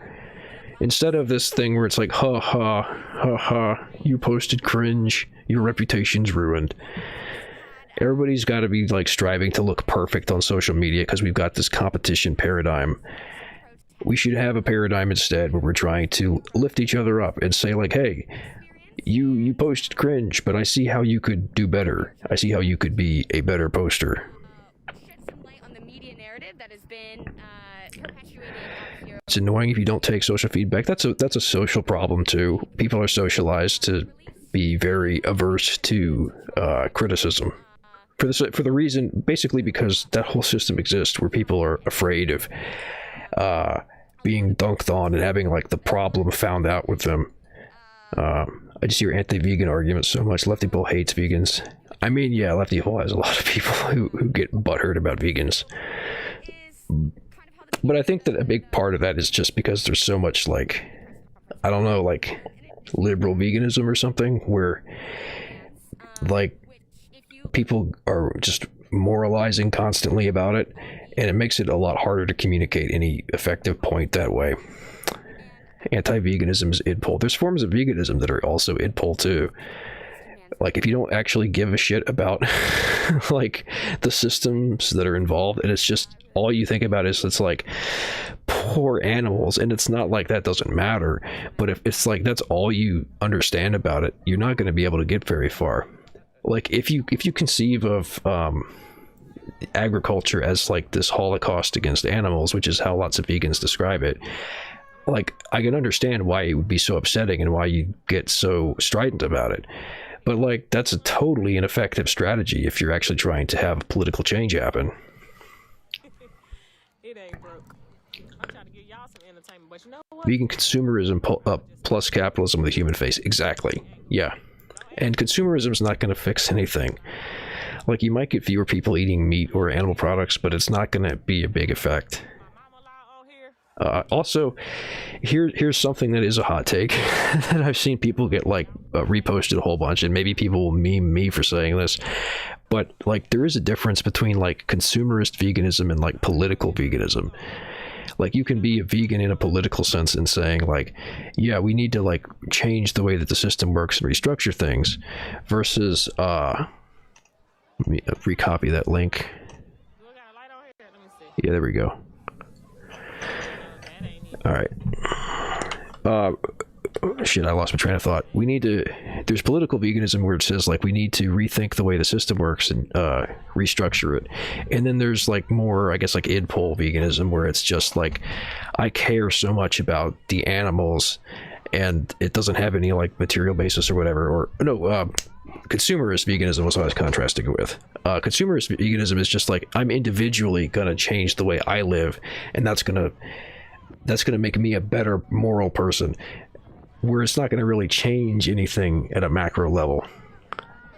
Instead of this thing where it's like, ha ha, ha ha, you posted cringe, your reputation's ruined. Everybody's got to be like striving to look perfect on social media because we've got this competition paradigm. We should have a paradigm instead where we're trying to lift each other up and say like, hey, you posted cringe, but I see how you could do better. I see how you could be a better poster. It's annoying if you don't take social feedback. That's a social problem too. People are socialized to be very averse to criticism. For the reason, basically because that whole system exists where people are afraid of being dunked on and having like the problem found out with them. I just hear anti-vegan arguments so much. Leftypol hates vegans. I mean, yeah, Leftypol has a lot of people who get butthurt about vegans. But I think that a big part of that is just because there's so much, like, I don't know, like, liberal veganism or something, where, like, people are just moralizing constantly about it, and it makes it a lot harder to communicate any effective point that way. Anti-veganism is idpol. There's forms of veganism that are also idpol too. Like, if you don't actually give a shit about like the systems that are involved, and it's just all you think about is it's like poor animals, and it's not like that doesn't matter, but if it's like that's all you understand about it, you're not going to be able to get very far. Like, if you conceive of agriculture as like this holocaust against animals, which is how lots of vegans describe it, like, I can understand why it would be so upsetting and why you get so strident about it. But, like, that's a totally ineffective strategy if you're actually trying to have political change happen. It ain't broke. I'm trying to give y'all some entertainment, but you know what? Vegan consumerism plus capitalism with a human face. Exactly. Yeah. And consumerism is not going to fix anything. Like, you might get fewer people eating meat or animal products, but it's not going to be a big effect. Also, here's something that is a hot take that I've seen people get like reposted a whole bunch, and maybe people will meme me for saying this, but like there is a difference between like consumerist veganism and like political veganism. Like, you can be a vegan in a political sense and saying like, yeah, we need to like change the way that the system works and restructure things, versus let me recopy that link. Yeah, there we go. All right. Shit, I lost my train of thought. We need to, there's political veganism where it says like we need to rethink the way the system works and restructure it. And then there's like more, I guess, like idpol veganism, where it's just like, I care so much about the animals and it doesn't have any like material basis or whatever. Or no, consumerist veganism was what I was contrasting it with. Consumerist veganism is just like, I'm individually gonna change the way I live, and that's gonna make me a better moral person, where it's not going to really change anything at a macro level.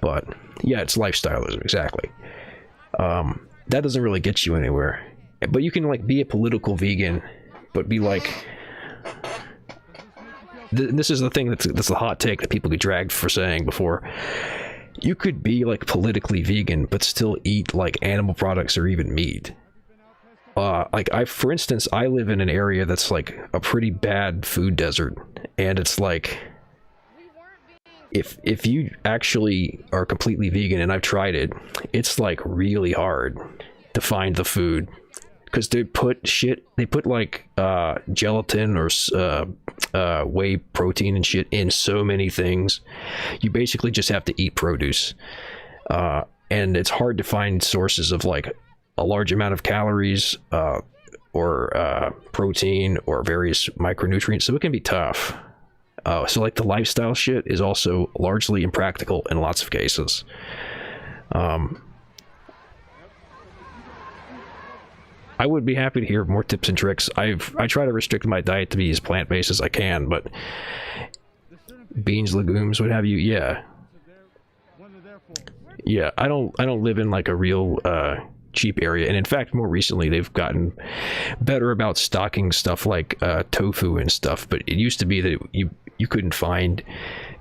But yeah, it's lifestyleism, exactly. That doesn't really get you anywhere. But you can like be a political vegan, but be like, this is the thing that's the hot take that people get dragged for saying before. You could be like politically vegan, but still eat like animal products or even meat. Like, for instance, I live in an area that's like a pretty bad food desert, and it's like, if you actually are completely vegan, and I've tried it, it's like really hard to find the food, because they put like gelatin or whey protein and shit in so many things. You basically just have to eat produce, and it's hard to find sources of like a large amount of calories or protein or various micronutrients, so it can be tough. So like the lifestyle shit is also largely impractical in lots of cases. I would be happy to hear more tips and tricks. I try to restrict my diet to be as plant-based as I can, but beans, legumes, what have you, yeah. I don't live in like a real cheap area, and in fact more recently they've gotten better about stocking stuff like tofu and stuff, but it used to be that you couldn't find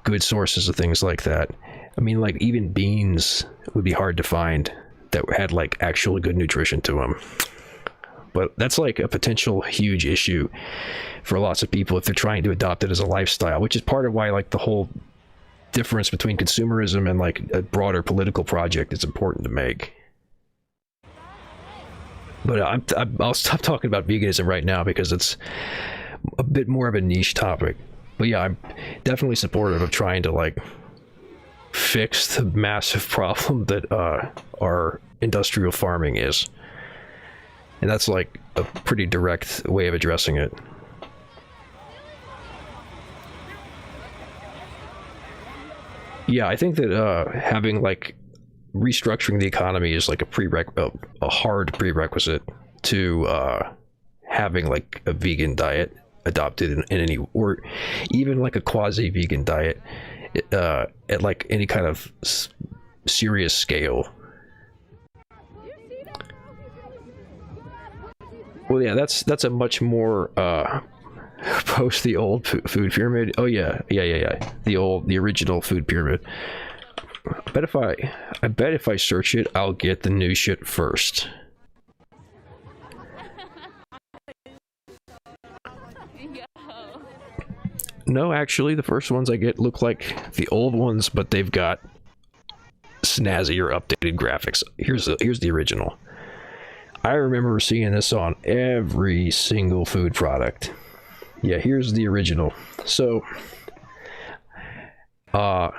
good sources of things like that. I mean, like even beans would be hard to find that had like actually good nutrition to them. But that's like a potential huge issue for lots of people if they're trying to adopt it as a lifestyle, which is part of why like the whole difference between consumerism and like a broader political project is important to make. But I'll stop talking about veganism right now because it's a bit more of a niche topic. But yeah, I'm definitely supportive of trying to like fix the massive problem that our industrial farming is. And that's like a pretty direct way of addressing it. Yeah, I think that having like restructuring the economy is like a hard prerequisite to having like a vegan diet adopted in any, or even like a quasi-vegan diet at like any kind of serious scale. Well, yeah, that's a much more post the old food pyramid. Oh yeah. The original food pyramid. I bet if I search it, I'll get the new shit first. No, actually, the first ones I get look like the old ones, but they've got snazzier updated graphics. Here's the original. I remember seeing this on every single food product. Yeah, here's the original. So, the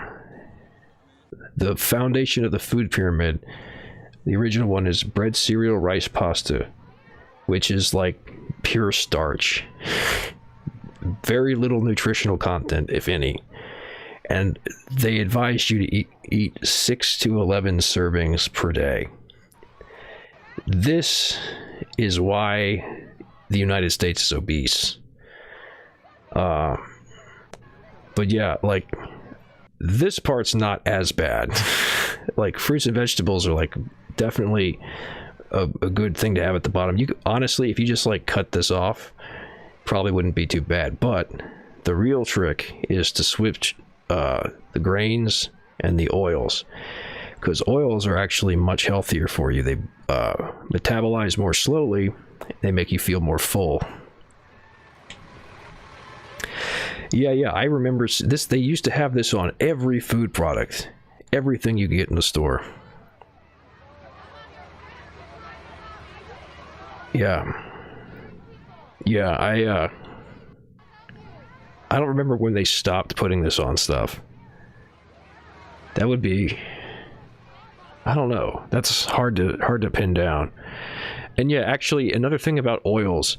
foundation of the food pyramid, the original one is bread, cereal, rice, pasta, which is like pure starch. Very little nutritional content, if any. And they advise you to eat 6 to 11 servings per day. This is why the United States is obese. But yeah, like, this part's not as bad. Like, fruits and vegetables are like definitely a good thing to have at the bottom. You honestly, if you just like cut this off, probably wouldn't be too bad. But the real trick is to switch the grains and the oils, because oils are actually much healthier for you. They metabolize more slowly. They make you feel more full. Yeah, I remember this. They used to have this on every food product, everything you get in the store. Yeah, I don't remember when they stopped putting this on stuff. That would be, I don't know. That's hard to pin down. And yeah, actually, another thing about oils,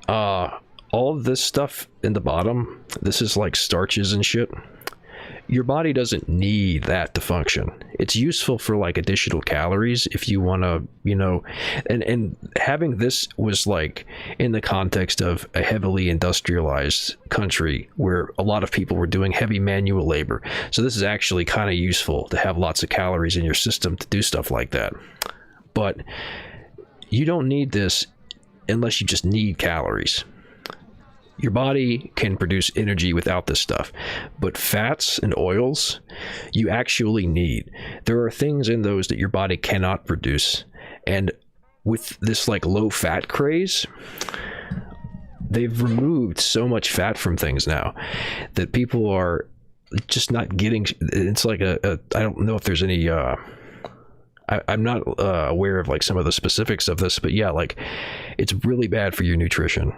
all of this stuff in the bottom, this is like starches and shit. Your body doesn't need that to function. It's useful for like additional calories if you want to, you know, and having this was like in the context of a heavily industrialized country where a lot of people were doing heavy manual labor. So this is actually kind of useful to have lots of calories in your system to do stuff like that. But you don't need this unless you just need calories. Your body can produce energy without this stuff, but fats and oils you actually need. There are things in those that your body cannot produce, and with this like low fat craze, they've removed so much fat from things now that people are just not getting. It's like I don't know if there's any I'm not aware of like some of the specifics of this, but yeah, like it's really bad for your nutrition.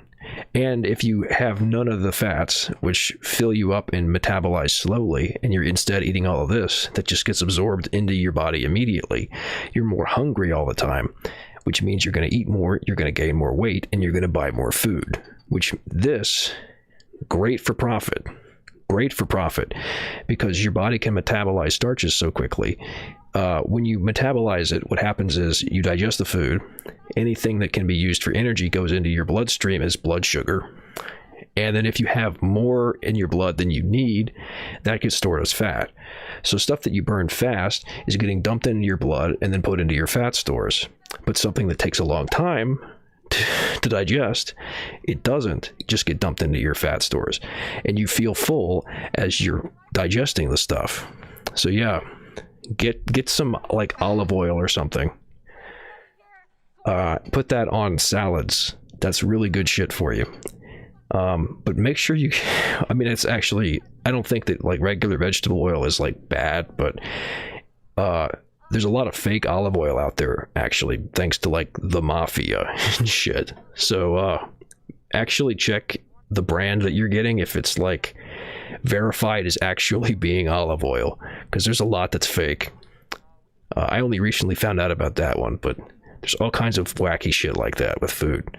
And if you have none of the fats, which fill you up and metabolize slowly, and you're instead eating all of this that just gets absorbed into your body immediately, you're more hungry all the time, which means you're going to eat more, you're going to gain more weight, and you're going to buy more food, which great for profit, because your body can metabolize starches so quickly. When you metabolize it, what happens is you digest the food. Anything that can be used for energy goes into your bloodstream as blood sugar. And then if you have more in your blood than you need, that gets stored as fat. So stuff that you burn fast is getting dumped into your blood and then put into your fat stores. But something that takes a long time to digest, it doesn't just get dumped into your fat stores. And you feel full as you're digesting the stuff. So yeah. Get some like olive oil or something. Put that on salads. That's really good shit for you. But make sure you, I mean, it's actually, I don't think that like regular vegetable oil is like bad, but there's a lot of fake olive oil out there actually, thanks to like the mafia and shit. So actually check the brand that you're getting, if it's like verified as actually being olive oil, because there's a lot that's fake. I only recently found out about that one, but there's all kinds of wacky shit like that with food.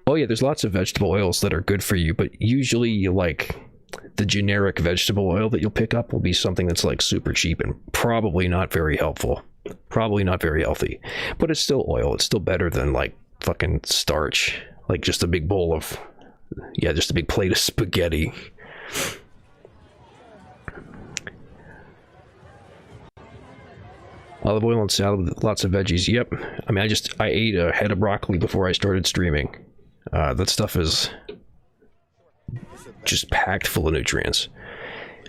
Oh yeah, there's lots of vegetable oils that are good for you, but usually like the generic vegetable oil that you'll pick up will be something that's like super cheap and probably not very helpful. Probably not very healthy. But it's still oil. It's still better than like fucking starch. Like just a big bowl of, yeah, just a big plate of spaghetti. Olive oil and salad with lots of veggies. Yep. I mean, I ate a head of broccoli before I started streaming. That stuff is just packed full of nutrients.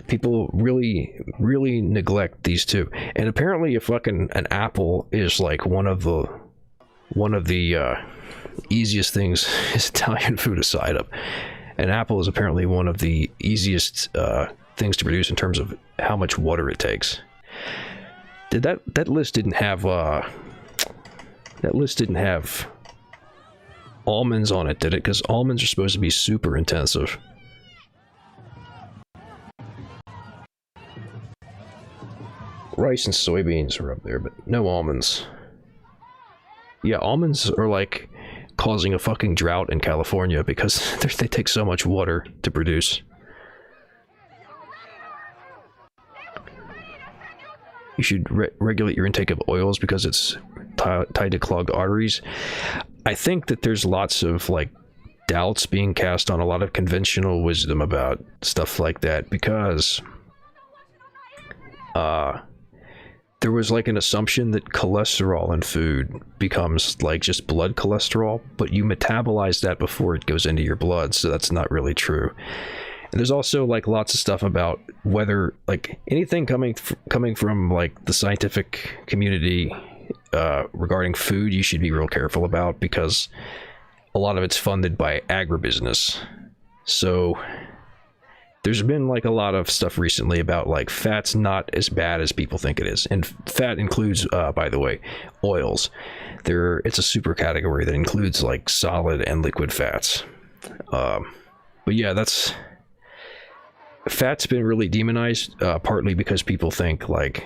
People really neglect these two. And apparently an apple is like one of the easiest things is Italian food aside of. An apple is apparently one of the easiest things to produce in terms of how much water it takes. Did that list didn't have almonds on it, did it? Because almonds are supposed to be super intensive. Rice and soybeans are up there, but no almonds. Yeah, almonds are like causing a fucking drought in California because they take so much water to produce. You should regulate your intake of oils because it's tied to clogged arteries. I think that there's lots of like doubts being cast on a lot of conventional wisdom about stuff like that because there was like an assumption that cholesterol in food becomes like just blood cholesterol, but you metabolize that before it goes into your blood, so that's not really true. And there's also like lots of stuff about whether like anything coming from like the scientific community regarding food you should be real careful about because a lot of it's funded by agribusiness. So there's been like a lot of stuff recently about like fat's not as bad as people think it is, and fat includes by the way, oils. It's a super category that includes like solid and liquid fats. But yeah, fat's been really demonized, partly because people think like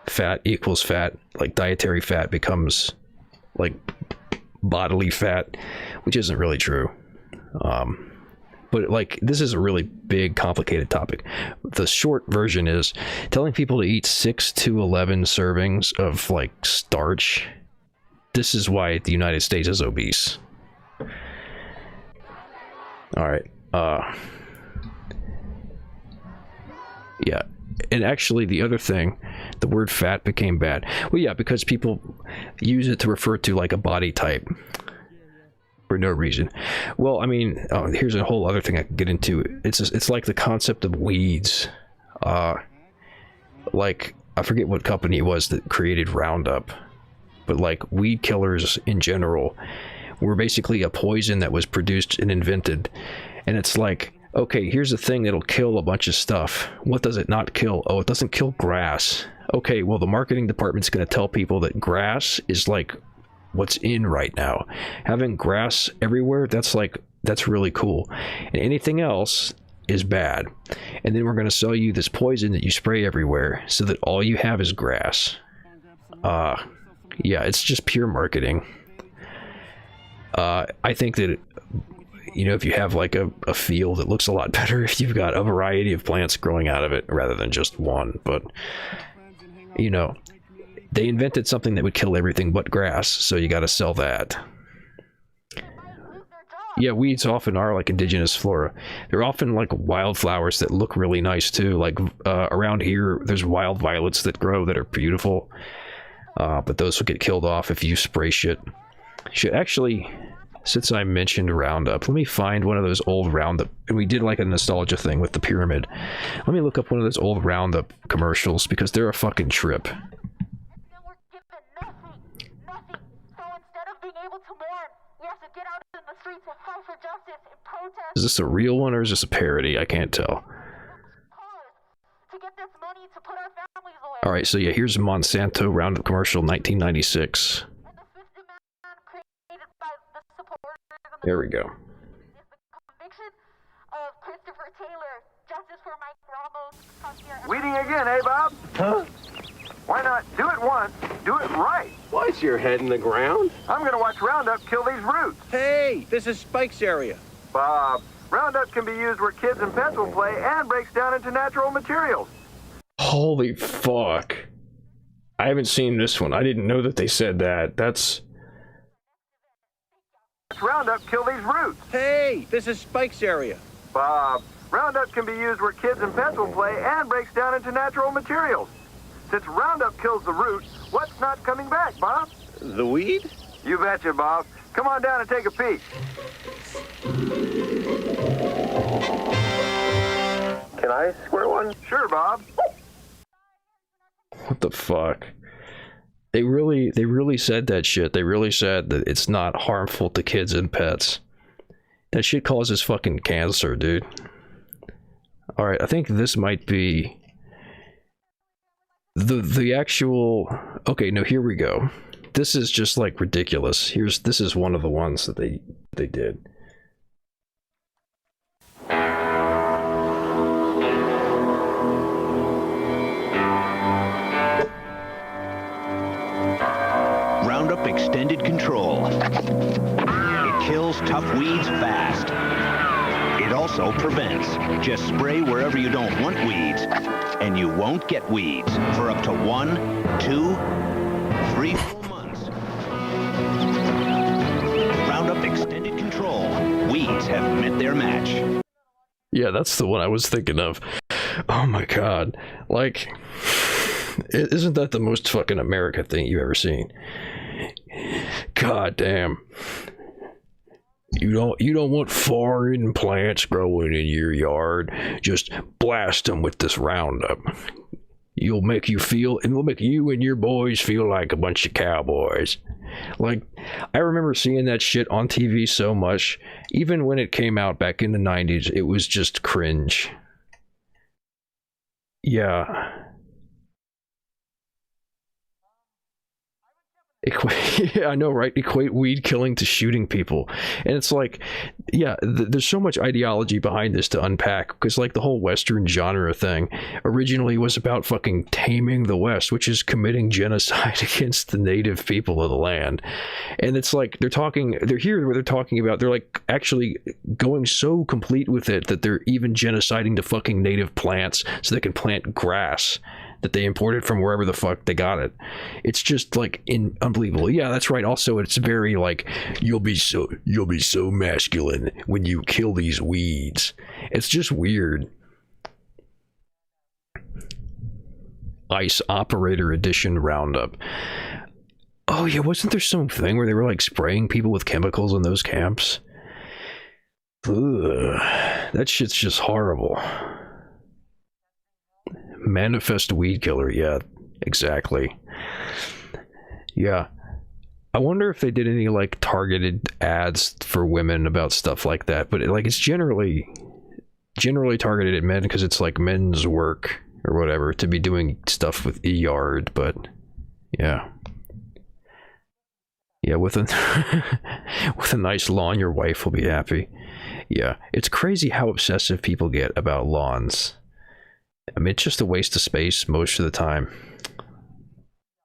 fat equals fat, like dietary fat becomes like bodily fat, which isn't really true. But like this is a really big, complicated topic. The short version is telling people to eat 6 to 11 servings of like starch. This is why the United States is obese. All right. Yeah, and actually the other thing, the word fat became bad. Well, yeah, because people use it to refer to like a body type for no reason. Well, I mean, here's a whole other thing I could get into. It's like the concept of weeds. Like, I forget what company it was that created Roundup, but like weed killers in general were basically a poison that was produced and invented, and it's like, okay, here's a thing that'll kill a bunch of stuff. What does it not kill? Oh, it doesn't kill grass. Okay, well, the marketing department's going to tell people that grass is like what's in right now. Having grass everywhere, that's really cool. And anything else is bad. And then we're going to sell you this poison that you spray everywhere so that all you have is grass. Yeah, it's just pure marketing. I think that you know, if you have like a field, it looks a lot better if you've got a variety of plants growing out of it rather than just one. But, you know, they invented something that would kill everything but grass, so you got to sell that. Yeah, weeds often are like indigenous flora. They're often like wildflowers that look really nice too. Like around here, there's wild violets that grow that are beautiful. But those will get killed off if you spray shit. Actually, since I mentioned Roundup, let me find one of those old Roundup, and we did like a nostalgia thing with the pyramid. Let me look up one of those old Roundup commercials because they're a fucking trip. Is this a real one or is this a parody? I can't tell. Alright, so yeah, here's a Monsanto Roundup commercial, 1996. There we go. Christopher Taylor. Justice for Mike Ramos. Weeding again, eh, Bob? Huh? Why not do it once, do it right? Why's your head in the ground? I'm gonna watch Roundup kill these roots. Hey, this is Spike's area. Bob, Roundup can be used where kids and pets will play and breaks down into natural materials. Holy fuck. I haven't seen this one. I didn't know that they said that. That's... Roundup kill these roots. Hey, this is Spike's area. Bob, Roundup can be used where kids and pets will play and breaks down into natural materials. Since Roundup kills the root, what's not coming back, Bob? The weed? You betcha, Bob. Come on down and take a peek. Can I square one? Sure, Bob. What the fuck? They really said that shit. They really said that it's not harmful to kids and pets. That shit causes fucking cancer, dude. Alright, I think this might be... The actual... Okay, no, here we go. This is just, like, ridiculous. This is one of the ones that they did. Roundup Extended Control. It kills tough weeds fast. It also prevents. Just spray wherever you don't want weeds, and you won't get weeds for up to 1, 2, 3 full months. Roundup Extended Control. Weeds have met their match. Yeah, that's the one I was thinking of. Oh my god. Like, isn't that the most fucking America thing you've ever seen? God damn. You don't want foreign plants growing in your yard. Just blast them with this Roundup. It'll make you and your boys feel like a bunch of cowboys. Like, I remember seeing that shit on TV so much. Even when it came out back in the 90s, it was just cringe. Yeah. Yeah, I know, right? Equate weed killing to shooting people. And it's like, yeah, there's so much ideology behind this to unpack, because like the whole Western genre thing originally was about fucking taming the West, which is committing genocide against the native people of the land. And it's like they're talking about they're like actually going so complete with it that they're even genociding the fucking native plants so they can plant grass that they imported from wherever the fuck they got it. It's just like unbelievable. Yeah, that's right. Also, it's very like you'll be so masculine when you kill these weeds. It's just weird. Ice Operator Edition Roundup. Oh yeah, wasn't there some thing where they were like spraying people with chemicals in those camps? Ugh, that shit's just horrible. Manifest weed killer, yeah, exactly. Yeah, I wonder if they did any like targeted ads for women about stuff like that, but it's generally targeted at men because it's like men's work or whatever to be doing stuff with yard. But yeah, with a nice lawn, your wife will be happy. Yeah, it's crazy how obsessive people get about lawns. I mean, it's just a waste of space most of the time.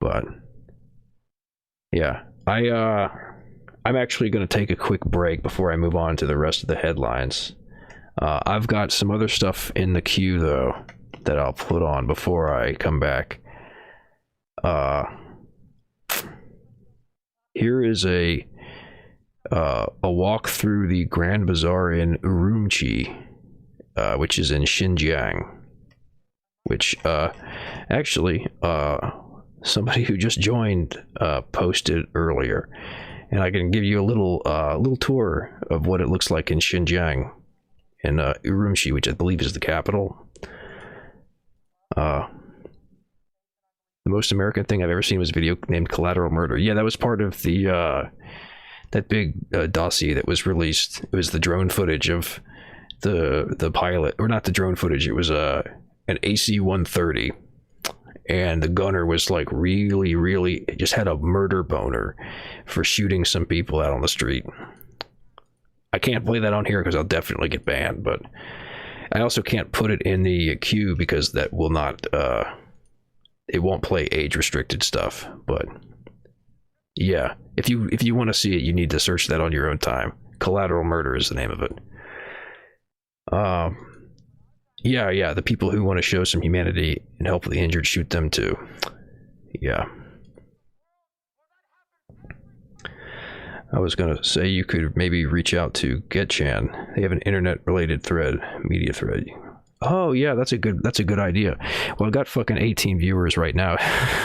But yeah, I'm actually going to take a quick break before I move on to the rest of the headlines. I've got some other stuff in the queue though that I'll put on before I come back. Here is a walk through the Grand Bazaar in Urumqi, which is in Xinjiang. Which, actually, somebody who just joined, posted earlier, and I can give you a little tour of what it looks like in Xinjiang, in Urumqi, which I believe is the capital. The most American thing I've ever seen was a video named Collateral Murder. Yeah, that was part of the that big dossier that was released. It was the drone footage of the pilot, or not the drone footage. It was an AC-130, and the gunner was like really just had a murder boner for shooting some people out on the street. I can't play that on here because I'll definitely get banned, but I also can't put it in the queue because that will not, it won't play age restricted stuff. But yeah, if you want to see it, you need to search that on your own time. Collateral Murder is the name of it. Yeah, the people who want to show some humanity and help the injured, shoot them too. Yeah. I was gonna say you could maybe reach out to GetChan. They have an internet-related thread, media thread. Oh yeah, that's a good idea. Well, I've got fucking 18 viewers right now,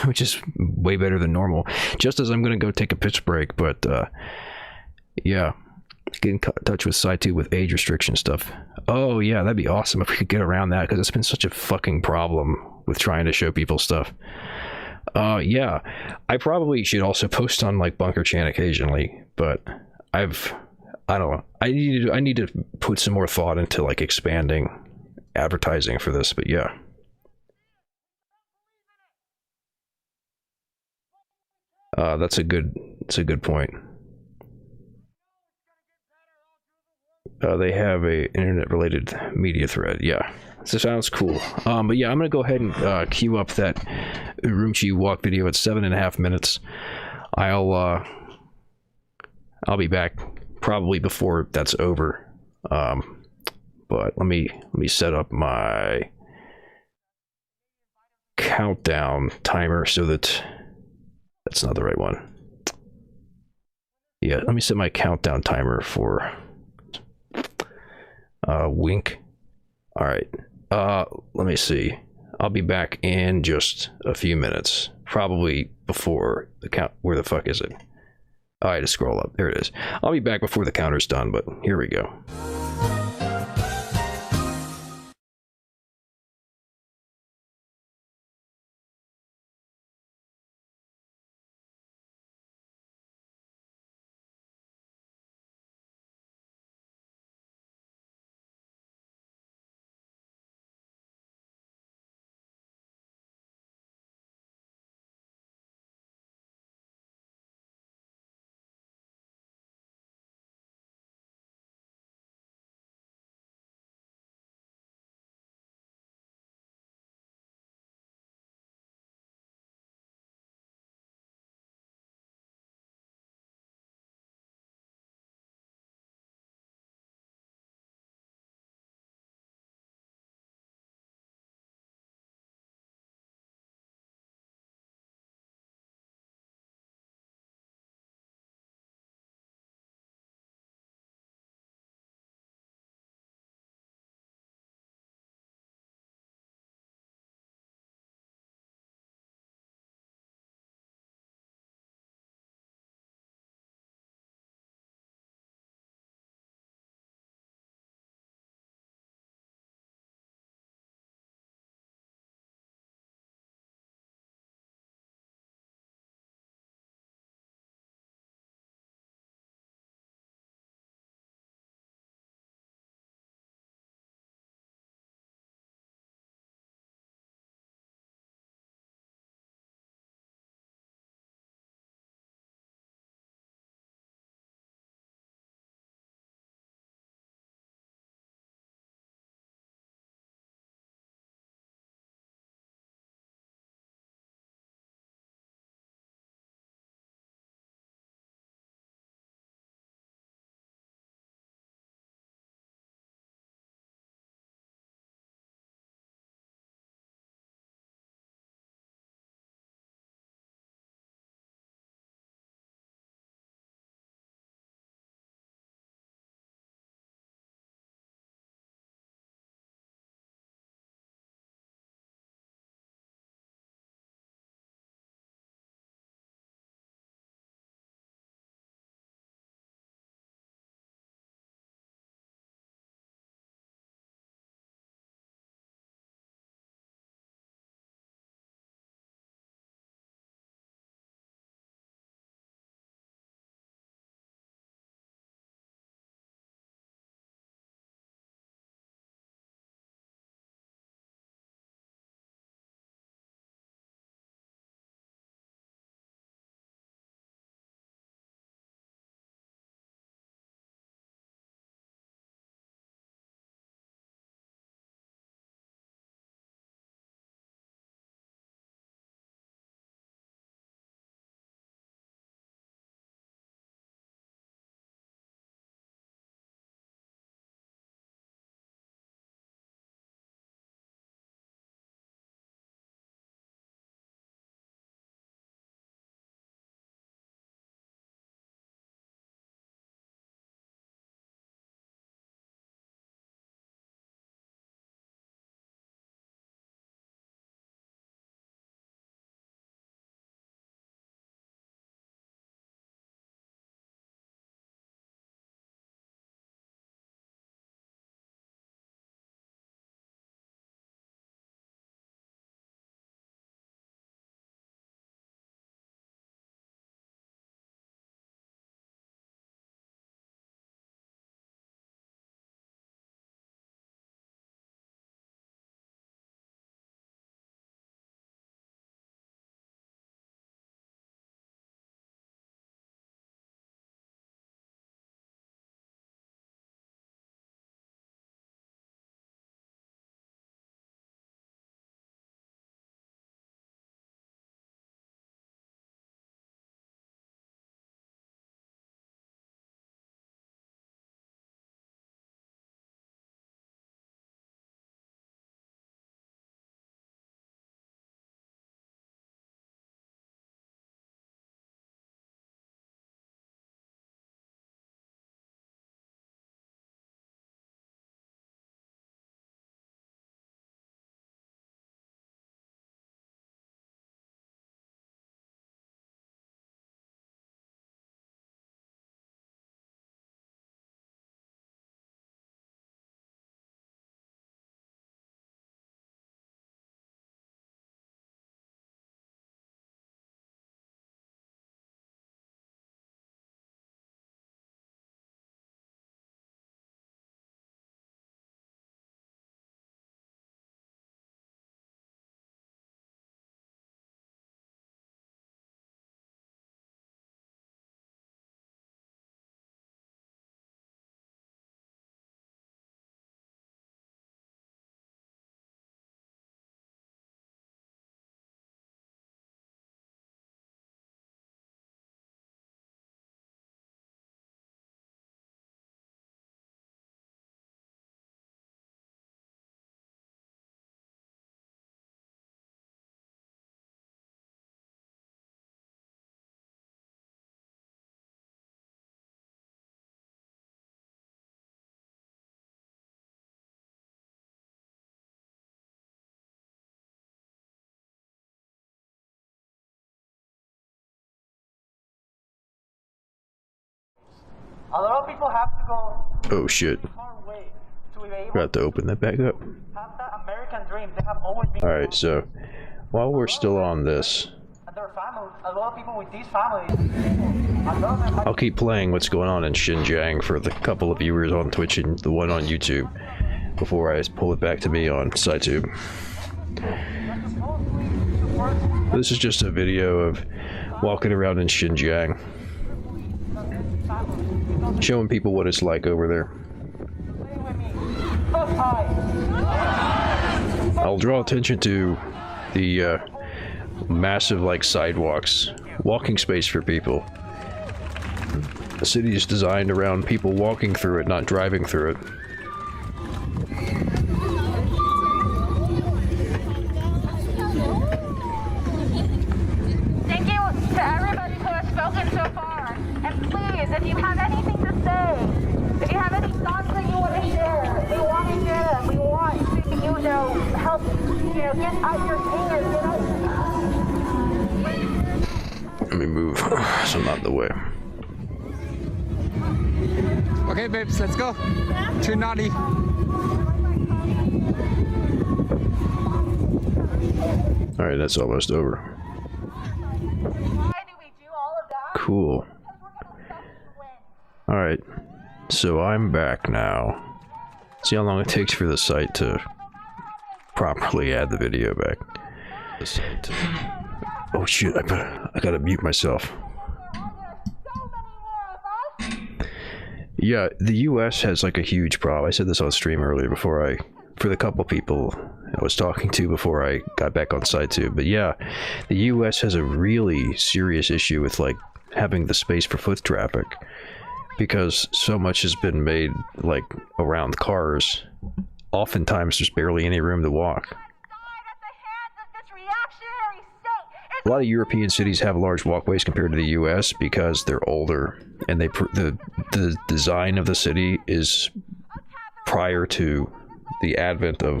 which is way better than normal. Just as I'm gonna go take a pitch break, but yeah, get in touch with SciTube with age restriction stuff. Oh yeah, that'd be awesome if we could get around that, because it's been such a fucking problem with trying to show people stuff. Yeah, I probably should also post on like Bunker Chan occasionally, but I don't know. I need to put some more thought into like expanding advertising for this, but yeah. That's a good point. They have a internet related media thread. Yeah, so sounds cool. But yeah, I'm gonna go ahead and queue up that Urumqi walk video at 7.5 minutes. I'll be back probably before that's over. But let me set up my countdown timer so that's not the right one. Yeah, let me set my countdown timer for wink. All right. Let me see. I'll be back in just a few minutes, probably before the count. Where the fuck is it? I had to scroll up. There it is. I'll be back before the counter's done, but here we go. A lot of people have to go Oh shit. far away to be able Got to open that back up. to have that American dream. They have always been. Alright, so while we're still on this, And their families, a lot of people with these families, a lot of them have I'll keep playing what's going on in Xinjiang for the couple of viewers on Twitch and the one on YouTube before I pull it back to me on SciTube. This is just a video of walking around in Xinjiang, showing people what it's like over there. I'll draw attention to the massive like sidewalks, walking space for people. The city is designed around people walking through it, not driving through it. Thank you to everybody who has spoken so far. And please, if you have anything to say, if you have any thoughts that you want to share, we want to hear them. We want to, help, get out your anger, get out. Let me move so I'm not in the way. Okay, babes, let's go. Too naughty. Alright, that's almost over. Cool. Alright, so I'm back now. See how long it takes for the site to properly add the video back. Oh shit, I gotta mute myself. Yeah, the US has like a huge problem. I said this on stream earlier for the couple people I was talking to before I got back on SciTube. But yeah, the US has a really serious issue with like having the space for foot traffic, because so much has been made like around cars. Oftentimes there's barely any room to walk. A lot of European cities have large walkways compared to the US because they're older, and the design of the city is prior to the advent of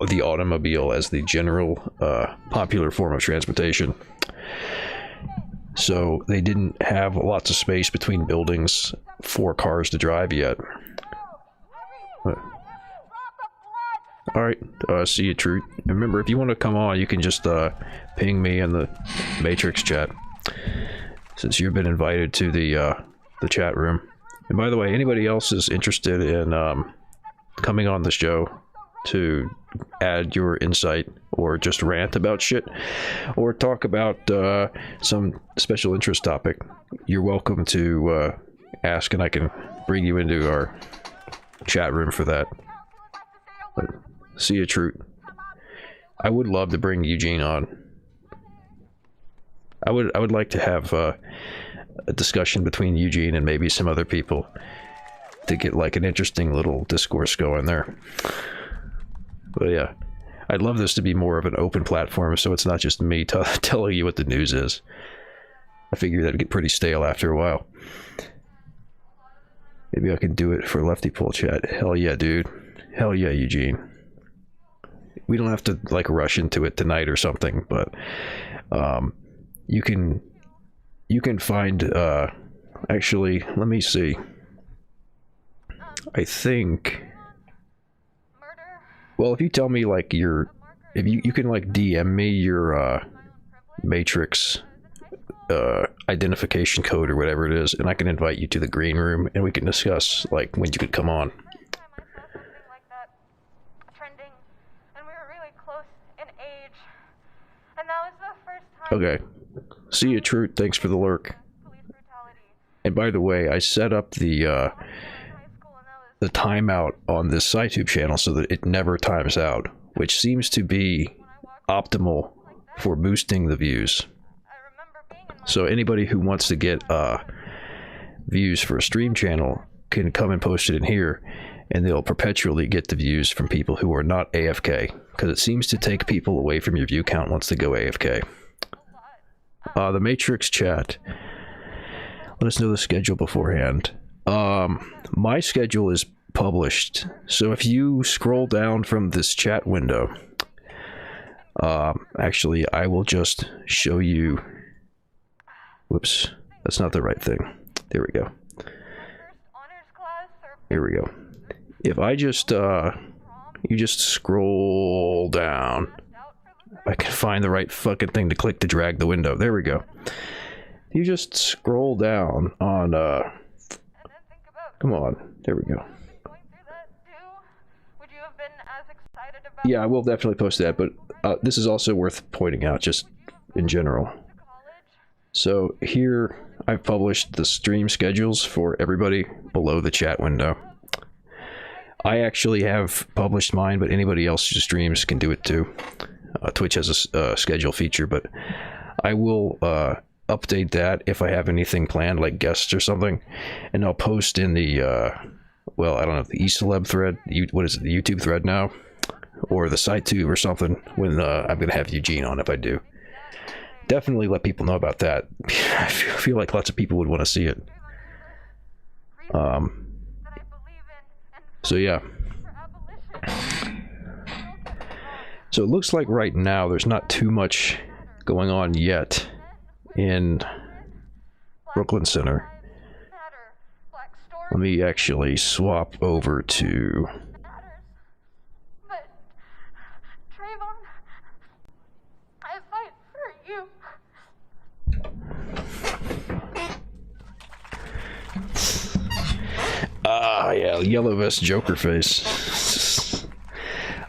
the automobile as the general popular form of transportation. So they didn't have lots of space between buildings for cars to drive yet. Alright, see you, Truth. Remember, if you want to come on, you can just ping me in the Matrix chat, since you've been invited to the chat room. And by the way, anybody else is interested in coming on the show to add your insight or just rant about shit or talk about some special interest topic, you're welcome to ask, and I can bring you into our chat room for that. But see you, Truth. I would love to bring Eugene on. I would like to have a discussion between Eugene and maybe some other people to get like an interesting little discourse going there. But yeah, I'd love this to be more of an open platform, so it's not just me telling you what the news is. I figure that'd get pretty stale after a while. Maybe I can do it for leftypol chat. Hell yeah, dude. Hell yeah, Eugene. We don't have to like rush into it tonight or something, but you can find actually, let me see. I think, well, if you tell me like if you can like DM me your Matrix identification code or whatever it is, and I can invite you to the green room and we can discuss like when you could come on. Okay. See you, Truth. Thanks for the lurk. And by the way, I set up the timeout on this SciTube channel so that it never times out, which seems to be optimal for boosting the views. So anybody who wants to get views for a stream channel can come and post it in here, and they'll perpetually get the views from people who are not AFK, because it seems to take people away from your view count once they go AFK. The Matrix chat, let us know the schedule beforehand. My schedule is published, so if you scroll down from this chat window, actually I will just show you, whoops, that's not the right thing. There we go. Here we go. If I just, you just scroll down. I can find the right fucking thing to click to drag the window. There we go. You just scroll down on, come on. There we go. Yeah, I will definitely post that, but this is also worth pointing out just in general. So here I've published the stream schedules for everybody below the chat window. I actually have published mine, but anybody else who streams can do it too. Twitch has a schedule feature, but I will update that if I have anything planned, like guests or something, and I'll post in the, well, I don't know, the eCeleb thread, what is it, the YouTube thread now? Or the SciTube or something, when I'm going to have Eugene on if I do. Definitely let people know about that. I feel like lots of people would want to see it. So yeah. So it looks like right now there's not too much going on yet in Brooklyn Center. Let me actually swap over to... Yeah, yellow vest Joker face.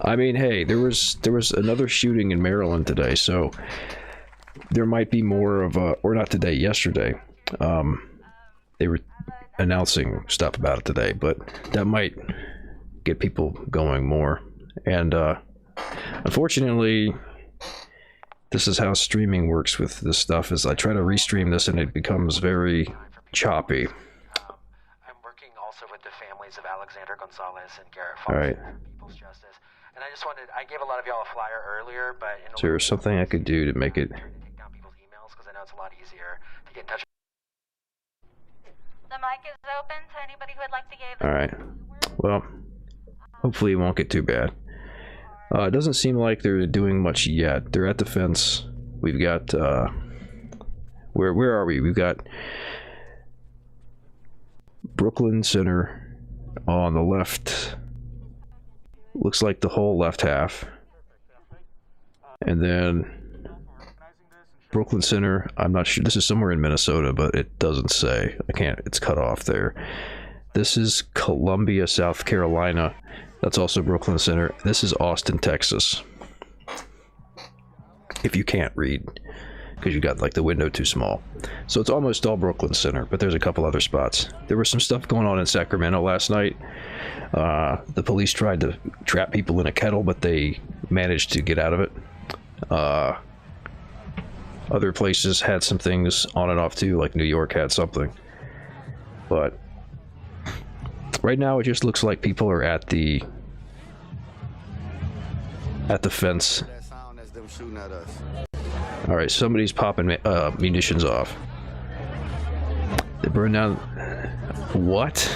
I mean, hey, there was another shooting in Maryland today, so there might be more of a, or not today, yesterday. They were announcing stuff about it today, but that might get people going more. And unfortunately, this is how streaming works with this stuff, is I try to restream this and it becomes very choppy. All right. And I just wanted, I gave a lot of y'all a flyer earlier, but is there something I could do to make it? Take down people's emails, because I know it's a lot easier to get in touch. The mic is open to anybody who would like to give. All right. Well, hopefully it won't get too bad. It doesn't seem like they're doing much yet. They're at the fence. We've got where are we? We've got Brooklyn Center on the left. Looks like the whole left half. And then Brooklyn Center, I'm not sure. This is somewhere in Minnesota, but it doesn't say. I can't, it's cut off there. This is Columbia, South Carolina. That's also Brooklyn Center. This is Austin, Texas. If you can't read, because you got like the window too small. So it's almost all Brooklyn Center, but there's a couple other spots. There was some stuff going on in Sacramento last night. The police tried to trap people in a kettle, but they managed to get out of it. Other places had some things on and off too, like New York had something. But right now it just looks like people are at the fence. All right, somebody's popping munitions off. They burned down... What?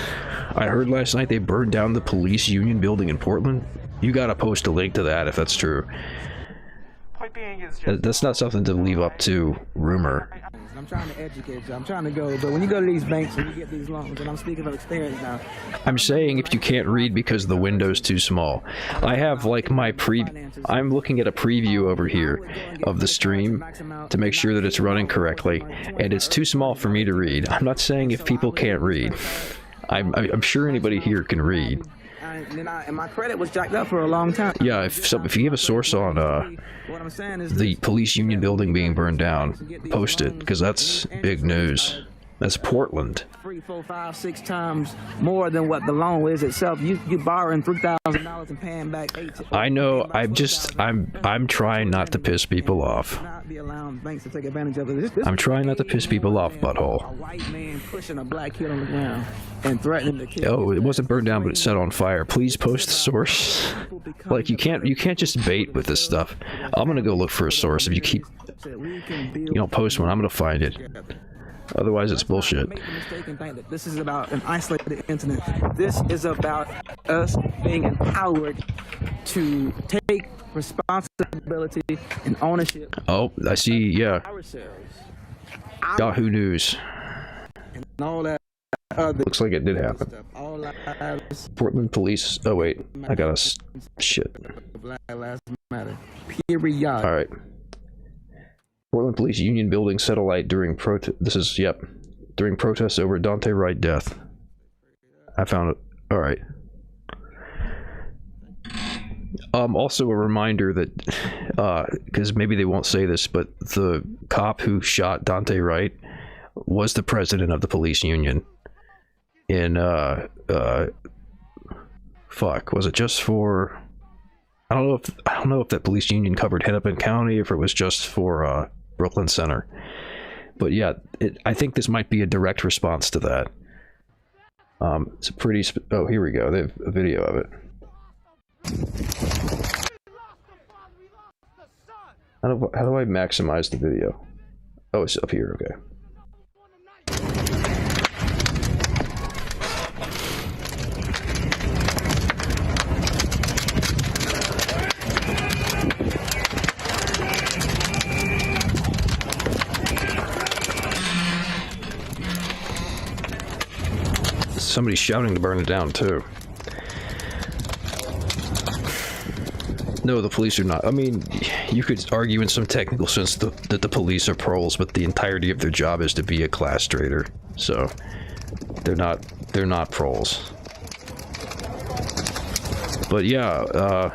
I heard last night they burned down the police union building in Portland. You gotta post a link to that if that's true. That's not something to leave up to rumor. I'm trying to educate you. I'm trying to go, but when you go to these banks and you get these loans, and I'm speaking from experience now. I'm saying if you can't read because the window's too small. I have like my I'm looking at a preview over here of the stream to make sure that it's running correctly, and it's too small for me to read. I'm not saying if people can't read. I'm sure anybody here can read. And my credit was jacked up for a long time. Yeah, if you give a source on the police union building being burned down, post it, because that's big news. That's Portland. 3, 4, 5, 6 times more than what the loan is itself. You borrowing $3,000 and paying back 8. I know. I'm trying not to piss people off. I'm trying not to piss people off, butthole. A white man pushing a black kid on the ground and threatening to kill. Oh, it wasn't burned down, but it's set on fire. Please post the source. Like you can't just bait with this stuff. I'm gonna go look for a source. If you don't post one, I'm gonna find it. Otherwise, it's bullshit. Make the mistake and think that this is about an isolated incident. This is about us being empowered to take responsibility and ownership. Oh, I see. Yeah. Yahoo News. and all that other Looks like it did happen. stuff. All lives Portland police. Oh wait, I got shit. Black Lives Matter. Period. All right. Portland Police Union Building set alight during during protests over Dante Wright death. I found it. All right. Also a reminder that, because maybe they won't say this, but the cop who shot Dante Wright was the president of the police union. In fuck, was it just for? I don't know if that police union covered Hennepin County, if it was just for Brooklyn Center. But yeah, I think this might be a direct response to that. It's a pretty. Oh, here we go. They have a video of it. How do I maximize the video? Oh, it's up here. Okay. Somebody's shouting to burn it down too. No, the police are not. I mean, you could argue in some technical sense that the police are proles, but the entirety of their job is to be a class traitor. So they're not proles. But yeah,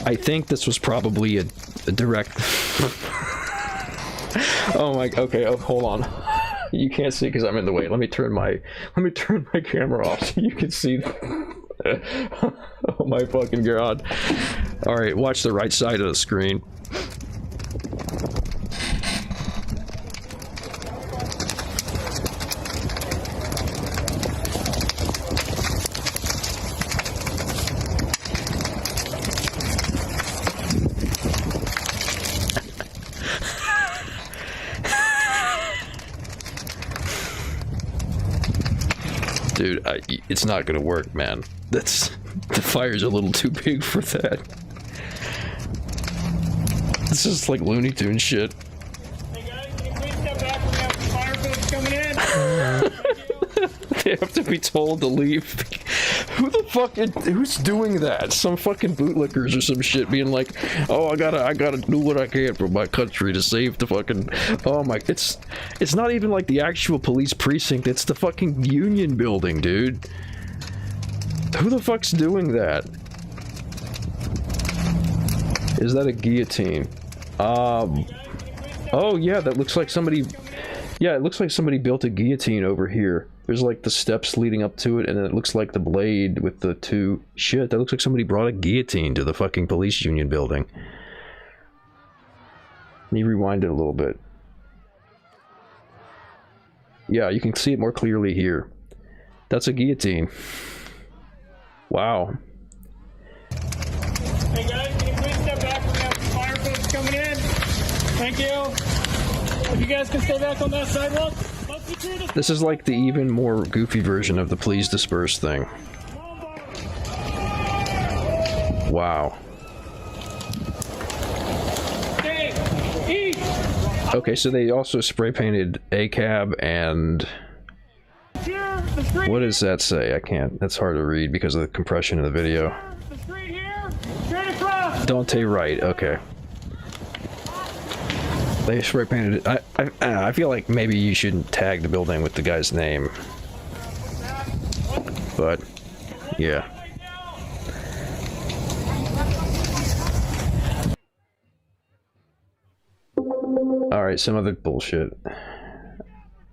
I think this was probably a direct. Oh my. Okay. Oh, hold on. You can't see because I'm in the way. Let me turn my camera off so you can see. Oh my fucking god. All right, watch the right side of the screen. Dude, it's not gonna work, man. The fire's a little too big for that. This is like Looney Tunes shit. Hey guys, can you please step back? We have fire folks coming in. They have to be told to leave. Who the fuck who's doing that? Some fucking bootlickers or some shit being like, oh, I gotta do what I can for my country to save the fucking, oh my, it's not even like the actual police precinct, it's the fucking union building, dude. Who the fuck's doing that? Is that a guillotine? Oh yeah, that looks like somebody, yeah, it looks like somebody built a guillotine over here. There's like the steps leading up to it, and then it looks like the blade with the two... Shit, that looks like somebody brought a guillotine to the fucking police union building. Let me rewind it a little bit. Yeah, you can see it more clearly here. That's a guillotine. Wow. Hey guys, can you please step back? We have fire folks coming in. Thank you. If you guys can stay back on that sidewalk. This is like the even more goofy version of the please disperse thing. Wow. Okay, so they also spray painted ACAB and... What does that say? I can't. That's hard to read because of the compression of the video. Dante Wright, okay. They spray painted it. I feel like maybe you shouldn't tag the building with the guy's name. But, yeah. Alright, some other bullshit.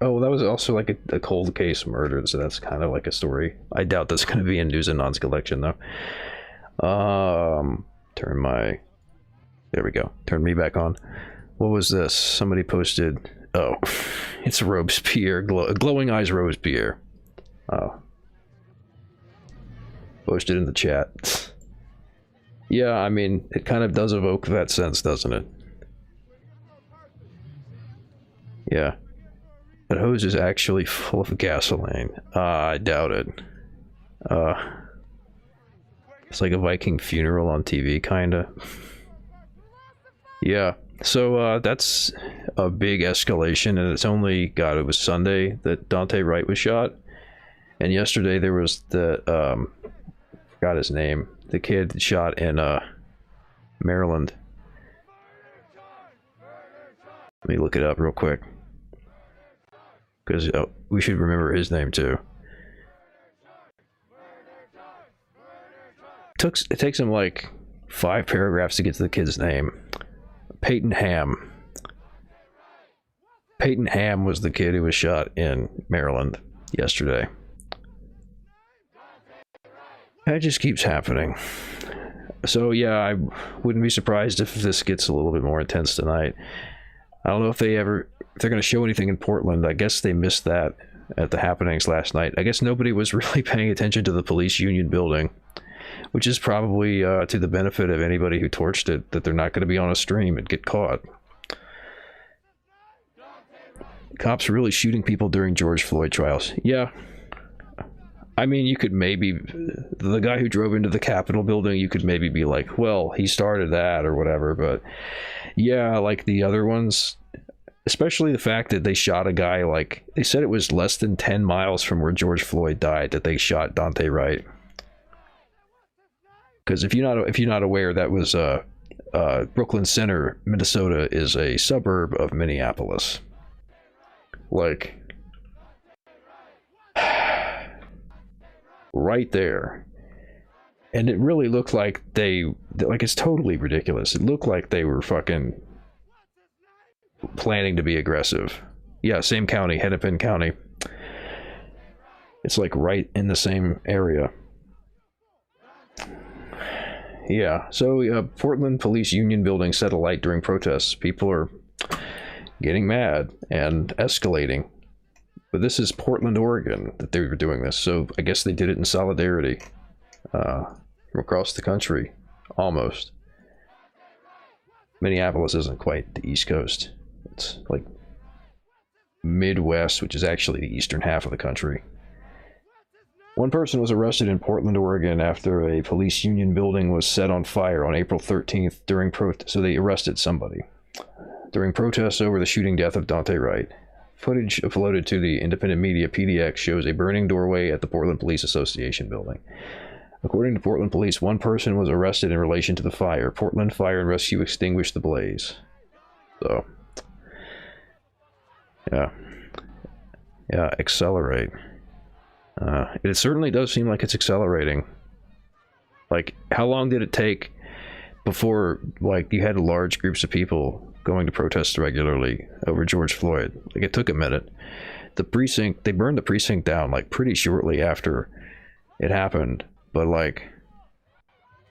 Oh, that was also like a cold case murder, so that's kind of like a story. I doubt that's going to be in News and Non's collection, though. Turn my... There we go. Turn me back on. What was this? Somebody posted... Oh, it's Robespierre. Glowing Eyes Robespierre. Oh. Posted in the chat. Yeah, I mean, it kind of does evoke that sense, doesn't it? Yeah. That hose is actually full of gasoline. I doubt it. It's like a Viking funeral on TV, kinda. Yeah. So that's a big escalation, and it's only, God, it was Sunday that Dante Wright was shot. And yesterday there was the, forgot his name, the kid shot in Maryland. Let me look it up real quick, because we should remember his name too. It takes him like 5 paragraphs to get to the kid's name. Peyton Ham. Peyton Ham was the kid who was shot in Maryland yesterday. That just keeps happening. So yeah, I wouldn't be surprised if this gets a little bit more intense tonight. I don't know if they're going to show anything in Portland. I guess they missed that at the happenings last night. I guess nobody was really paying attention to the police union building, which is probably to the benefit of anybody who torched it, that they're not going to be on a stream and get caught. Cops really shooting people during George Floyd trials. Yeah. I mean, you could maybe, the guy who drove into the Capitol building, you could maybe be like, well, he started that or whatever. But yeah, like the other ones, especially the fact that they shot a guy, like they said it was less than 10 miles from where George Floyd died that they shot Dante Wright. Because if you're not aware, that was Brooklyn Center, Minnesota, is a suburb of Minneapolis. Like, right there. And it really looked like it's totally ridiculous. It looked like they were fucking planning to be aggressive. Yeah, same county, Hennepin County. It's like right in the same area. Yeah, so Portland Police Union building set alight during protests. People are getting mad and escalating. But this is Portland, Oregon that they were doing this. So I guess they did it in solidarity from across the country, almost. Minneapolis isn't quite the East Coast. It's like Midwest, which is actually the eastern half of the country. One person was arrested in Portland, Oregon after a police union building was set on fire on April 13th during so they arrested somebody during protests over the shooting death of Dante Wright. Footage uploaded to the independent media PDX shows a burning doorway at the Portland Police Association building. According to Portland Police, one person was arrested in relation to the fire. Portland Fire and Rescue extinguished the blaze. So, yeah, accelerate. It certainly does seem like it's accelerating. Like, how long did it take before, like, you had large groups of people going to protest regularly over George Floyd? Like, it took a minute. They burned the precinct down, like, pretty shortly after it happened. But, like,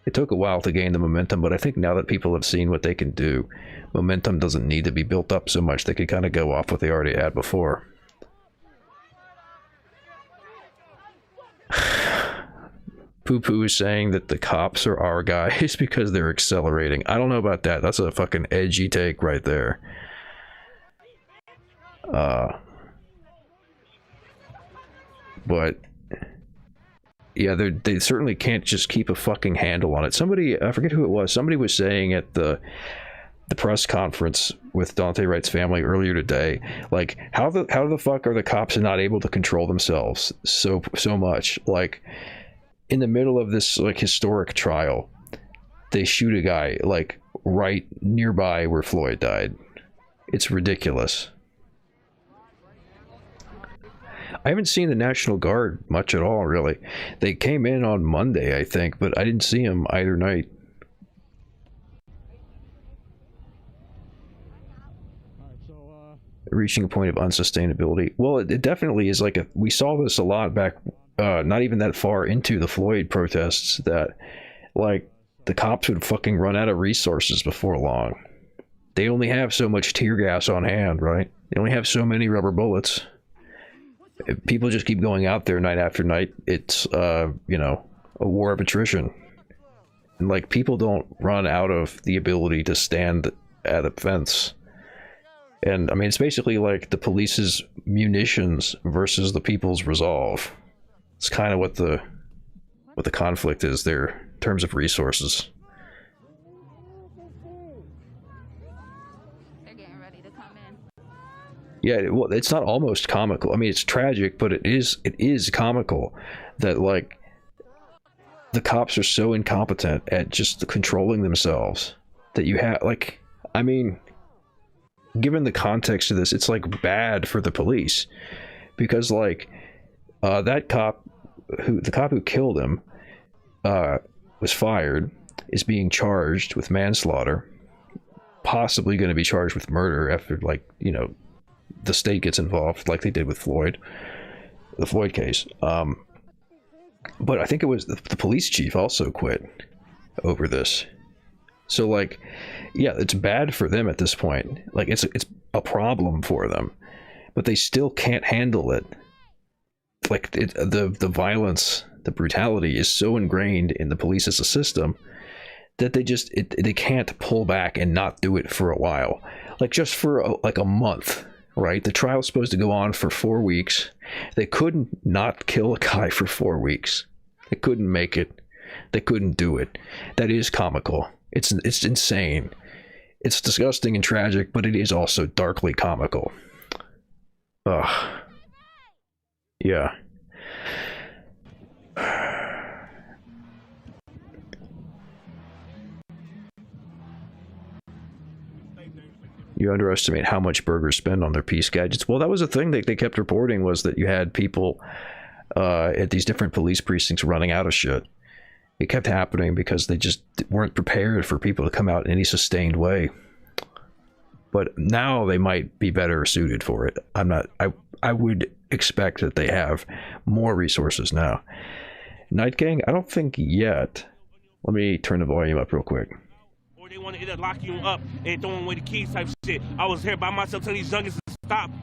it took a while to gain the momentum. But I think now that people have seen what they can do, momentum doesn't need to be built up so much. They could kind of go off what they already had before. Poo-poo is saying that the cops are our guys because they're accelerating. I don't know about that. That's a fucking edgy take right there. But yeah, they certainly can't just keep a fucking handle on it. Somebody, I forget who it was, somebody was saying at the press conference with Dante Wright's family earlier today, like, how the fuck are the cops not able to control themselves so much? Like, in the middle of this, like, historic trial, they shoot a guy, like, right nearby where Floyd died. It's ridiculous. I haven't seen the National Guard much at all, really. They came in on Monday, I think, but I didn't see them either night. Reaching a point of unsustainability. Well, it definitely is. Like, we saw this a lot back, not even that far into the Floyd protests, that, like, the cops would fucking run out of resources before long. They only have so much tear gas on hand, right? They only have so many rubber bullets. If people just keep going out there night after night, it's, you know, a war of attrition. And, like, people don't run out of the ability to stand at a fence. And, I mean, it's basically like the police's munitions versus the people's resolve. It's kind of what the conflict is there in terms of resources. Yeah, well, it's not almost comical. I mean, it's tragic, but it is comical that, like, the cops are so incompetent at just controlling themselves that you have, like, I mean, given the context of this, it's like bad for the police because, like, the cop who killed him was fired, is being charged with manslaughter, possibly going to be charged with murder after, like, you know, the state gets involved like they did with the Floyd case. But I think it was the police chief also quit over this. So, like, yeah, it's bad for them at this point. Like, it's a problem for them, but they still can't handle it. Like, the violence, the brutality is so ingrained in the police as a system that they can't pull back and not do it for a while. Like, just for a month, right? The trial's supposed to go on for 4 weeks. They couldn't not kill a guy for 4 weeks. They couldn't make it. They couldn't do it. That is comical. It's insane. It's disgusting and tragic, but it is also darkly comical. Ugh. Yeah. You underestimate how much burgers spend on their piece gadgets. Well, that was a thing that they kept reporting, was that you had people at these different police precincts running out of shit. It kept happening because they just weren't prepared for people to come out in any sustained way. But now they might be better suited for it. I would expect that they have more resources now. Night Gang, I don't think yet. Let me turn the volume up real quick. They want to end up locking you up and throwing away the keys type shit. I was here by myself telling these youngins to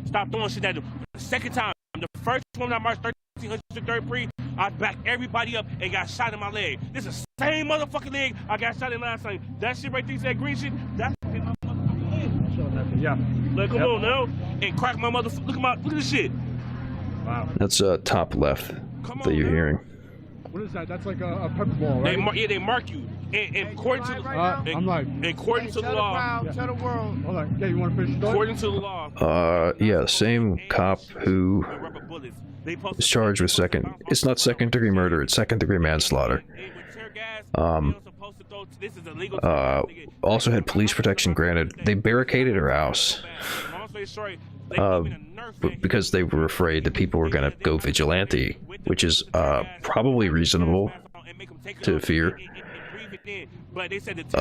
stop throwing shit at them. The second time, the first one I marched 1333, I backed everybody up and got shot in my leg. This is the same motherfucking leg I got shot in last time. That shit right there, that green shit, that's in my motherfucking leg. Yeah. Like, come on now. And crack my motherfucker. Look at this shit. Wow. That's top left that you're hearing. What is that? That's like a pepper ball, right? They mark you. And according to the law. Tell the world. Hold on. Yeah, you want to finish the story? According to the law. Yeah, the same cop who is charged with it's not second degree murder, it's second degree manslaughter. Also had police protection granted. They barricaded her house. Because they were afraid that people were going to go vigilante, which is probably reasonable to fear. But they said it's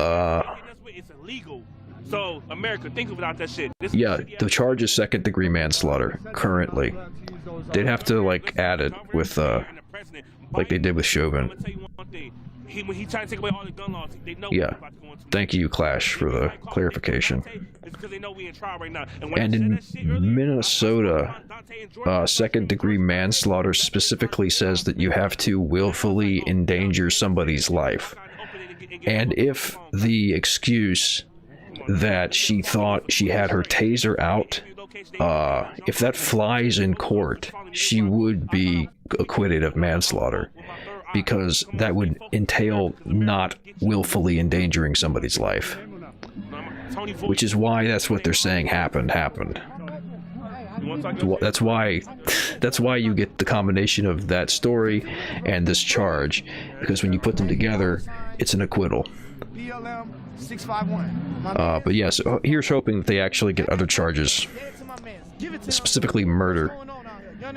illegal. So America, think about that shit. Yeah, the charge is second degree manslaughter currently. They'd have to, like, add it with like they did with Chauvin. When he tried to take away all the gun laws, they know. Yeah. Thank you, Clash, for the clarification. And in Minnesota, second degree manslaughter specifically says that you have to willfully endanger somebody's life. And if the excuse that she thought she had her taser out, if that flies in court, she would be acquitted of manslaughter, because that would entail not willfully endangering somebody's life. Which is why that's what they're saying happened. That's why you get the combination of that story and this charge, because when you put them together, it's an acquittal. But yes, here's hoping that they actually get other charges, specifically murder. Yeah,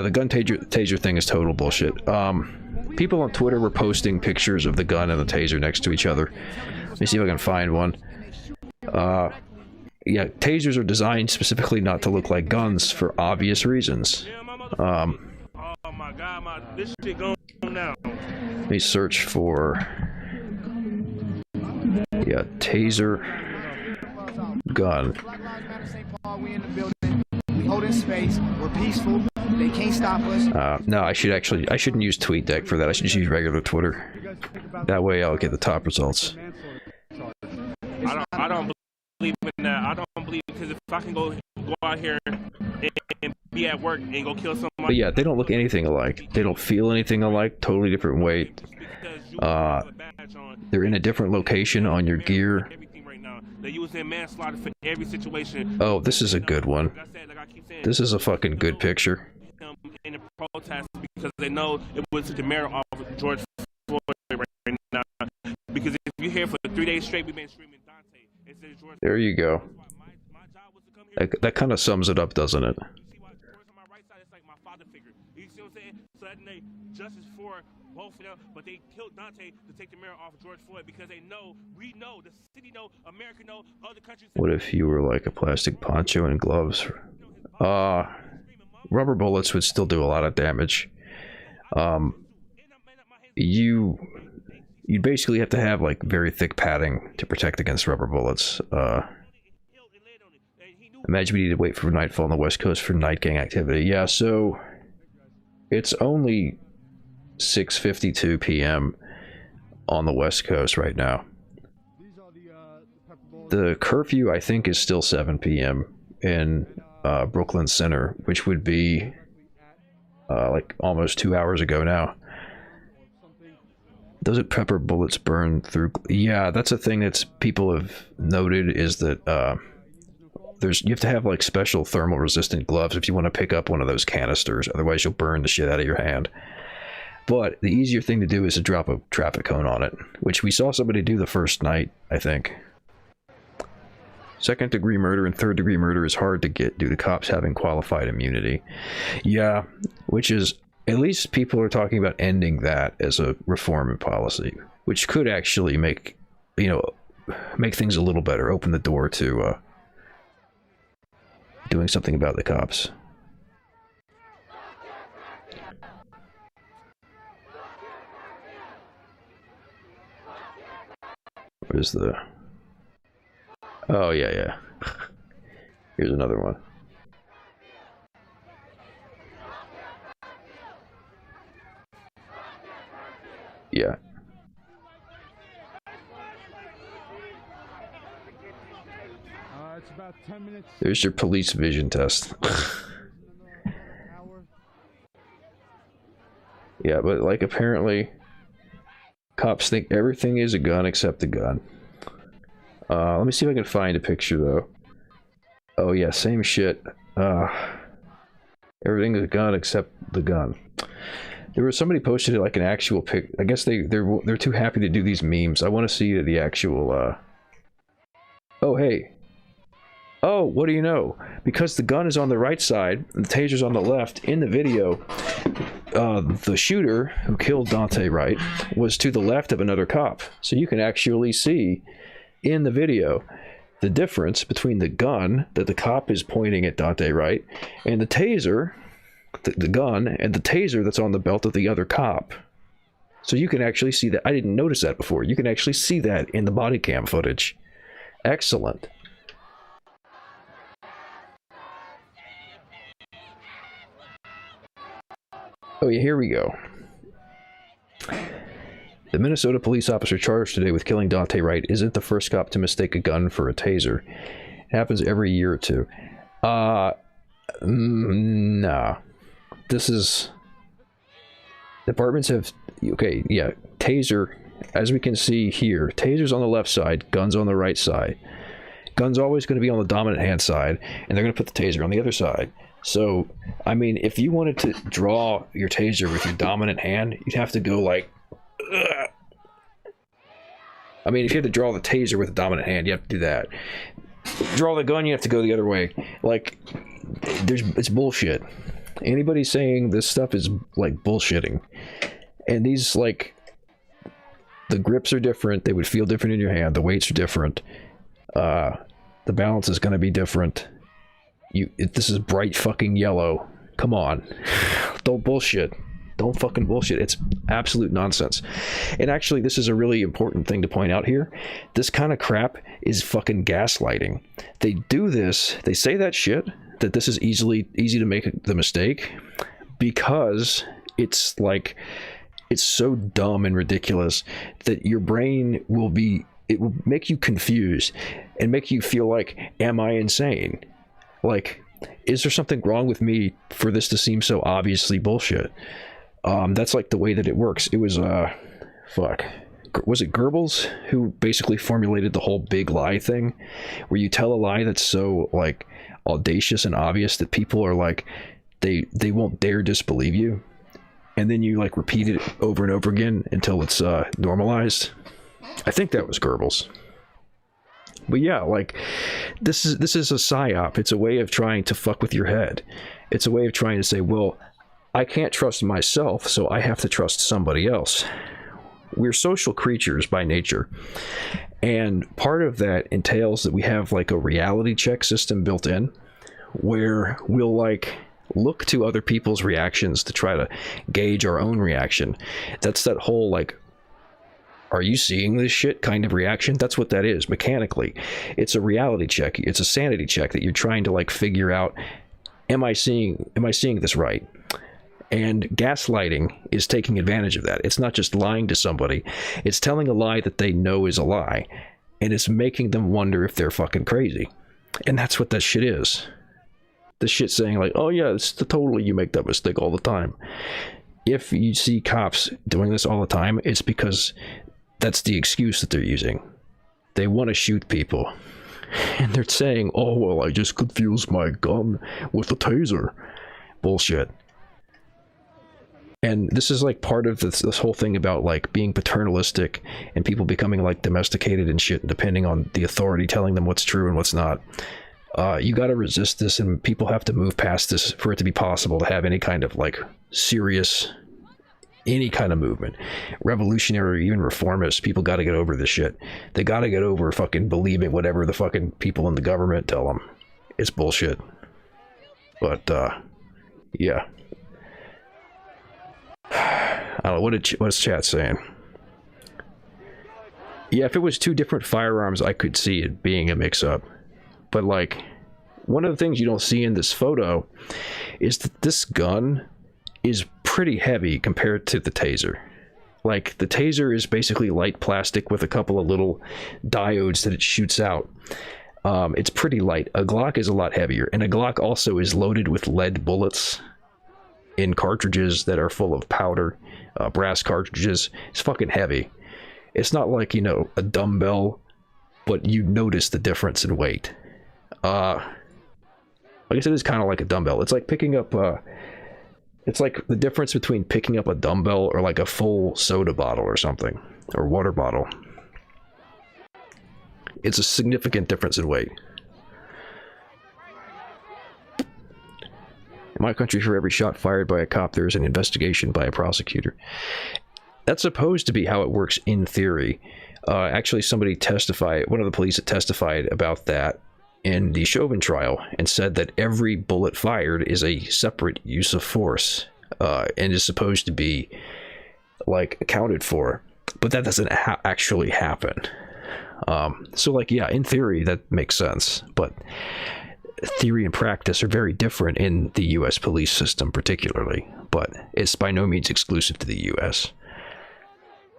the gun taser thing is total bullshit. People on Twitter were posting pictures of the gun and the taser next to each other. Let me see if I can find one. Yeah, tasers are designed specifically not to look like guns for obvious reasons. Oh my God, this shit going now. Let me search for, yeah, taser gun. We hold in space. We're peaceful. They can't stop us. No, I shouldn't use TweetDeck for that. I should just use regular Twitter. That way I'll get the top results. I don't believe in that. I don't believe, because if I can go out here and be at work and go kill somebody. But yeah, they don't look anything alike. They don't feel anything alike. Totally different weight. They're in a different location on your gear. They use their manslaughter for every situation. Oh, this is a good one. This is a fucking good picture. In the protest because they know it was the mayor of George Floyd right now. Because if you hear for 3 days straight, we've been screaming Dante. Instead of George. There you go. That kind of sums it up, doesn't it? You see why George on my right side is like my father figure. You see what I'm saying? So that they justice for both of them, but they killed Dante to take the mayor off of George Floyd because they know, we know, the city know, America know, other countries. What if you were like a plastic poncho and gloves? Rubber bullets would still do a lot of damage. You'd basically have to have like very thick padding to protect against rubber bullets. Imagine we need to wait for nightfall on the West Coast for night gang activity. Yeah, so it's only 6:52 p.m. on the West Coast right now. The curfew, I think, is still 7 p.m. in Brooklyn Center, which would be like almost 2 hours ago now. Doesn't pepper bullets burn through? Yeah, that's a thing that's people have noted, is that you have to have like special thermal resistant gloves if you want to pick up one of those canisters, otherwise you'll burn the shit out of your hand. But the easier thing to do is to drop a traffic cone on it, which we saw somebody do the first night, I think. Second-degree murder and third-degree murder is hard to get due to cops having qualified immunity. Yeah, which is, at least people are talking about ending that as a reform in policy, which could actually make, make things a little better, open the door to doing something about the cops. What is the... Oh, yeah. Here's another one. Yeah. It's about 10 minutes. There's your police vision test. Yeah, but like apparently cops think everything is a gun except the gun. Let me see if I can find a picture though. Oh yeah, same shit. Everything is a gun except the gun. There was somebody posted it like an actual pic. I guess they're too happy to do these memes. I want to see the actual. Oh hey. Oh, what do you know? Because the gun is on the right side, and the taser's on the left. In the video, the shooter who killed Dante Wright was to the left of another cop. So you can actually see in the video the difference between the gun that the cop is pointing at Dante Wright and the taser, the gun, and the taser that's on the belt of the other cop. So you can actually see that. I didn't notice that before. You can actually see that in the body cam footage. Excellent. Oh yeah, here we go. The Minnesota police officer charged today with killing Dante Wright isn't the first cop to mistake a gun for a taser. It happens every year or two. Nah. This is... Departments have... Okay, yeah. Taser, as we can see here, taser's on the left side, gun's on the right side. Gun's always going to be on the dominant hand side, and they're going to put the taser on the other side. So, I mean, if you wanted to draw your taser with your dominant hand, you'd have to go like... Ugh. I mean, if you had to draw the taser with the dominant hand, you have to do that. Draw the gun, you have to go the other way. Like, it's bullshit. Anybody saying this stuff is, like, bullshitting. And these, like... The grips are different. They would feel different in your hand. The weights are different. The balance is going to be different. This is bright fucking yellow. Come on. Don't bullshit. Don't fucking bullshit. It's absolute nonsense. And actually, this is a really important thing to point out here. This kind of crap is fucking gaslighting. They do this, they say that shit, that this is easy to make the mistake, because it's like, it's so dumb and ridiculous that your brain will be, it will make you confused and make you feel like, am I insane? Like, is there something wrong with me for this to seem so obviously bullshit? That's like the way that it works. It was, fuck. was it Goebbels who basically formulated the whole big lie thing, where you tell a lie that's so like audacious and obvious that people are like, they won't dare disbelieve you, and then you like repeat it over and over again until it's normalized. I think that was Goebbels. But yeah, like this is a psyop. It's a way of trying to fuck with your head. It's a way of trying to say, well, I can't trust myself, so I have to trust somebody else. We're social creatures by nature, and part of that entails that we have like a reality check system built in, where we'll like look to other people's reactions to try to gauge our own reaction. That's that whole like, are you seeing this shit kind of reaction? That's what that is mechanically. It's a reality check. It's a sanity check that you're trying to like figure out, am I seeing this right? And gaslighting is taking advantage of that. It's not just lying to somebody. It's telling a lie that they know is a lie. And it's making them wonder if they're fucking crazy. And that's what that shit is. The shit saying like, oh yeah, it's totally, you make that mistake all the time. If you see cops doing this all the time, it's because that's the excuse that they're using. They want to shoot people. And they're saying, oh, well, I just confused my gun with a taser. Bullshit. And this is like part of this whole thing about like being paternalistic and people becoming like domesticated and shit, depending on the authority telling them what's true and what's not. You got to resist this, and people have to move past this for it to be possible to have any kind of like serious, any kind of movement. Revolutionary, even reformist, people got to get over this shit. They got to get over fucking believing whatever the fucking people in the government tell them. It's bullshit. But, yeah. I don't know, what's chat saying? Yeah, if it was two different firearms, I could see it being a mix-up. But, like, one of the things you don't see in this photo is that this gun is pretty heavy compared to the taser. Like, the taser is basically light plastic with a couple of little diodes that it shoots out. It's pretty light. A Glock is a lot heavier, and a Glock also is loaded with lead bullets in cartridges that are full of powder, brass cartridges. It's fucking heavy. It's not like, you know, a dumbbell, but you notice the difference in weight. I guess it is kind of like a dumbbell. It's like picking up, it's like the difference between picking up a dumbbell or like a full soda bottle or something, or water bottle. It's a significant difference in weight. In my country, for every shot fired by a cop, there is an investigation by a prosecutor. That's supposed to be how it works in theory. Actually, somebody testified, one of the police that testified about that in the Chauvin trial, and said that every bullet fired is a separate use of force, and is supposed to be, like, accounted for. But that doesn't actually happen. So, like, yeah, in theory, that makes sense. But theory and practice are very different in the U.S. police system, particularly, but it's by no means exclusive to the U.S.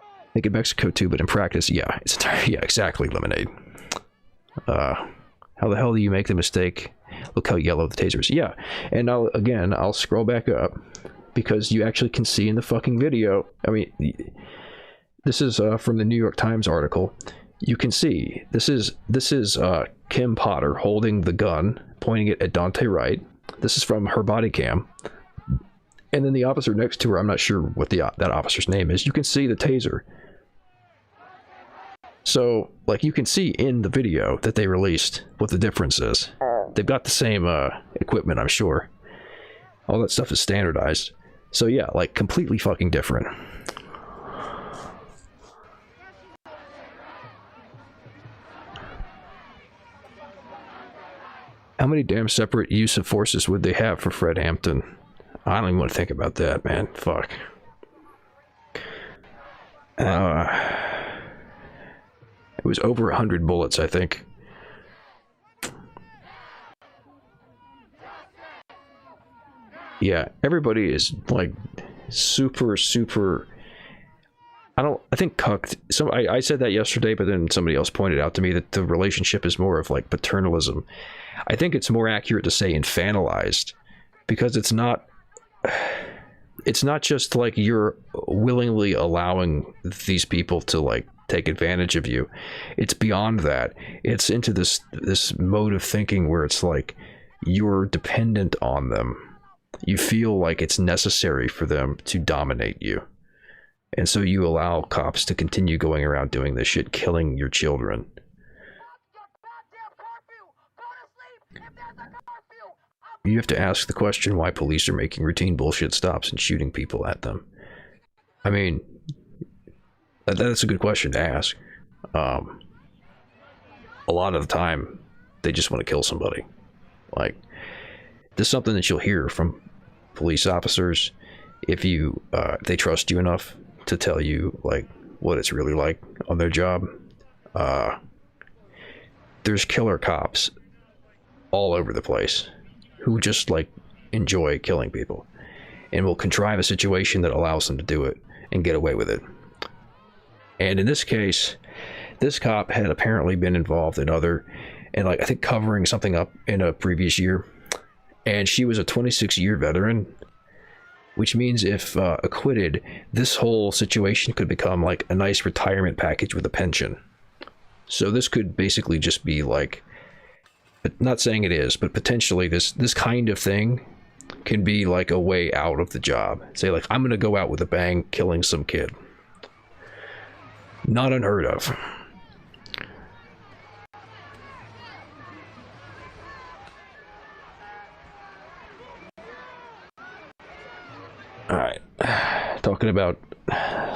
I think in Mexico too, but in practice, yeah, yeah, exactly, Lemonade. How the hell do you make the mistake? Look how yellow the taser is. Yeah, and I'll scroll back up because you actually can see in the fucking video. I mean, this is from the New York Times article. You can see this is Kim Potter holding the gun, pointing it at Dante Wright. This is from her body cam. And then the officer next to her, I'm not sure what that officer's name is. You can see the taser. So, like, you can see in the video that they released what the difference is. They've got the same equipment, I'm sure. All that stuff is standardized. So yeah, like, completely fucking different. How many damn separate use of forces would they have for Fred Hampton? I don't even want to think about that, man. Fuck. It was over 100 bullets, I think. Yeah, everybody is, like, super... I think cucked. I said that yesterday, but then somebody else pointed out to me that the relationship is more of, like, paternalism. I think it's more accurate to say infantilized, because it's not it's not just like you're willingly allowing these people to like take advantage of you. It's beyond that. It's into this mode of thinking where it's like you're dependent on them. You feel like it's necessary for them to dominate you. And so you allow cops to continue going around doing this shit, killing your children. You have to ask the question why police are making routine bullshit stops and shooting people at them. I mean, that's a good question to ask. A lot of the time, they just want to kill somebody. Like, this is something that you'll hear from police officers if they trust you enough to tell you like what it's really like on their job. There's killer cops all over the place who just like enjoy killing people and will contrive a situation that allows them to do it and get away with it. And in this case, this cop had apparently been involved in I think covering something up in a previous year. And she was a 26-year veteran, which means if acquitted, this whole situation could become like a nice retirement package with a pension. So this could basically just be like, but not saying it is, but potentially this kind of thing can be like a way out of the job. Say like, I'm gonna go out with a bang, killing some kid. Not unheard of. All right, talking about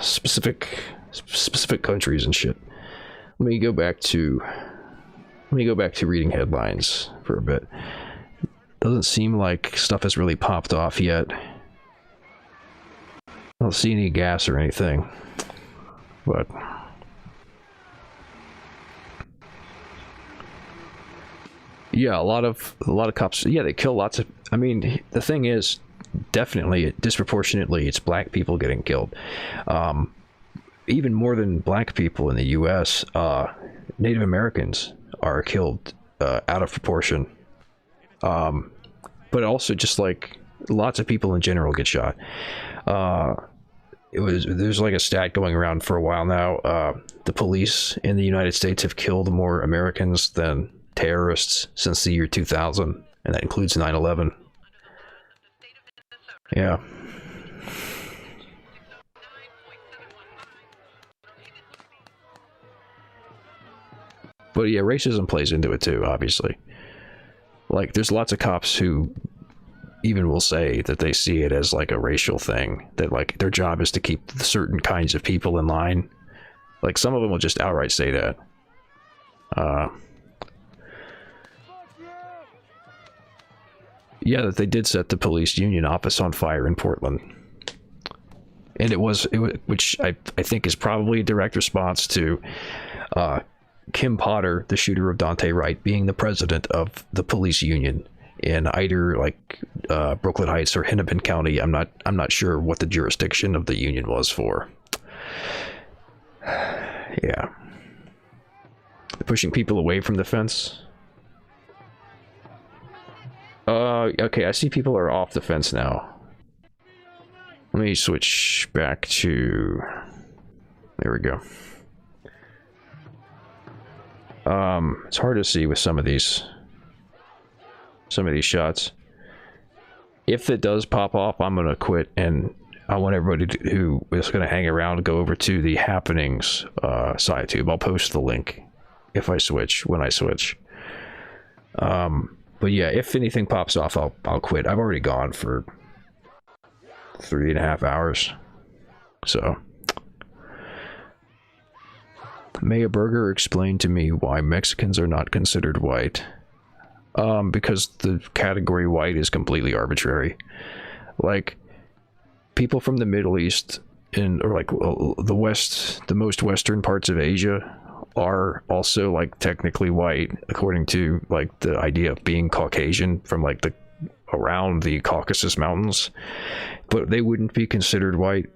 specific countries and shit. Let me go back to reading headlines for a bit. Doesn't seem like stuff has really popped off yet. I don't see any gas or anything, but yeah, a lot of cops. Yeah, they kill lots of. I mean, the thing is, definitely, disproportionately, it's black people getting killed. Even more than black people in the U.S., Native Americans are killed out of proportion. But also just like lots of people in general get shot. There's like a stat going around for a while now. The police in the United States have killed more Americans than terrorists since the year 2000, and that includes 9/11. Yeah. But yeah, racism plays into it too, obviously. Like, there's lots of cops who even will say that they see it as like a racial thing, that like their job is to keep certain kinds of people in line. Like, some of them will just outright say that. Yeah, that they did set the police union office on fire in Portland. And it was which I think is probably a direct response to Kim Potter, the shooter of Dante Wright, being the president of the police union in either like Brooklyn Heights or Hennepin County. I'm not sure what the jurisdiction of the union was for. Yeah. Pushing people away from the fence. Okay, I see people are off the fence now. Let me switch back to... There we go. It's hard to see with some of these shots. If it does pop off, I'm gonna quit, and I want everybody who is gonna hang around to go over to the Happenings side tube. I'll post the link if I switch, when I switch. But yeah, if anything pops off, I'll quit. I've already gone for 3.5 hours. So, Maya Berger explained to me why Mexicans are not considered white. Because the category white is completely arbitrary. Like, people from the Middle East or like the West, the most western parts of Asia, are also like technically white according to like the idea of being Caucasian from like the around the Caucasus Mountains, but they wouldn't be considered white.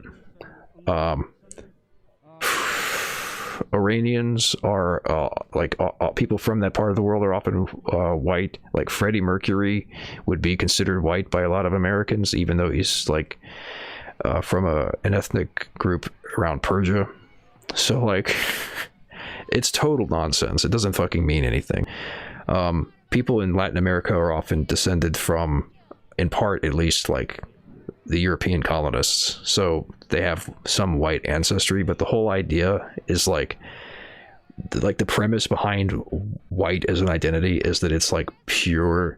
Iranians are like people from that part of the world are often white. Like Freddie Mercury would be considered white by a lot of Americans, even though he's like from an ethnic group around Persia. So, like, it's total nonsense. It doesn't fucking mean anything. People in Latin America are often descended from, in part at least, like, the European colonists. So they have some white ancestry, but the whole idea is like the premise behind white as an identity is that it's like pure,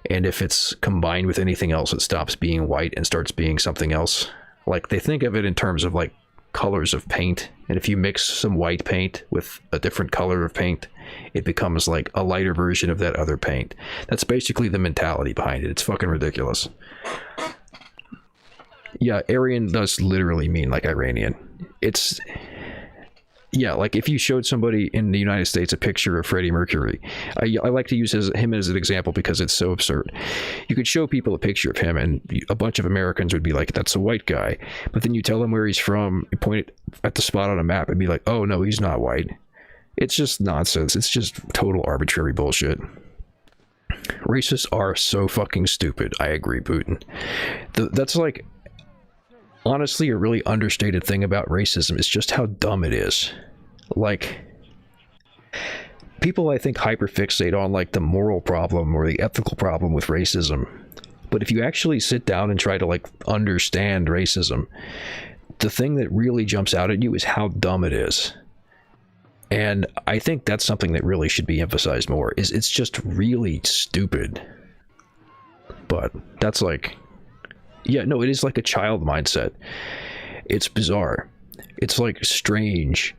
and if it's combined with anything else, it stops being white and starts being something else. Like, they think of it in terms of like colors of paint, and if you mix some white paint with a different color of paint, it becomes like a lighter version of that other paint. That's basically the mentality behind it. It's fucking ridiculous. Yeah, Aryan does literally mean like Iranian. It's, yeah, like if you showed somebody in the United States a picture of Freddie Mercury, I like to use him as an example because it's so absurd. You could show people a picture of him and a bunch of Americans would be like, that's a white guy. But then you tell them where he's from, you point it at the spot on a map and be like, oh no, he's not white. It's just nonsense. It's just total arbitrary bullshit. Racists are so fucking stupid. I agree, Putin. That's like, honestly, a really understated thing about racism is just how dumb it is. Like, people, I think, hyperfixate on like the moral problem or the ethical problem with racism. But if you actually sit down and try to like understand racism, the thing that really jumps out at you is how dumb it is. And I think that's something that really should be emphasized more, is it's just really stupid. But that's like, yeah, no, it is like a child mindset. It's bizarre. It's like strange.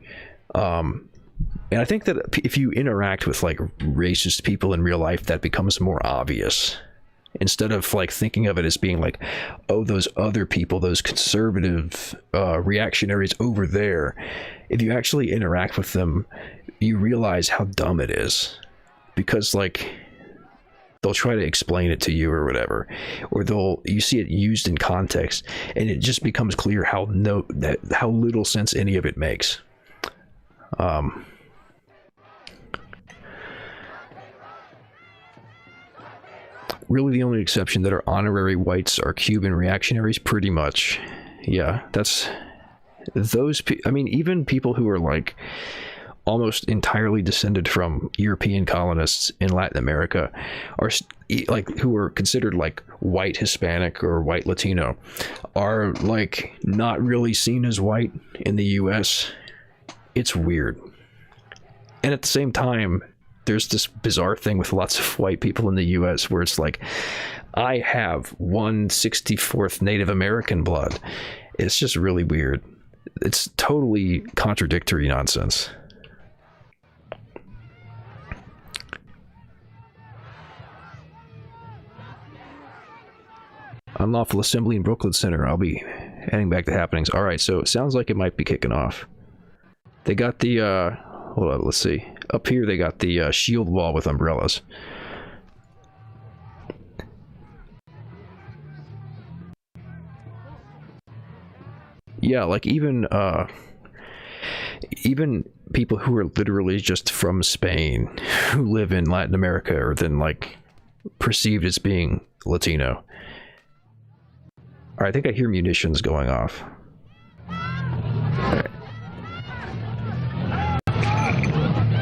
And I think that if you interact with like racist people in real life, that becomes more obvious. Instead of like thinking of it as being like, oh, those other people, those conservative reactionaries over there. If you actually interact with them, you realize how dumb it is. Because like, they'll try to explain it to you or whatever, or you see it used in context, and it just becomes clear how little sense any of it makes. Really, the only exception that are honorary whites are Cuban reactionaries, pretty much. Yeah, that's those. I mean, even people who are like almost entirely descended from European colonists in Latin America are like, who are considered like white Hispanic or white Latino, are like not really seen as white in the US. It's weird. And at the same time, there's this bizarre thing with lots of white people in the US where it's like, I have 1/64th Native American blood. It's just really weird. It's totally contradictory nonsense. Unlawful assembly in Brooklyn Center. I'll be heading back to happenings. All right, so it sounds like it might be kicking off. They got the hold on, let's see. Up here they got the shield wall with umbrellas. Yeah, like even people who are literally just from Spain, who live in Latin America, are then like perceived as being Latino. All right, I think I hear munitions going off.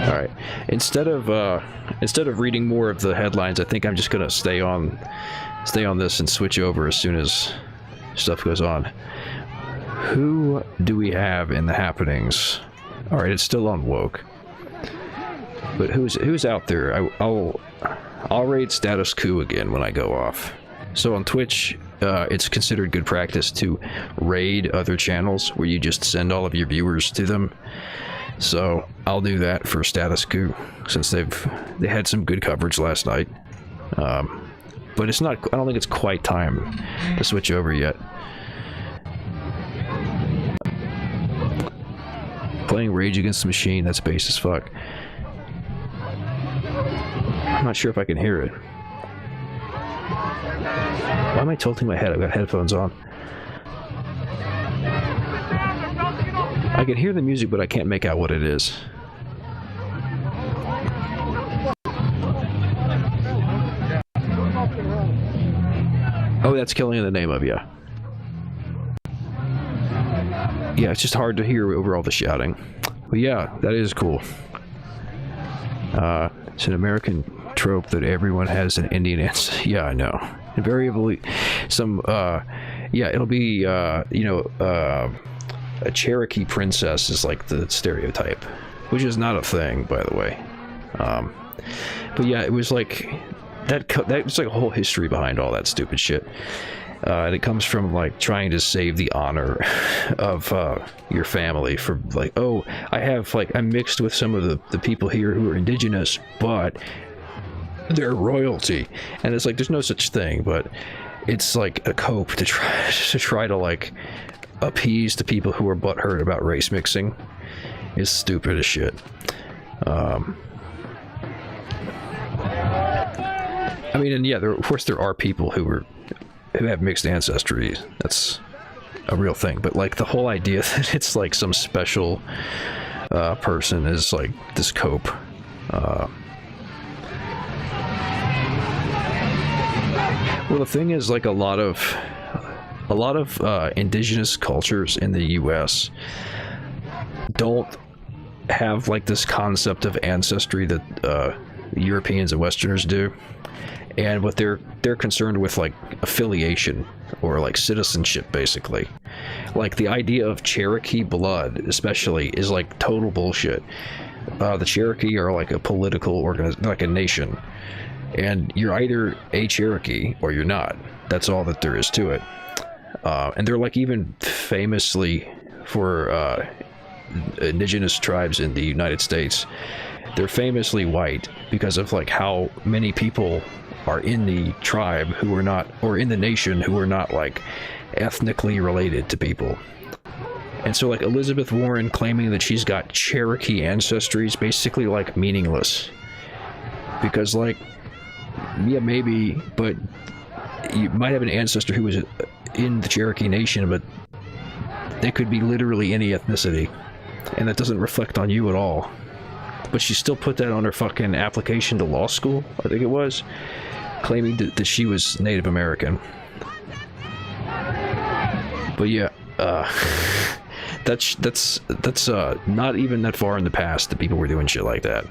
All right. Instead of reading more of the headlines, I think I'm just gonna stay on this and switch over as soon as stuff goes on. Who do we have in the happenings? All right, it's still on woke. But who's out there? I'll raid status quo again when I go off. So on Twitch, it's considered good practice to raid other channels where you just send all of your viewers to them. So I'll do that for status quo since they had some good coverage last night. But it's not. I don't think it's quite time to switch over yet. Playing Rage Against the Machine. That's bass as fuck. I'm not sure if I can hear it. Why am I tilting my head? I've got headphones on. I can hear the music, but I can't make out what it is. Oh, that's Killing in the Name of, yeah. yeah, it's just hard to hear over all the shouting. But yeah, that is cool. It's an American trope that everyone has an Indian ancestry. Yeah, I know. Invariably, some, yeah, it'll be, you know, a Cherokee princess is like the stereotype, which is not a thing, by the way. But yeah, it was like, that was like a whole history behind all that stupid shit. And it comes from like trying to save the honor of your family for like, oh, I'm mixed with some of the people here who are indigenous, but they're royalty. And it's like, there's no such thing, but it's like a cope to try to like appease the people who are butthurt about race mixing. Is stupid as shit. I mean, and yeah, of course there are people who have mixed ancestry. That's a real thing. But like the whole idea that it's like some special person is like this cope. Well, the thing is, like a lot of indigenous cultures in the U.S. don't have like this concept of ancestry that Europeans and Westerners do. And what they're concerned with, like affiliation or like citizenship, basically. Like the idea of Cherokee blood, especially, is like total bullshit. The Cherokee are like a political like a nation, and you're either a Cherokee or you're not. That's all that there is to it. And they're like even famously for indigenous tribes in the United States. They're famously white because of like how many people are in the tribe who are not, or in the nation who are not like ethnically related to people. And so like Elizabeth Warren claiming that she's got Cherokee ancestry is basically like meaningless. Because like, yeah, maybe, but you might have an ancestor who was in the Cherokee Nation, but they could be literally any ethnicity. And that doesn't reflect on you at all. But she still put that on her fucking application to law school, I think it was, claiming that she was Native American. But yeah, that's not even that far in the past that people were doing shit like that.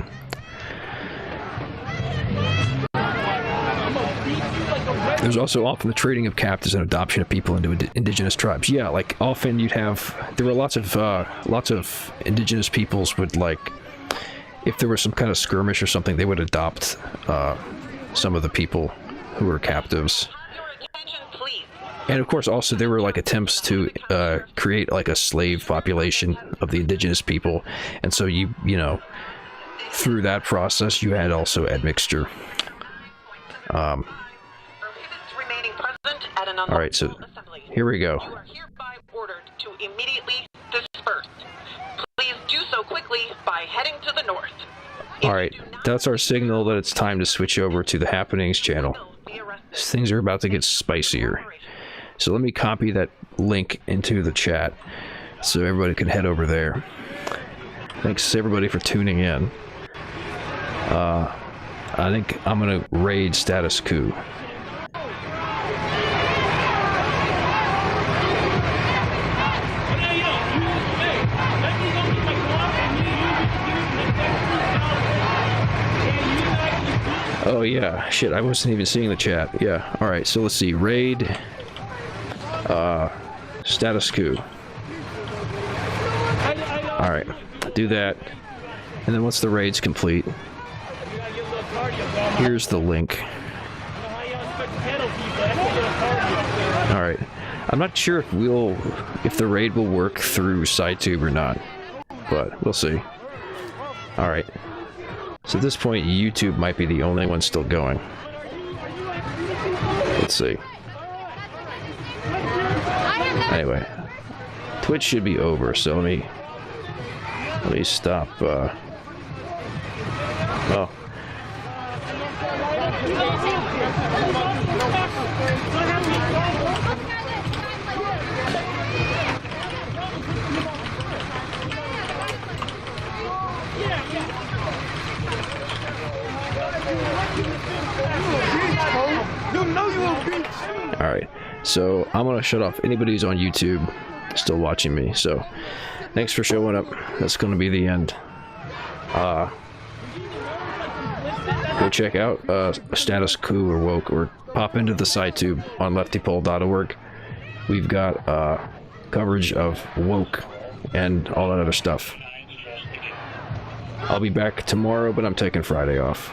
There's also often the trading of captives and adoption of people into indigenous tribes. Yeah, like often there were lots of indigenous peoples would like, if there was some kind of skirmish or something, they would adopt some of the people who were captives. And of course also there were like attempts to create like a slave population of the indigenous people, and so you know, through that process you had also admixture. Alright, so here we go. You are hereby ordered to immediately disperse. Please do so quickly by heading to the north. Alright, that's our signal that it's time to switch over to the Happenings channel. Things are about to get spicier. So let me copy that link into the chat so everybody can head over there. Thanks everybody for tuning in. I think I'm gonna raid Status Coup. Oh yeah, shit, I wasn't even seeing the chat. Yeah, alright, so let's see. Raid Status Coup. Alright, do that. And then once the raid's complete, here's the link. Alright. I'm not sure if the raid will work through SciTube or not, but we'll see. Alright. So at this point, YouTube might be the only one still going. Let's see. Anyway, Twitch should be over, so let me stop, oh. Alright, so I'm gonna shut off anybody who's on YouTube. still watching me. So thanks for showing up. That's going to be the end. Go check out Status Coup or Woke, or pop into the SciTube on leftypol.org. We've got coverage of Woke and all that other stuff. I'll be back tomorrow, but I'm taking Friday off.